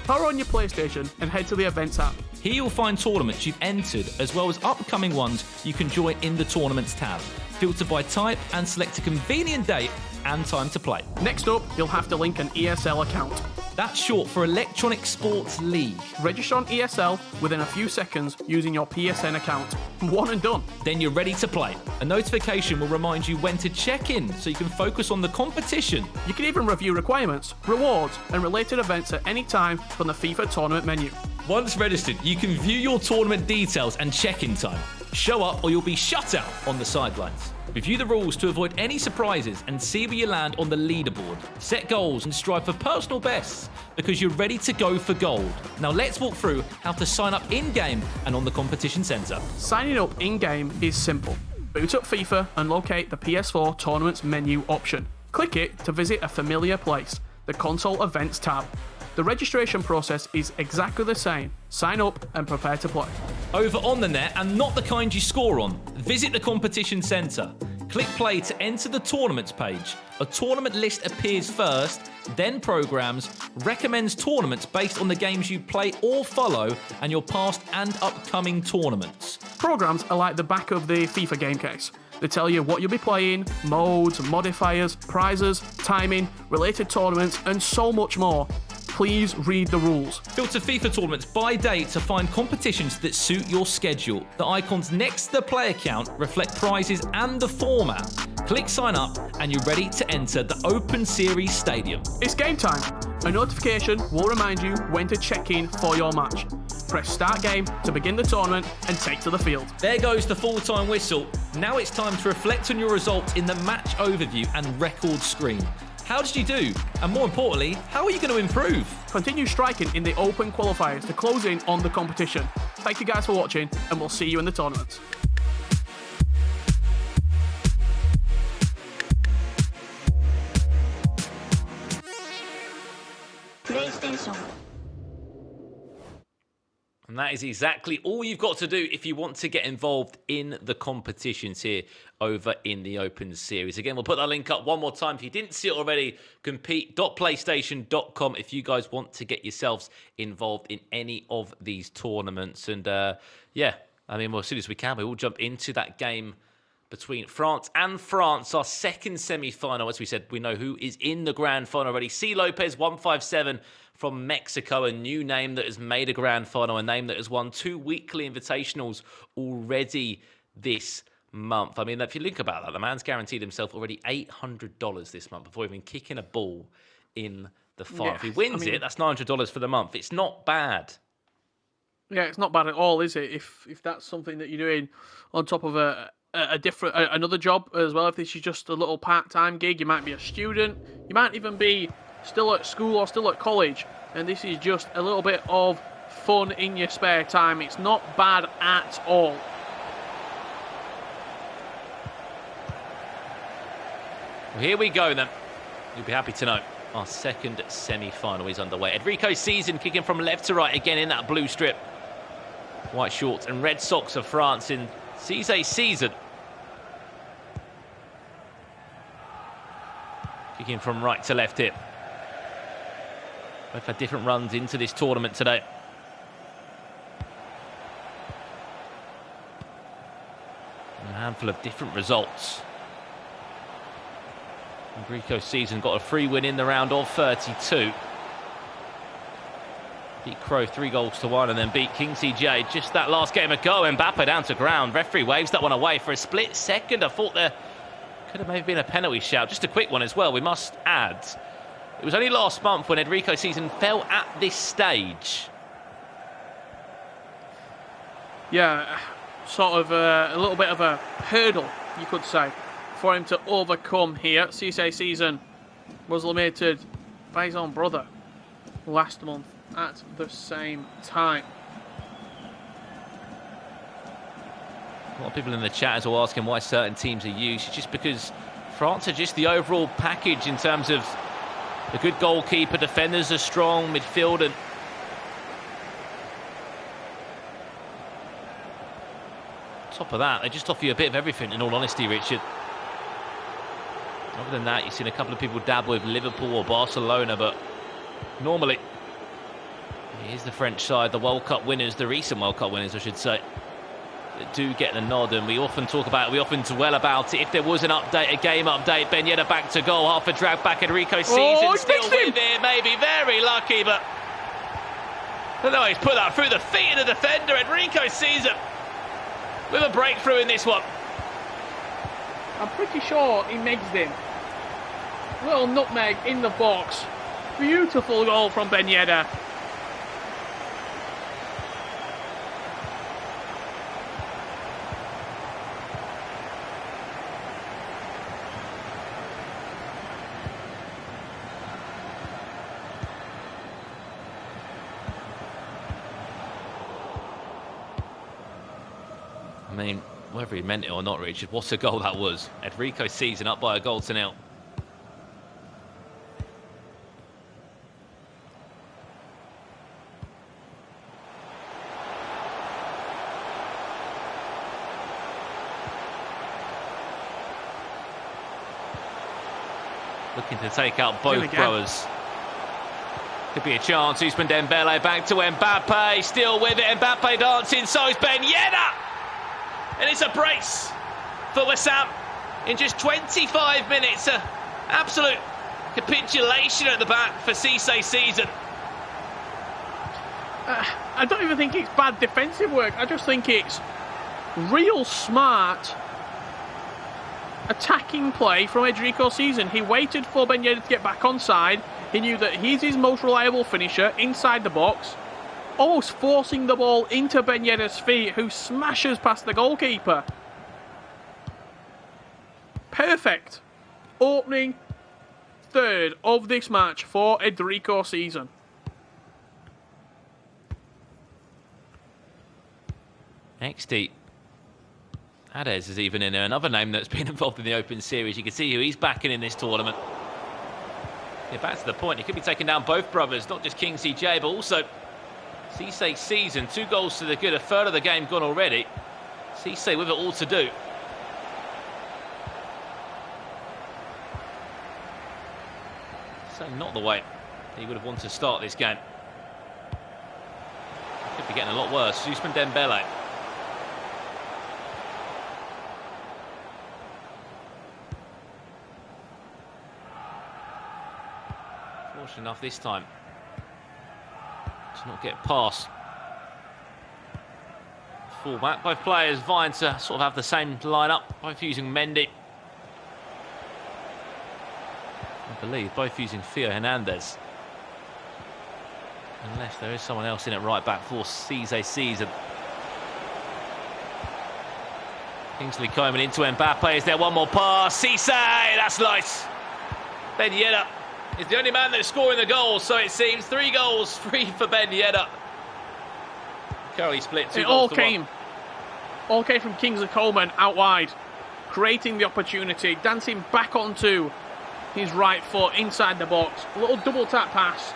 Power on your PlayStation and head to the events app. Here you'll find tournaments you've entered, as well as upcoming ones you can join in the Tournaments tab. Filter by type and select a convenient date and time to play. Next up, you'll have to link an ESL account. That's short for Electronic Sports League. Register on ESL within a few seconds using your PSN account. One and done. Then you're ready to play. A notification will remind you when to check in so you can focus on the competition. You can even review requirements, rewards, and related events at any time from the FIFA tournament menu. Once registered, you can view your tournament details and check-in time. Show up or you'll be shut out on the sidelines. Review the rules to avoid any surprises and see where you land on the leaderboard. Set goals and strive for personal bests because you're ready to go for gold. Now let's walk through how to sign up in-game and on the competition centre. Signing up in-game is simple. Boot up FIFA and locate the PS4 Tournaments menu option. Click it to visit a familiar place, the Console Events tab. The registration process is exactly the same. Sign up and prepare to play. Over on the net, and not the kind you score on, visit the competition centre. Click play to enter the tournaments page. A tournament list appears first, then programs, recommends tournaments based on the games you play or follow, and your past and upcoming tournaments. Programs are like the back of the FIFA game case. They tell you what you'll be playing, modes, modifiers, prizes, timing, related tournaments, and so much more. Please read the rules. Filter FIFA tournaments by date to find competitions that suit your schedule. The icons next to the player count reflect prizes and the format. Click sign up and you're ready to enter the Open Series Stadium. It's game time. A notification will remind you when to check in for your match. Press start game to begin the tournament and take to the field. There goes the full-time whistle. Now it's time to reflect on your results in the match overview and record screen. How did you do? And more importantly, how are you going to improve? Continue striking in the open qualifiers to close in on the competition. Thank you guys for watching, and we'll see you in the tournaments. PlayStation. And that is exactly all you've got to do if you want to get involved in the competitions here over in the Open Series. Again, we'll put that link up one more time. If you didn't see it already, compete.playstation.com if you guys want to get yourselves involved in any of these tournaments. And yeah, I mean, well, as soon as we can, we will jump into that game between France and France, our second semi-final. As we said, we know who is in the grand final already. C. Lopez, 157 from Mexico, a new name that has made a grand final, a name that has won 2 weekly invitationals already this month. I mean, if you think about that, the man's guaranteed himself already $800 this month before even kicking a ball in the final. Yeah, if he wins it, that's $900 for the month. It's not bad. Yeah, it's not bad at all, is it? If that's something that you're doing on top of another job as well. If this is just a little part-time gig, you might be a student, you might even be still at school or still at college, and this is just a little bit of fun in your spare time. It's not bad at all. Well, here we go then. You'll be happy to know our second semi-final is underway. EdricoSZN kicking from left to right again in that blue strip. White shorts and red socks of France in cisseSZN. Kicking from right to left here. Both had different runs into this tournament today. And a handful of different results. EdricoSZN got a free win in the round of 32. Beat Crow 3-1 and then beat KingCJ. Just that last game ago, Mbappe down to ground. Referee waves that one away for a split second. I thought there could have maybe been a penalty shout. Just a quick one as well, we must add. It was only last month when EdricoSZN fell at this stage. Yeah, sort of a little bit of a hurdle, you could say, for him to overcome here. cisseSZN was eliminated by his own brother last month at the same time. A lot of people in the chat as well asking why certain teams are used. It's just because France are just the overall package in terms of a good goalkeeper, defenders are strong, midfield, and top of that, they just offer you a bit of everything, in all honesty, Richard. Other than that, you've seen a couple of people dabble with Liverpool or Barcelona, but normally, here's the French side, the World Cup winners, the recent World Cup winners, I should say, that do get the nod, and we often talk about it, we often dwell about it. If there was an update, a game update, Ben Yedder back to goal, half a drag back, EdricoSZN still with it, maybe very lucky, but no, he's put that through the feet of the defender, EdricoSZN with a breakthrough in this one. I'm pretty sure he megs him. Little nutmeg in the box. Beautiful goal from Ben Yedder. I mean, whether he meant it or not, Richard, what a goal that was. EdricoSZN up by a goal to nil. Looking to take out both brothers. Could be a chance. Ousmane Dembele back to Mbappe. Still with it. Mbappe dancing. So is Ben Yedder. And it's a brace for West Ham in just 25 minutes. Absolute capitulation at the back for cisseSZN. I don't even think it's bad defensive work. I just think it's real smart attacking play from EdricoSZN. He waited for Ben Yedder to get back on side. He knew that he's his most reliable finisher inside the box, almost forcing the ball into Ben Yedder's feet, who smashes past the goalkeeper. Perfect opening third of this match for EdricoSZN. XD. Hades is even in there. Another name that's been involved in the Open Series. You can see who he's backing in this tournament. Yeah, back to the point. He could be taking down both brothers, not just KingCJ, but also cisseSZN. 2 goals to the good. A third of the game gone already. Cisse with it all to do. So not the way he would have wanted to start this game. Could be getting a lot worse. Ousmane Dembele. Fortunate enough this time to not get past fullback. Both players vying to sort of have the same lineup, both using Mendy. I believe both using Theo Hernandez. Unless there is someone else in at right back for cisseSZN. Kingsley Coman into Mbappe. Is there one more pass? Cisse! That's nice. Ben Yedder is the only man that's scoring the goals, so it seems 3 goals, 3 for Ben Yedder. Currently split 2 goals to 1. All came from Kingsley Coman out wide, creating the opportunity, dancing back onto his right foot inside the box. A little double tap pass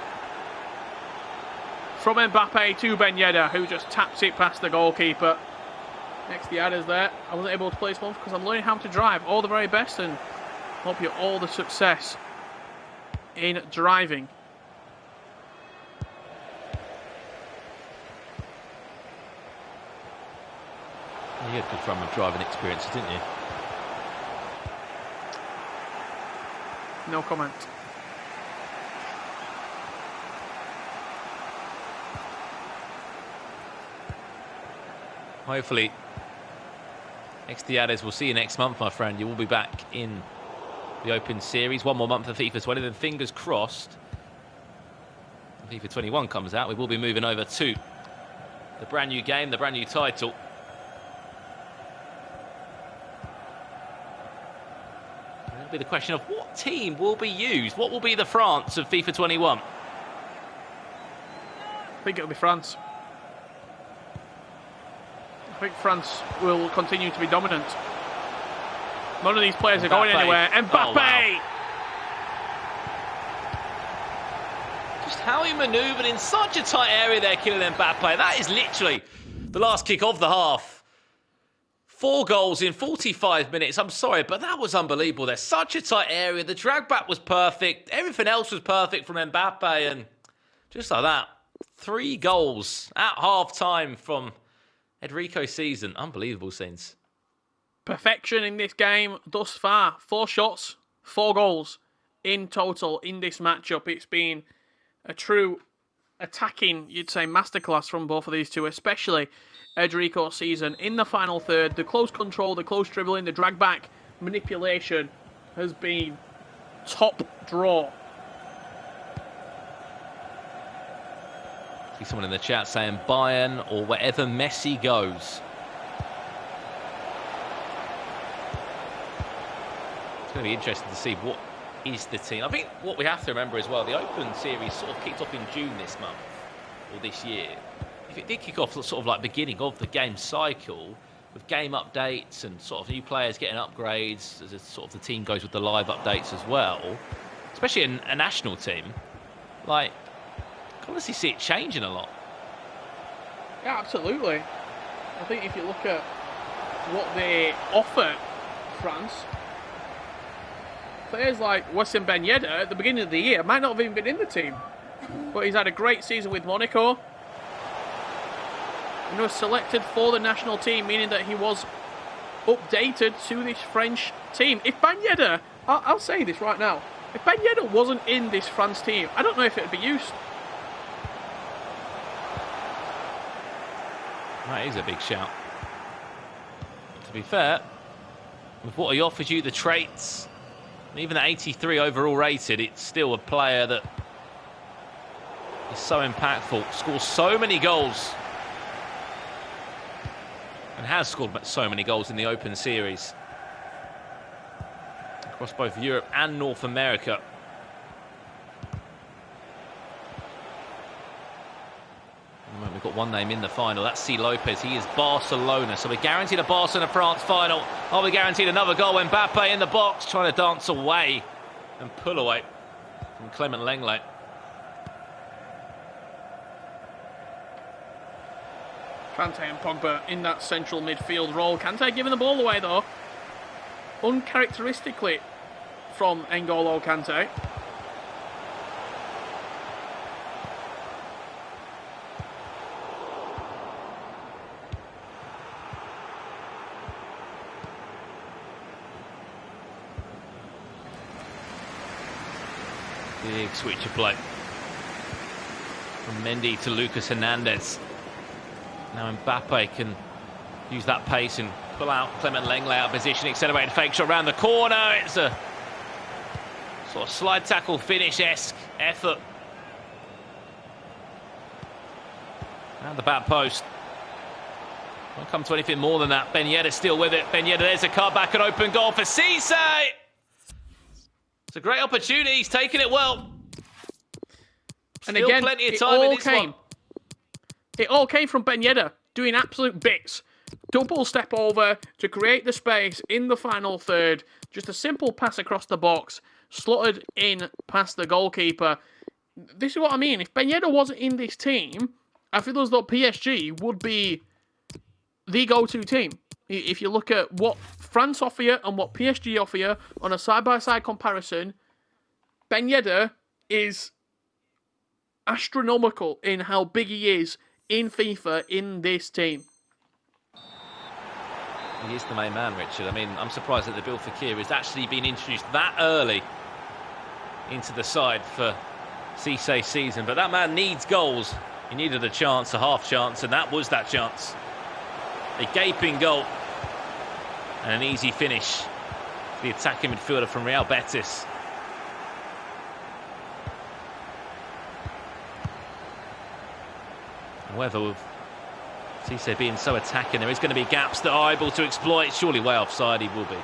from Mbappe to Ben Yedder, who just taps it past the goalkeeper. Next, the adders there. I wasn't able to place one because I'm learning how to drive. All the very best, and hope you all the success in driving. You had good fun with driving experiences, didn't you? No comment. Hopefully, Extiades, we'll see you next month, my friend. You will be back in the Open Series. 1 more month of FIFA 20, then fingers crossed, when FIFA 21 comes out, we will be moving over to the brand new game, the brand new title. be the question of what team will be used? What will be the France of FIFA 21? I think it'll be France. I think France will continue to be dominant. None of these players are going anywhere. Mbappe! Oh, wow. Just how he manoeuvred in such a tight area there, Kylian Mbappe. That is literally the last kick of the half. 4 goals in 45 minutes. I'm sorry, but that was unbelievable. There's such a tight area. The drag back was perfect. Everything else was perfect from Mbappe. And just like that, 3 goals at half-time from EdricoSZN. Unbelievable scenes. Perfection in this game thus far. 4 shots, 4 goals in total in this matchup. It's been a true attacking, you'd say, masterclass from both of these two, especially EdricoSZN in the final third. The close control, the close dribbling, the drag back manipulation has been top draw. See someone in the chat saying Bayern or wherever Messi goes. It's going to be interesting to see what is the team. I think what we have to remember as well, the Open Series sort of kicked off in June this month, or this year. If it did kick off sort of like beginning of the game cycle, with game updates and sort of new players getting upgrades, as sort of the team goes with the live updates as well, especially in a national team, like, I can honestly see it changing a lot. Yeah, absolutely. I think if you look at what they offer France, players like Wissam Ben Yedder at the beginning of the year might not have even been in the team, but he's had a great season with Monaco and was selected for the national team, meaning that he was updated to this French team. If Ben Yedder, I'll say this right now, if Ben Yedder wasn't in this France team, I don't know if it would be used. That is a big shout. To be fair, with what he offers you, the traits, and even at 83 overall rated, it's still a player that is so impactful, scores so many goals, and has scored so many goals in the Open Series across both Europe and North America. We've got one name in the final, that's C. Lopez. He is Barcelona, so we're guaranteed a Barcelona-France final. Are we guaranteed another goal? Mbappe in the box, trying to dance away and pull away from Clement Lenglet. Kante and Pogba in that central midfield role. Kante giving the ball away though, uncharacteristically from N'Golo Kante. Big switch of play from Mendy to Lucas Hernandez. Now Mbappe can use that pace and pull out Clement Lenglet out of position. Accelerated fake shot around the corner. It's a sort of slide tackle finish-esque effort. And the back post. Won't come to anything more than that. Ben Yedder still with it. Ben Yedder, there's a cut back, an open goal for Cisse. It's a great opportunity. He's taken it well. And Still again, plenty of time in this one. It all came from Ben Yedder doing absolute bits. Double step over to create the space in the final third. Just a simple pass across the box, slotted in past the goalkeeper. This is what I mean. If Ben Yedder wasn't in this team, I feel as though PSG would be the go-to team. If you look at what France offer you and what PSG offer you on a side-by-side comparison, Ben Yedder is astronomical in how big he is in FIFA in this team. He is the main man, Richard. I mean, I'm surprised that the Bill Fekir has actually been introduced that early into the side for cisseSZN. But that man needs goals. He needed a chance, a half chance, and that was that chance. A gaping goal and an easy finish for the attacking midfielder from Real Betis. However, with Cisse being so attacking, there is going to be gaps that are able to exploit. Surely way offside, he will be.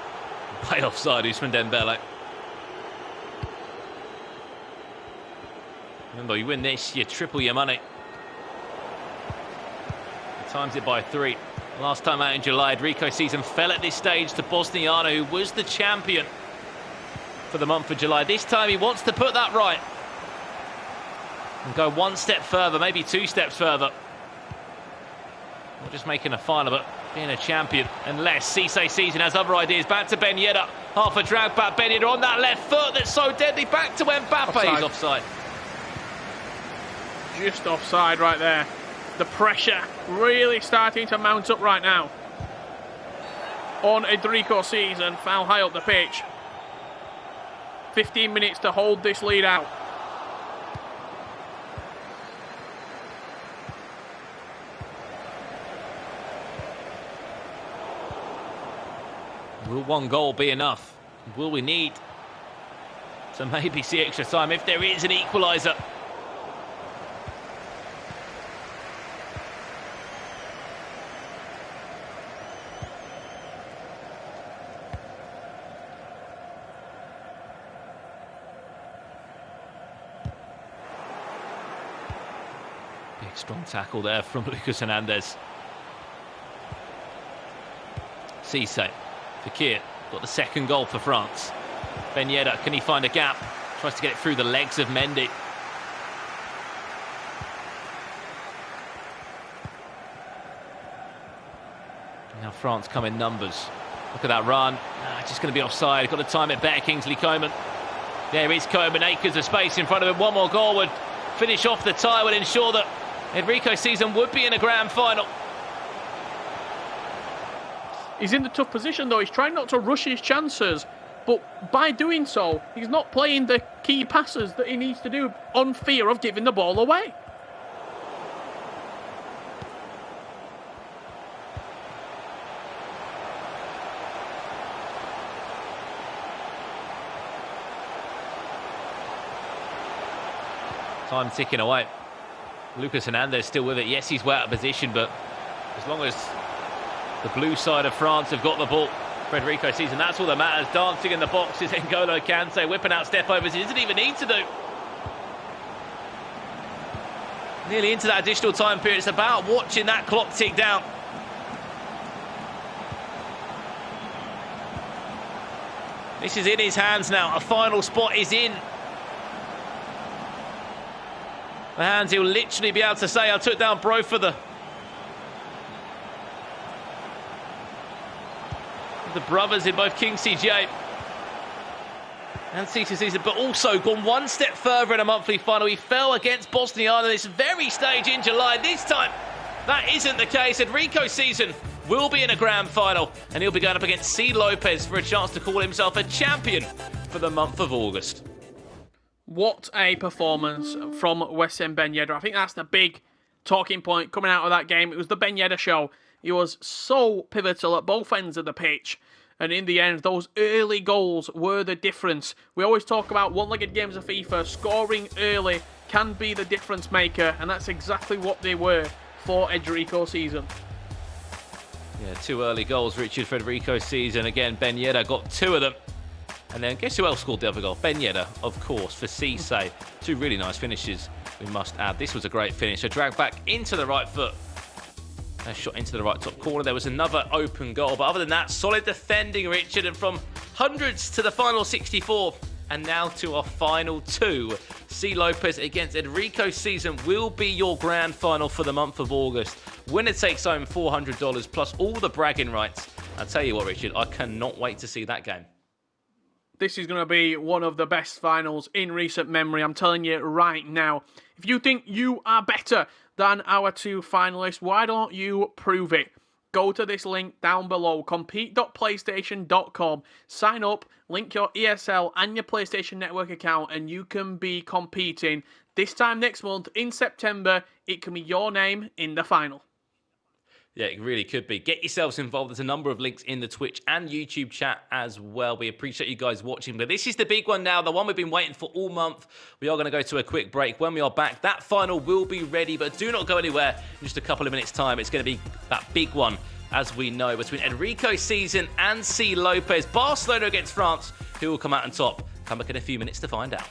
Way offside, Ousmane Dembele. Remember, you win this, you triple your money. Times it by 3. Last time out in July, EdricoSZN fell at this stage to Bosniano, who was the champion for the month of July. This time he wants to put that right and go one step further, maybe 2 steps further. Not just making a final, but being a champion. Unless cisseSZN has other ideas. Back to Ben Yedder. Half a drag back. Ben Yedder on that left foot that's so deadly. Back to Mbappe. He's offside. Just offside right there. The pressure really starting to mount up right now on EdricoSZN, foul high up the pitch. 15 minutes to hold this lead out. Will one goal be enough? Will we need to maybe see extra time if there is an equaliser? Big strong tackle there from Lucas Hernandez. Cisse. Fakir got the second goal for France. Ben Yedder, can he find a gap? Tries to get it through the legs of Mendy. Now France come in numbers. Look at that run. Just going to be offside. Got to time it better, Kingsley Coman. There is Coman, acres of space in front of him. One more goal would finish off the tie, would ensure that EdricoSZN would be in a grand final. He's in the tough position though. He's trying not to rush his chances, but by doing so, he's not playing the key passes that he needs to do on fear of giving the ball away. Time ticking away. Lucas Hernandez still with it. Yes, he's way out of position, but as long as the blue side of France have got the ball for EdricoSZN, that's all that matters. Dancing in the box is N'Golo Kante, whipping out step overs. He doesn't even need to do. Nearly into that additional time period. It's about watching that clock tick down. This is in his hands now. A final spot is in the hands. He'll literally be able to say, I took down Bro for the brothers in both KingCJ and cisseSZN, but also gone one step further in a monthly final. He fell against Bosniano this very stage in July. This time, that isn't the case. EdricoSZN will be in a grand final, and he'll be going up against C. Lopez for a chance to call himself a champion for the month of August. What a performance from Wissam Ben Yedder. I think that's the big talking point coming out of that game. It was the Ben Yedder show. He was so pivotal at both ends of the pitch. And in the end, those early goals were the difference. We always talk about one-legged games of FIFA. Scoring early can be the difference maker. And that's exactly what they were for EdricoSZN. Yeah, 2 early goals, Richard, for EdricoSZN. Again, Ben Yedder got 2 of them. And then guess who else scored the other goal? Ben Yedder, of course, for Cisse. 2 really nice finishes, we must add. This was a great finish. A drag back into the right foot. A shot into the right top corner. There was another open goal. But other than that, solid defending, Richard. And from hundreds to the final 64. And now to our final 2. C. Lopez against EdricoSZN will be your grand final for the month of August. Winner takes home $400 plus all the bragging rights. I'll tell you what, Richard, I cannot wait to see that game. This is going to be one of the best finals in recent memory. I'm telling you right now. If you think you are better than our 2 finalists, why don't you prove it? Go to this link down below, compete.playstation.com. Sign up, link your ESL and your PlayStation Network account, and you can be competing. This time next month, in September, it can be your name in the final. Yeah, it really could be. Get yourselves involved. There's a number of links in the Twitch and YouTube chat as well. We appreciate you guys watching. But this is the big one now, the one we've been waiting for all month. We are going to go to a quick break. When we are back, that final will be ready. But do not go anywhere. In just a couple of minutes' time, it's going to be that big one, as we know, between EdricoSZN and C. Lopez. Barcelona against France. Who will come out on top? Come back in a few minutes to find out.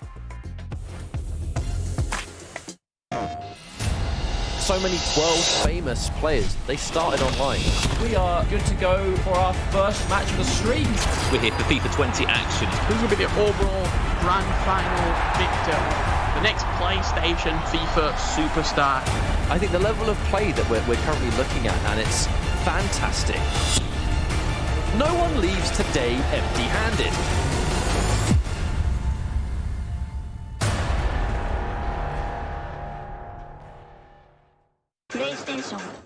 So many world famous players, they started online. We are good to go for our first match of the stream. We're here for FIFA 20 action. Who's going to be the overall grand final victor? The next PlayStation FIFA superstar. I think the level of play that we're currently looking at, and it's fantastic. No one leaves today empty-handed. PlayStation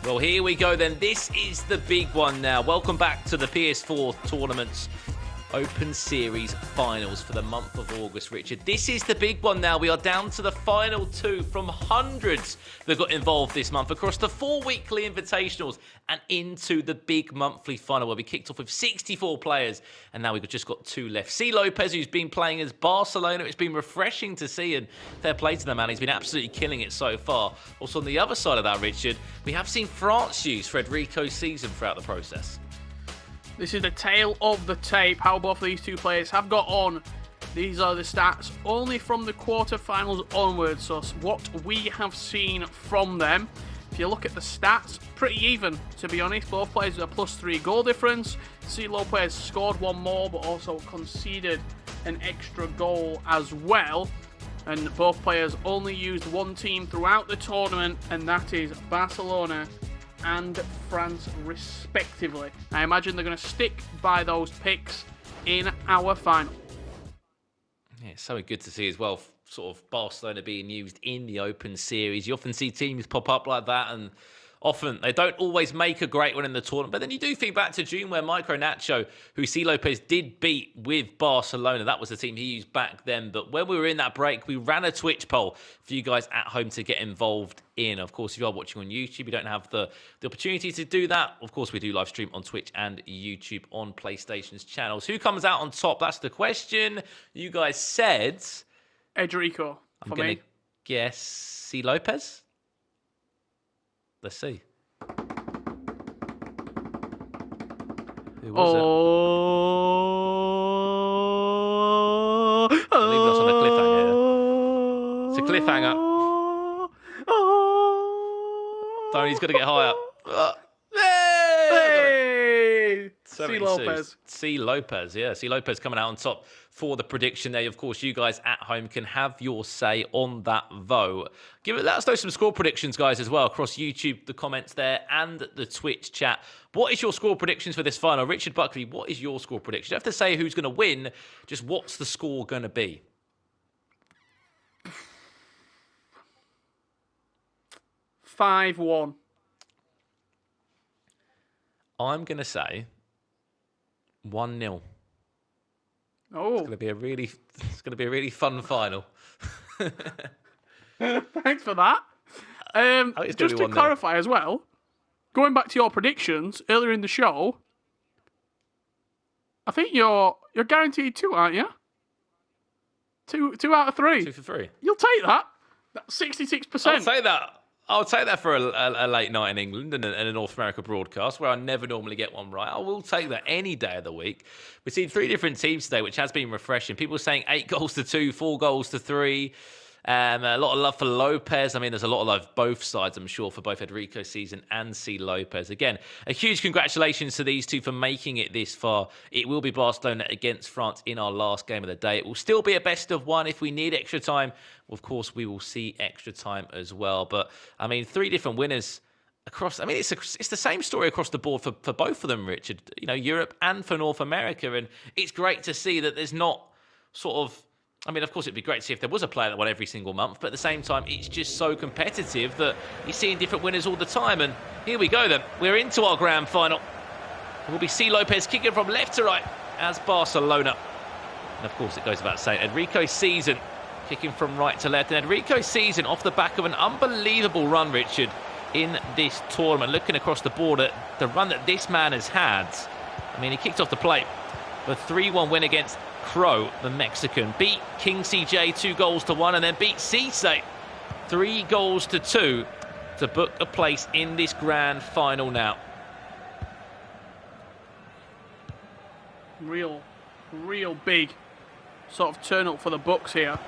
Well, here we go then. This is the big one now. Welcome back to the PS4 tournaments. Open Series finals for the month of August, Richard. This is the big one now. We are down to the final 2 from hundreds that got involved this month across the 4 weekly invitationals and into the big monthly final where we kicked off with 64 players and now we've just got 2 left. cisseSZN, who's been playing as Barcelona. It's been refreshing to see, and fair play to the man. He's been absolutely killing it so far. Also on the other side of that, Richard, we have seen France use for EdricoSZN throughout the process. This is the tail of the tape, how both of these two players have got on. These are the stats only from the quarterfinals onwards, so what we have seen from them. If you look at the stats, pretty even, to be honest. Both players with a +3 goal difference. cisseSZN scored 1 more, but also conceded an extra goal as well. And both players only used 1 team throughout the tournament, and that is Barcelona and France respectively. I imagine they're going to stick by those picks in our final. Yeah, it's so good to see as well, sort of Barcelona being used in the Open Series. You often see teams pop up like that, and often they don't always make a great one in the tournament. But then you do think back to June where MicroNacho, who cisseSZN did beat with Barcelona. That was the team he used back then. But when we were in that break, we ran a Twitch poll for you guys at home to get involved in. Of course, if you are watching on YouTube, you don't have the opportunity to do that. Of course, we do live stream on Twitch and YouTube on PlayStation's channels. Who comes out on top? That's the question. You guys said Edrico, I'm going to guess cisseSZN. Let's see. Who was it? Leaving us on a cliffhanger here. It's a cliffhanger. Tony's got to get higher. Hey! cisseSZN. cisseSZN, yeah. cisseSZN coming out on top for the prediction there. Of course, you guys at home can have your say on that vote. Let us know some score predictions, guys, as well, across YouTube, the comments there, and the Twitch chat. What is your score predictions for this final? Richard Buckley, what is your score prediction? You don't have to say who's going to win, just what's the score going to be? 5-1. I'm going to say 1-0. Oh, It's going to be a really fun final. thanks for that. Just to clarify as well, going back to your predictions earlier in the show, I think you're guaranteed 2, aren't you? 2 out of 3. 2 for 3. You'll take that. That's 66%. I'll take that. I'll take that for a late night in England and a North America broadcast where I never normally get one right. I will take that any day of the week. We've seen 3 different teams today, which has been refreshing. People saying 8 goals to 2, 4 goals to 3. A lot of love for Lopez. I mean, there's a lot of love both sides, I'm sure, for both EdricoSZN and cisseSZN. Again, a huge congratulations to these two for making it this far. It will be Barcelona against France in our last game of the day. It will still be a best of 1 if we need extra time. Of course, we will see extra time as well. But, I mean, 3 different winners across. I mean, it's the same story across the board for both of them, Richard. You know, Europe and for North America. And it's great to see that there's not sort of... I mean, of course, it'd be great to see if there was a player that won every single month, but at the same time, it's just so competitive that you're seeing different winners all the time. And here we go then. We're into our grand final. It will be cisseSZN kicking from left to right as Barcelona. And of course, it goes without saying, EdricoSZN kicking from right to left. And EdricoSZN off the back of an unbelievable run, Richard, in this tournament. Looking across the board at the run that this man has had. I mean, he kicked off the plate. The 3-1 win against Crow, the Mexican, beat KingCJ 2 goals to 1 and then beat cisseSZN 3 goals to 2 to book a place in this grand final now. Real big sort of turn up for the Bucks here.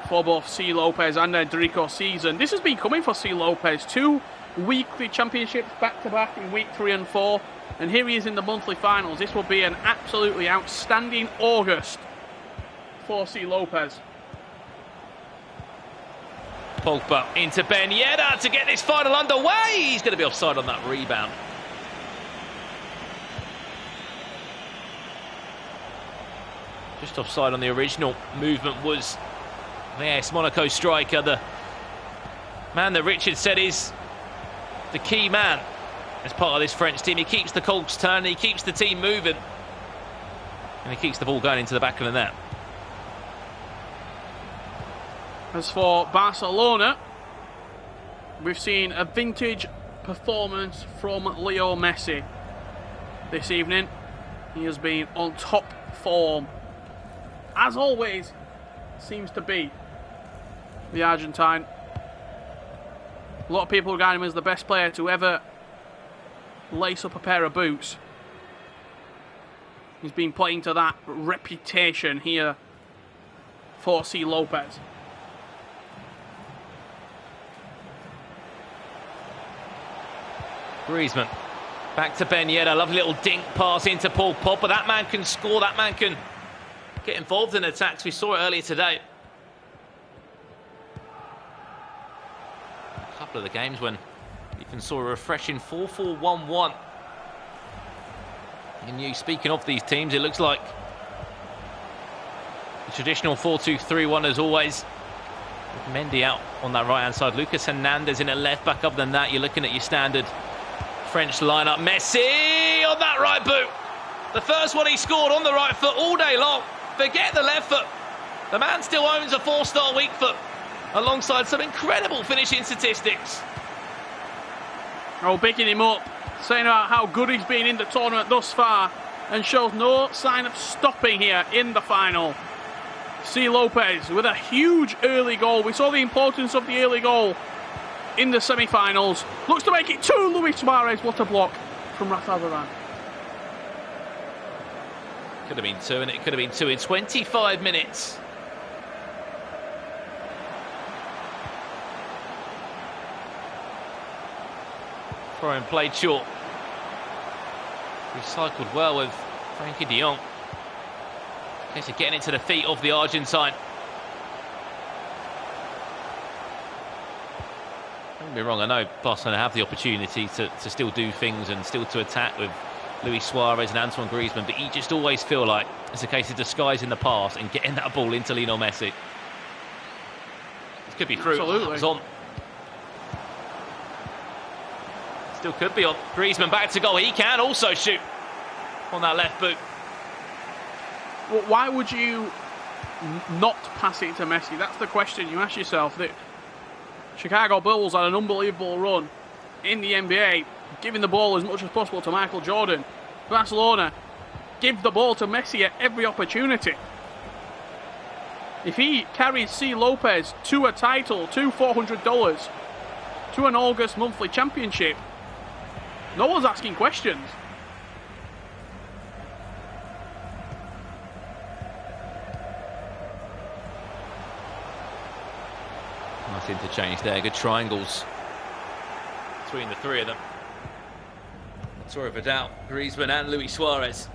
For both cisseSZN and EdricoSZN. This has been coming for cisseSZN. 2 weekly championships back-to-back in week 3 and 4. And here he is in the monthly finals. This will be an absolutely outstanding August for cisseSZN. Pogba into Ben Yedder to get this final underway. He's going to be offside on that rebound. Just offside on the original movement was, yes, Monaco striker, the man that Richard said is the key man as part of this French team. He keeps the cogs turning, he keeps the team moving, and he keeps the ball going into the back of the net. As for Barcelona, we've seen a vintage performance from Leo Messi this evening. He has been on top form, as always seems to be the Argentine. A lot of people regard him as the best player to ever lace up a pair of boots. He's been playing to that reputation here for C. Lopez. Griezmann, back to Ben Yedder, lovely little dink pass into Paul Pogba. That man can score, that man can get involved in attacks. We saw it earlier today. A couple of the games when you even saw a refreshing 4-4-1-1. And speaking of these teams, it looks like the traditional 4-2-3-1 as always. With Mendy out on that right-hand side. Lucas Hernandez in a left. Back other than that, you're looking at your standard French lineup. Messi on that right boot. The first one he scored on the right foot all day long. Forget the left foot. The man still owns a 4-star weak foot alongside some incredible finishing statistics. Oh, bigging him up, saying about how good he's been in the tournament thus far, and shows no sign of stopping here in the final. C. Lopez with a huge early goal. We saw the importance of the early goal in the semi-finals. Looks to make it 2. Luis Suarez. What a block from Rafael Varane. Could have been 2, and it could have been 2 in 25 minutes. Throw-in played short. Recycled well with Frankie de Jong. Case of getting into the feet of the Argentine. Don't get me wrong, I know Barcelona have the opportunity to still do things and still to attack with Luis Suarez and Antoine Griezmann, but you just always feel like it's a case of disguising the pass and getting that ball into Lionel Messi. This could be through. Absolutely. It's on. Still could be on. Griezmann back to goal. He can also shoot on that left boot. Well, why would you not pass it to Messi? That's the question you ask yourself. The Chicago Bulls had an unbelievable run in the NBA, giving the ball as much as possible to Michael Jordan. Barcelona give the ball to Messi at every opportunity. If he carries C. Lopez to a title, to $400, to an August monthly championship, no one's asking questions. Nice interchange there. Good triangles between the three of them. Arturo Vidal, Griezmann and Luis Suarez.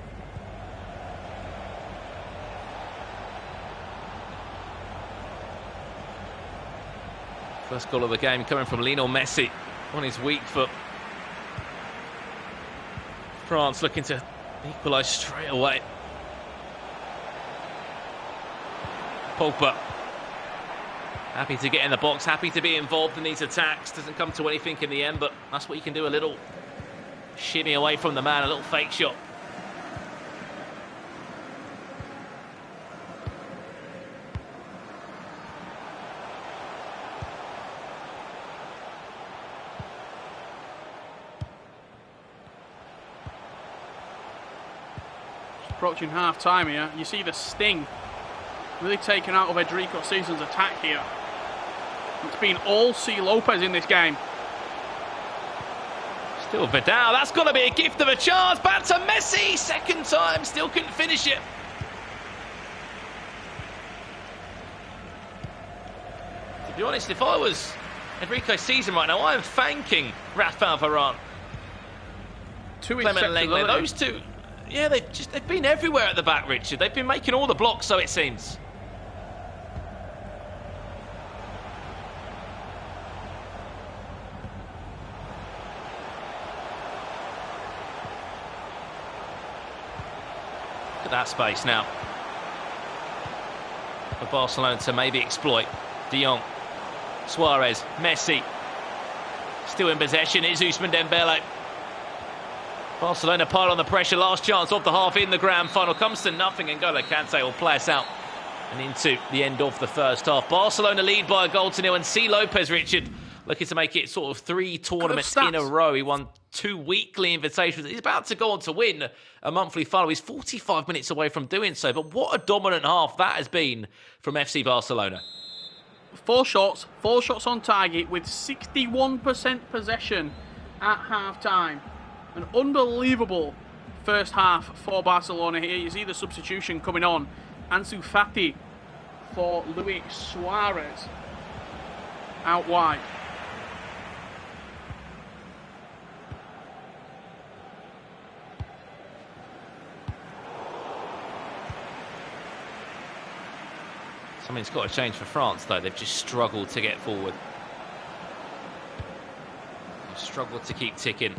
First goal of the game coming from Lionel Messi on his weak foot. France looking to equalise straight away. Pogba happy to get in the box, happy to be involved in these attacks. Doesn't come to anything in the end, but that's what you can do. A little shimmy away from the man, a little fake shot. Approaching half-time here, you see the sting really taken out of EdricoSZN's attack here. It's been all C. Lopez in this game. Still Vidal, that's got to be a gift of a chance. Back to Messi, second time, still couldn't finish it. To be honest, if I was EdricoSZN right now, I'm thanking Rafael Varane. Clement Lenglet, those two, yeah, they've been everywhere at the back, Richard. They've been making all the blocks, so it seems. Look at that space now for Barcelona to maybe exploit. De Jong, Suarez, Messi. Still in possession is Ousmane Dembele. Barcelona pile on the pressure. Last chance of the half in the grand final. Comes to nothing. N'Golo Kante will play us out and into the end of the first half. Barcelona lead by a goal to nil. And C. Lopez, Richard, looking to make it sort of 3 tournaments in a row. He won 2 weekly invitations. He's about to go on to win a monthly final. He's 45 minutes away from doing so. But what a dominant half that has been from FC Barcelona. 4 shots on target with 61% possession at half-time. An unbelievable first half for Barcelona here. You see the substitution coming on. Ansu Fati for Luis Suarez out wide. Something's got to change for France, though. They've just struggled to get forward. They've struggled to keep ticking.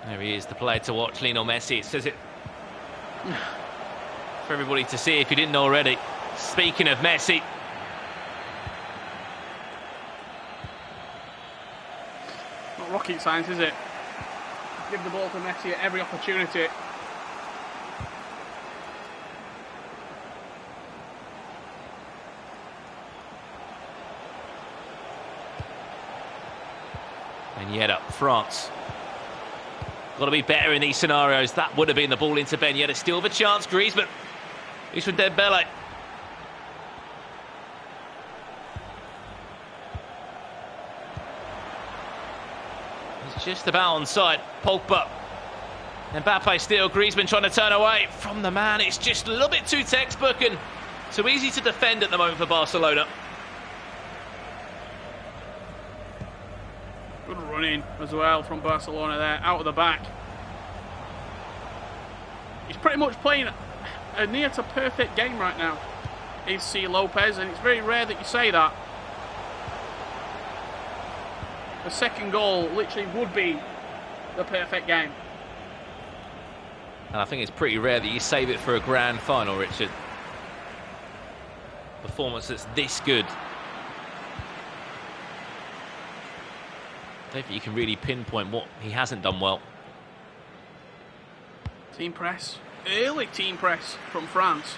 There he is, the player to watch, Lionel Messi. It says it for everybody to see if you didn't know already. Speaking of Messi. Not rocket science, is it? Give the ball to Messi at every opportunity. And yet up, France. Got to be better in these scenarios. That would have been the ball into Ben Yedder. Still the chance. Griezmann. Ousmane Dembele. He's just about onside. Pogba. Mbappe still. Griezmann trying to turn away from the man. It's just a little bit too textbook and too easy to defend at the moment for Barcelona. Good running as well from Barcelona there, out of the back. He's pretty much playing a near to perfect game right now, is C. Lopez, and it's very rare that you say that. The second goal literally would be the perfect game. And I think it's pretty rare that you save it for a grand final, Richard. Performance that's this good. I don't think you can really pinpoint what he hasn't done well. Team press. Early team press from France.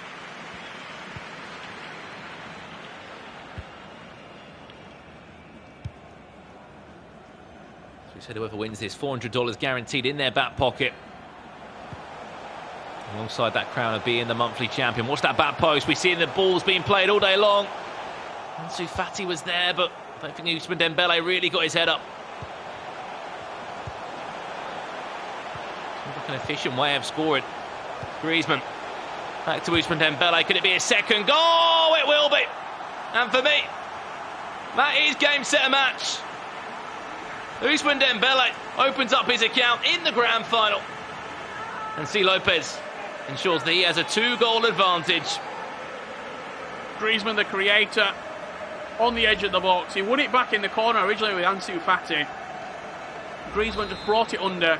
So we said whoever wins this, $400 guaranteed in their back pocket. Alongside that crown of being the monthly champion. Watch that back post. We've seen the balls being played all day long. Ansu Fati was there, but I don't think Ousmane Dembele really got his head up. An efficient way of scoring. Griezmann back to Ousmane Dembele. Could it be a second goal? It will be. And for me, that is game, set, and match. Ousmane Dembele opens up his account in the grand final, and C. Lopez ensures that he has a 2-goal advantage. Griezmann, the creator, on the edge of the box. He won it back in the corner originally with Ansu Fati. Griezmann just brought it under.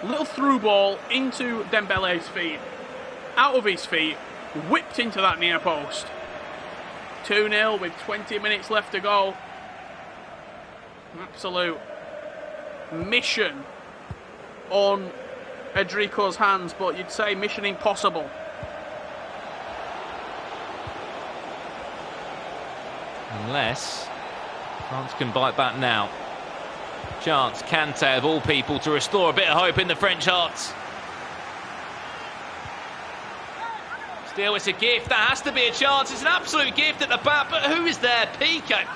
Little through ball into Dembele's feet, out of his feet, whipped into that near post. 2-0 with 20 minutes left to go. Absolute mission on Edrico's hands, but you'd say mission impossible. Unless France can bite back now. Chance, Kante of all people, to restore a bit of hope in the French hearts. Still, it's a gift. That has to be a chance. It's an absolute gift at the back, but who is there? Piqué.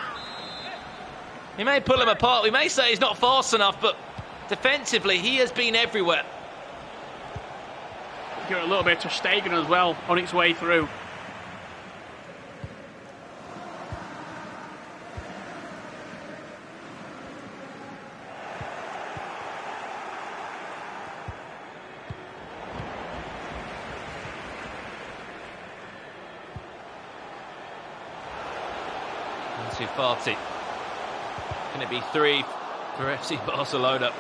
He may pull him apart. We may say he's not fast enough, but defensively, he has been everywhere. Give it a little bit to Stegen as well on its way through. Ansu Fati. Can it be 3 for FC Barcelona?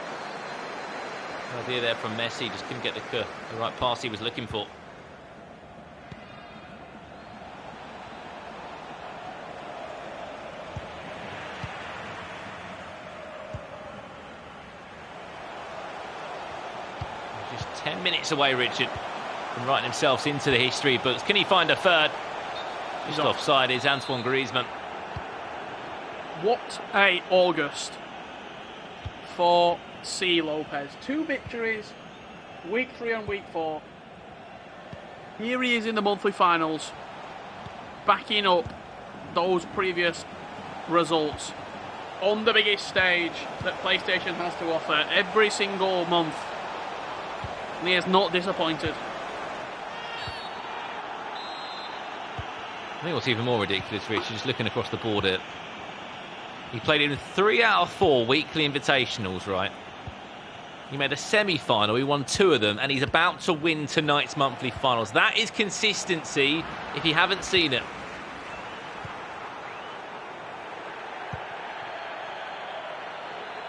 Idea there from Messi, just couldn't get the right pass he was looking for. Just 10 minutes away, Richard, from writing himself into the history books. Can he find a third? Just offside is Antoine Griezmann. What a August for C. Lopez. 2 victories, week 3 and week 4. Here he is in the monthly finals, backing up those previous results on the biggest stage that PlayStation has to offer every single month. And he has not disappointed. I think what's even more ridiculous, Rich, just looking across the board here. He played in 3 out of 4 weekly invitationals, right? He made a semi-final, he won 2 of them, and he's about to win tonight's monthly finals. That is consistency if you haven't seen it.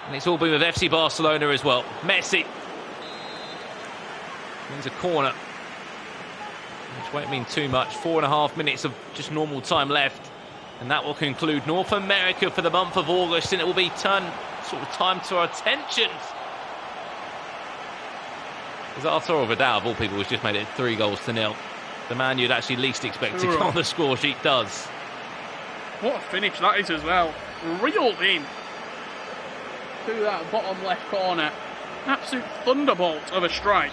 And it's all been with FC Barcelona as well. Messi wins a corner, which won't mean too much. 4.5 minutes of just normal time left. And that will conclude North America for the month of August, and it will be turned sort of time to our attentions. As Arturo Vidal, of all people, has just made it 3-0. The man you'd actually least expect to go on the score sheet does. What a finish that is as well. Reeled in through that bottom left corner. Absolute thunderbolt of a strike.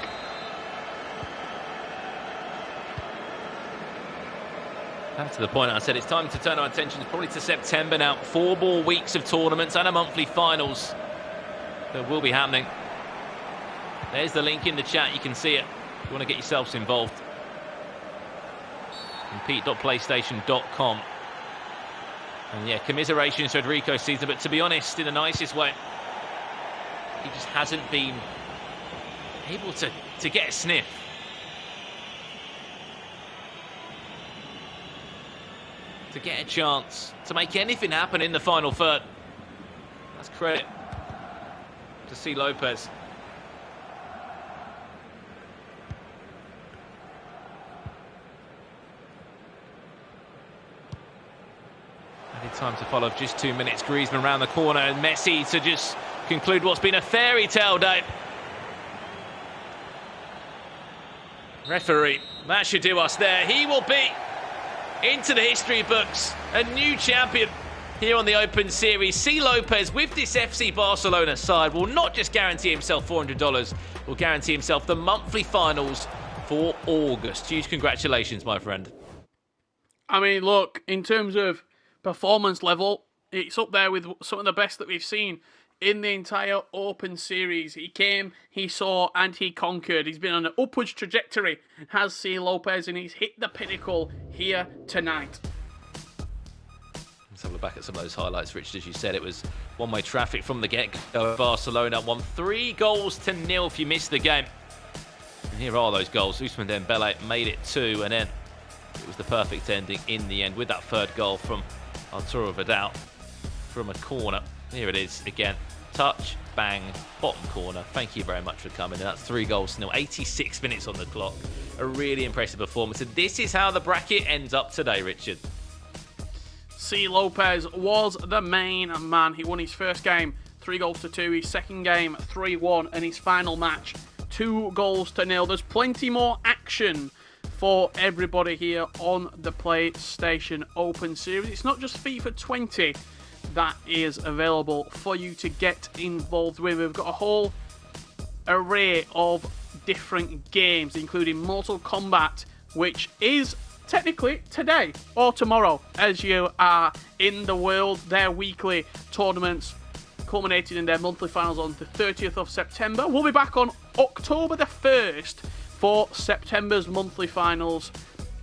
Back to the point I said, it's time to turn our attention probably to September now. 4 more weeks of tournaments and a monthly finals that will be happening. There's the link in the chat, you can see it if you want to get yourselves involved. Compete.playstation.com. And yeah, commiserations to EdricoSZN, but to be honest, in the nicest way, he just hasn't been able to get a sniff. To get a chance to make anything happen in the final third. That's credit to C. Lopez. Added time to follow, just 2 minutes. Griezmann round the corner and Messi to just conclude what's been a fairy tale day. Referee, that should do us there. He will be into the history books, a new champion here on the Open Series. C. Lopez with this FC Barcelona side will not just guarantee himself $400, will guarantee himself the monthly finals for August. Huge congratulations, my friend. I mean, look, in terms of performance level, it's up there with some of the best that we've seen in the entire Open Series. He came, he saw, and he conquered. He's been on an upwards trajectory, has C. Lopez, and he's hit the pinnacle here tonight. Let's have a look back at some of those highlights, Richard. As you said, it was one-way traffic from the get-go. Barcelona won 3-0 if you missed the game. And here are those goals. Ousmane Dembele made it 2, and then it was the perfect ending in the end with that 3rd goal from Arturo Vidal from a corner. Here it is again. Touch, bang, bottom corner. Thank you very much for coming. And that's 3-0. 86 minutes on the clock. A really impressive performance. And this is how the bracket ends up today, Richard. C. Lopez was the main man. He won his first game 3-2, his second game 3-1, and his final match 2-0. There's plenty more action for everybody here on the PlayStation Open Series. It's not just FIFA 20 that is available for you to get involved with. We've got a whole array of different games, including Mortal Kombat, which is technically today or tomorrow, as you are in the world. Their weekly tournaments culminating in their monthly finals on the 30th of September. We'll be back on October the 1st for September's monthly finals,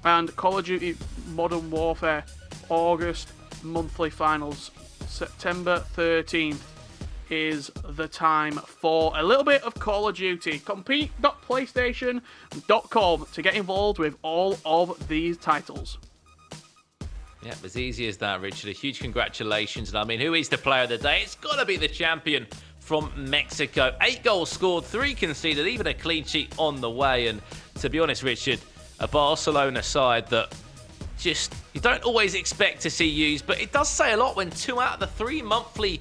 and Call of Duty Modern Warfare August monthly finals. September 13th is the time for a little bit of Call of Duty. Compete.playstation.com to get involved with all of these titles. Yeah, as easy as that, Richard. A huge congratulations. And I mean, who is the player of the day? It's got to be the champion from Mexico. 8 goals scored, 3 conceded, even a clean sheet on the way. And to be honest, Richard, a Barcelona side that just you don't always expect to see used, but it does say a lot when 2 out of the 3 monthly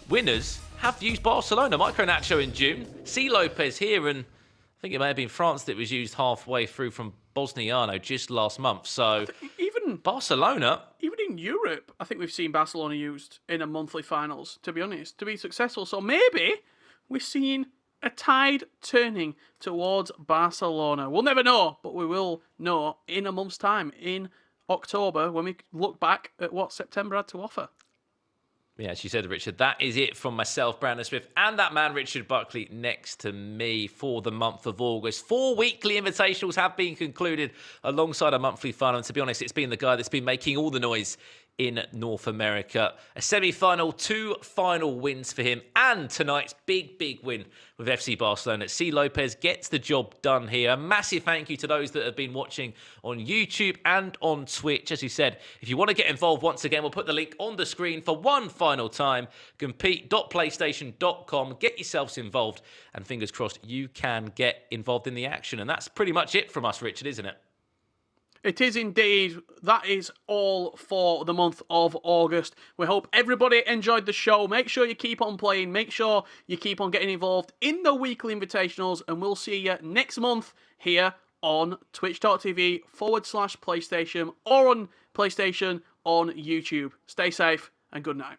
winners have used Barcelona. MicroNacho in June, C. Lopez here, and I think it may have been France that was used halfway through from Bosniano just last month. So Even Barcelona, even in Europe, I think we've seen Barcelona used in a monthly finals, to be honest, to be successful. So maybe we're seeing a tide turning towards Barcelona. We'll never know, but we will know in a month's time, in October, when we look back at what September had to offer. yeah, as you said, Richard, that is it from myself, Brandon Smith, and that man, Richard Buckley, next to me for the month of August. 4 weekly invitationals have been concluded alongside a monthly final. And to be honest, it's been the guy that's been making all the noise in North America. A semi-final, 2 final wins for him, and tonight's big win with FC Barcelona. C. Lopez gets the job done here. A massive thank you to those that have been watching on YouTube and on Twitch. As you said, if you want to get involved once again, we'll put the link on the screen for one final time. Compete.playstation.com. Get yourselves involved, and fingers crossed you can get involved in the action. And that's pretty much it from us, Richard, isn't it? It is indeed. That is all for the month of August. We hope everybody enjoyed the show. Make sure you keep on playing. Make sure you keep on getting involved in the weekly invitationals. And we'll see you next month here on twitch.tv/PlayStation or on PlayStation on YouTube. Stay safe and good night.